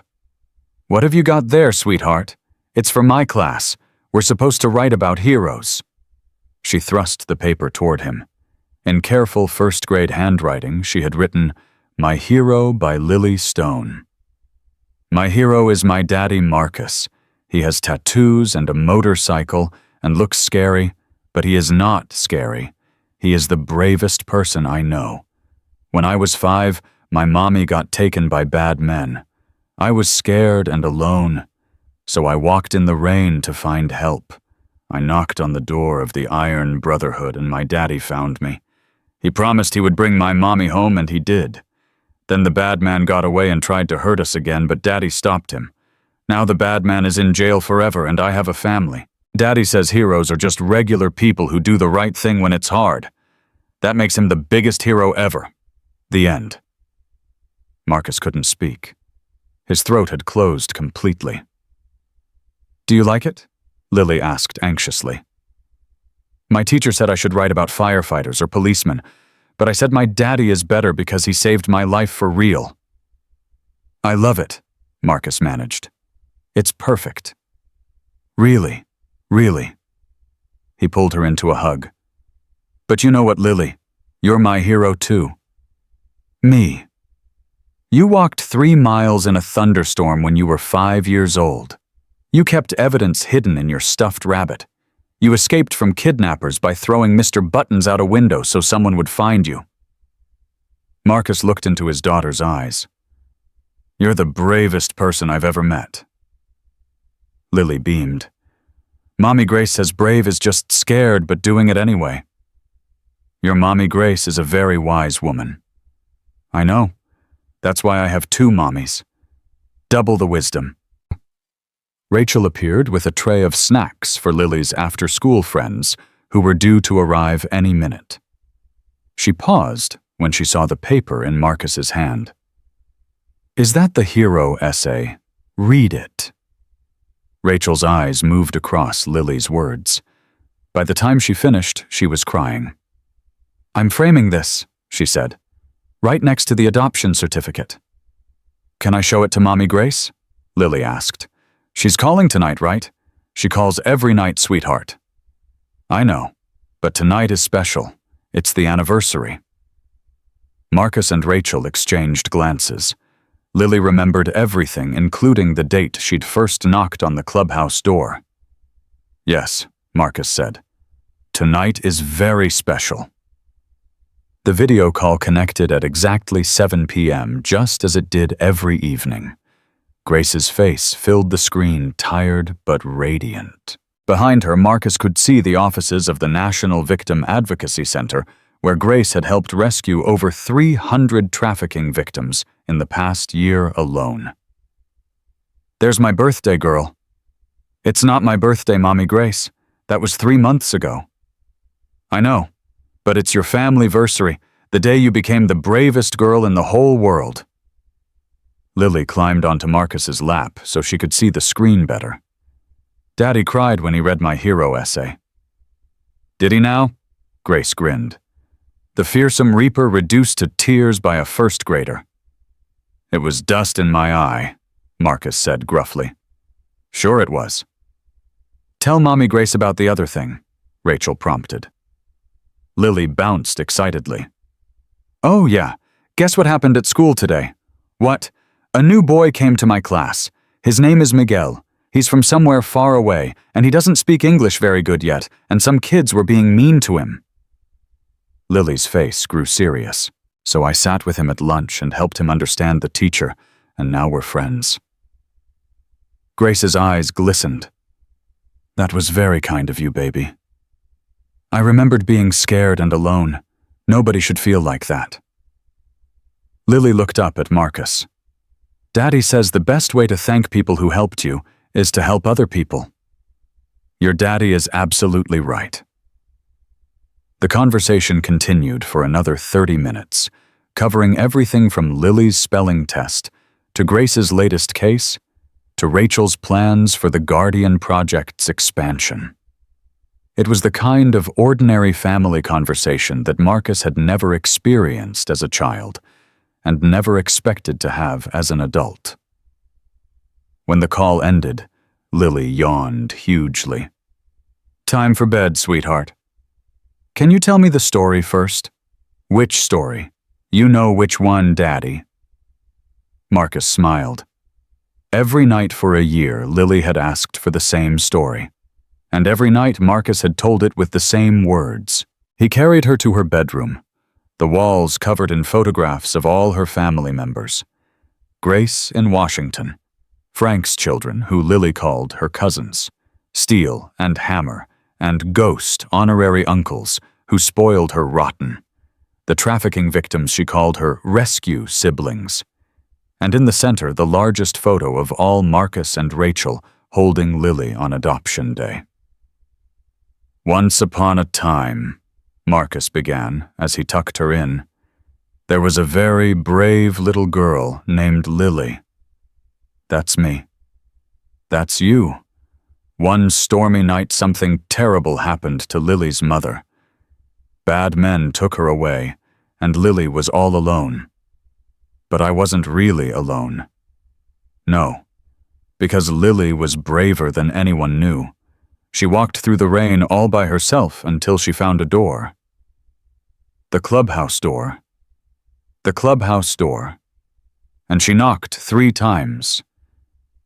"What have you got there, sweetheart? It's for my class. We're supposed to write about heroes." She thrust the paper toward him. In careful first-grade handwriting, she had written, "My Hero by Lily Stone." My hero is my daddy, Marcus. He has tattoos and a motorcycle and looks scary, but he is not scary. He is the bravest person I know. When I was 5, my mommy got taken by bad men. I was scared and alone, so I walked in the rain to find help. I knocked on the door of the Iron Brotherhood and my daddy found me. He promised he would bring my mommy home and he did. Then the bad man got away and tried to hurt us again, but Daddy stopped him. Now the bad man is in jail forever and I have a family. Daddy says heroes are just regular people who do the right thing when it's hard. That makes him the biggest hero ever. The end. Marcus couldn't speak. His throat had closed completely. "Do you like it?" Lily asked anxiously. "My teacher said I should write about firefighters or policemen, but I said my daddy is better because he saved my life for real." "I love it," Marcus managed. "It's perfect." "Really, really." He pulled her into a hug. "But you know what, Lily? You're my hero too." "Me?" "You walked 3 miles in a thunderstorm when you were 5 years old. You kept evidence hidden in your stuffed rabbit. You escaped from kidnappers by throwing Mr. Buttons out a window so someone would find you." Marcus looked into his daughter's eyes. "You're the bravest person I've ever met." Lily beamed. "Mommy Grace says brave is just scared but doing it anyway." "Your Mommy Grace is a very wise woman." "I know. That's why I have 2 mommies. Double the wisdom." Rachel appeared with a tray of snacks for Lily's after-school friends, who were due to arrive any minute. She paused when she saw the paper in Marcus's hand. "Is that the hero essay? Read it." Rachel's eyes moved across Lily's words. By the time she finished, she was crying. "I'm framing this," she said, "right next to the adoption certificate." "Can I show it to Mommy Grace?" Lily asked. "She's calling tonight, right? She calls every night, sweetheart." "I know, but tonight is special. It's the anniversary." Marcus and Rachel exchanged glances. Lily remembered everything, including the date she'd first knocked on the clubhouse door. "Yes," Marcus said. "Tonight is very special." The video call connected at exactly 7 p.m., just as it did every evening. Grace's face filled the screen, tired but radiant. Behind her, Marcus could see the offices of the National Victim Advocacy Center, where Grace had helped rescue over 300 trafficking victims in the past year alone. "There's my birthday, girl." "It's not my birthday, Mommy Grace. That was 3 months ago." "I know, but it's your family-versary, the day you became the bravest girl in the whole world." Lily climbed onto Marcus's lap so she could see the screen better. "Daddy cried when he read my hero essay." "Did he now?" Grace grinned. "The fearsome reaper reduced to tears by a first grader." "It was dust in my eye," Marcus said gruffly. "Sure it was." "Tell Mommy Grace about the other thing," Rachel prompted. Lily bounced excitedly. "Oh yeah, guess what happened at school today?" "What? A new boy came to my class. His name is Miguel. He's from somewhere far away, and he doesn't speak English very good yet, and some kids were being mean to him." Lily's face grew serious, so I sat with him at lunch and helped him understand the teacher, and now we're friends. Grace's eyes glistened. "That was very kind of you, baby." I remembered being scared and alone. Nobody should feel like that. Lily looked up at Marcus. Daddy says the best way to thank people who helped you is to help other people. Your daddy is absolutely right. The conversation continued for another 30 minutes, covering everything from Lily's spelling test, to Grace's latest case, to Rachel's plans for the Guardian Project's expansion. It was the kind of ordinary family conversation that Marcus had never experienced as a child, and never expected to have as an adult. When the call ended, Lily yawned hugely. "Time for bed, sweetheart. Can you tell me the story first? Which story? You know which one, Daddy." Marcus smiled. Every night for a year, Lily had asked for the same story. And every night Marcus had told it with the same words. He carried her to her bedroom, the walls covered in photographs of all her family members. Grace in Washington, Frank's children, who Lily called her cousins, Steele and Hammer, and Ghost honorary uncles who spoiled her rotten, the trafficking victims she called her rescue siblings, and in the center the largest photo of all Marcus and Rachel holding Lily on adoption day. "Once upon a time," Marcus began as he tucked her in, "there was a very brave little girl named Lily. That's me. That's you. One stormy night something terrible happened to Lily's mother. Bad men took her away, and Lily was all alone. But I wasn't really alone. No, because Lily was braver than anyone knew. She walked through the rain all by herself until she found a door. The clubhouse door. The clubhouse door. And she knocked 3 times.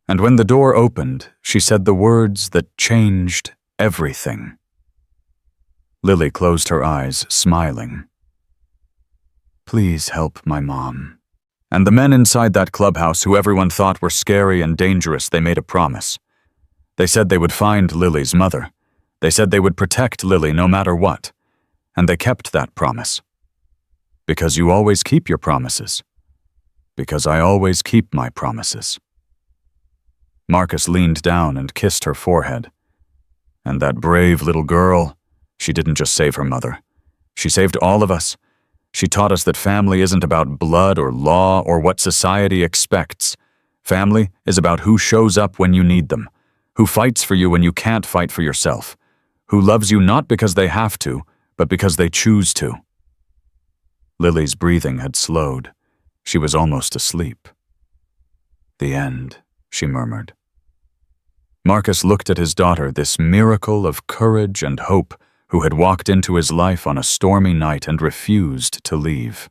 And when the door opened, she said the words that changed everything." Lily closed her eyes, smiling. "Please help my mom." And the men inside that clubhouse, who everyone thought were scary and dangerous, they made a promise. They said they would find Lily's mother. They said they would protect Lily no matter what. And they kept that promise. Because you always keep your promises. Because I always keep my promises. Marcus leaned down and kissed her forehead. And that brave little girl, she didn't just save her mother. She saved all of us. She taught us that family isn't about blood or law or what society expects. Family is about who shows up when you need them, who fights for you when you can't fight for yourself, who loves you not because they have to, but because they choose to. Lily's breathing had slowed. She was almost asleep. "The end," she murmured. Marcus looked at his daughter, this miracle of courage and hope, who had walked into his life on a stormy night and refused to leave.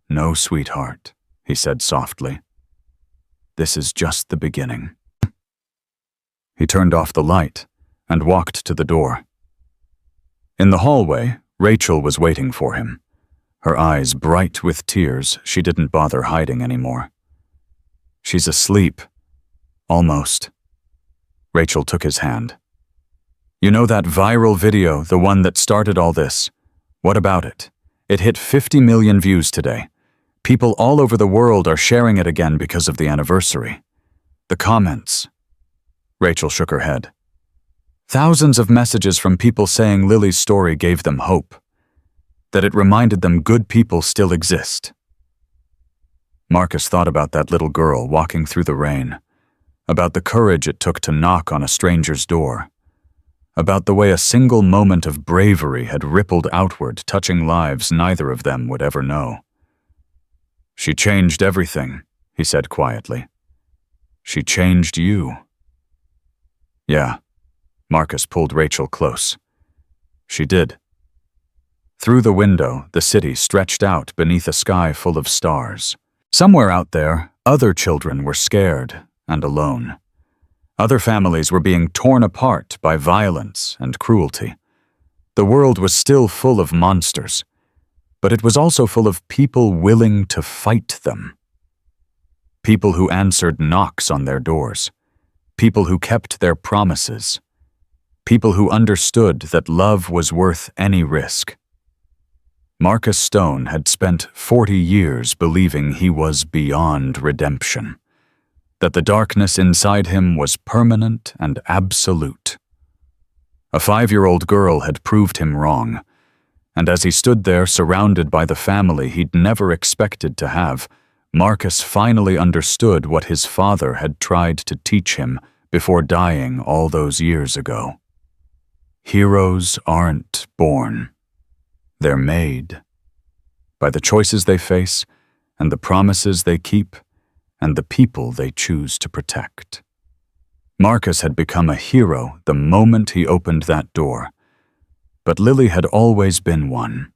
"No, sweetheart," he said softly. "This is just the beginning." He turned off the light and walked to the door. In the hallway, Rachel was waiting for him. Her eyes bright with tears, she didn't bother hiding anymore. "She's asleep. Almost." Rachel took his hand. "You know that viral video, the one that started all this? What about it? It hit 50 million views today. People all over the world are sharing it again because of the anniversary. The comments." Rachel shook her head. "Thousands of messages from people saying Lily's story gave them hope. That it reminded them good people still exist." Marcus thought about that little girl walking through the rain, about the courage it took to knock on a stranger's door, about the way a single moment of bravery had rippled outward, touching lives neither of them would ever know. "She changed everything," he said quietly. "She changed you." "Yeah," Marcus pulled Rachel close. "She did." Through the window, the city stretched out beneath a sky full of stars. Somewhere out there, other children were scared and alone. Other families were being torn apart by violence and cruelty. The world was still full of monsters, but it was also full of people willing to fight them. People who answered knocks on their doors. People who kept their promises. People who understood that love was worth any risk. Marcus Stone had spent 40 years believing he was beyond redemption, that the darkness inside him was permanent and absolute. A 5-year-old girl had proved him wrong, and as he stood there surrounded by the family he'd never expected to have, Marcus finally understood what his father had tried to teach him before dying all those years ago. Heroes aren't born. They're made. By the choices they face, and the promises they keep, and the people they choose to protect. Marcus had become a hero the moment he opened that door, but Lily had always been one.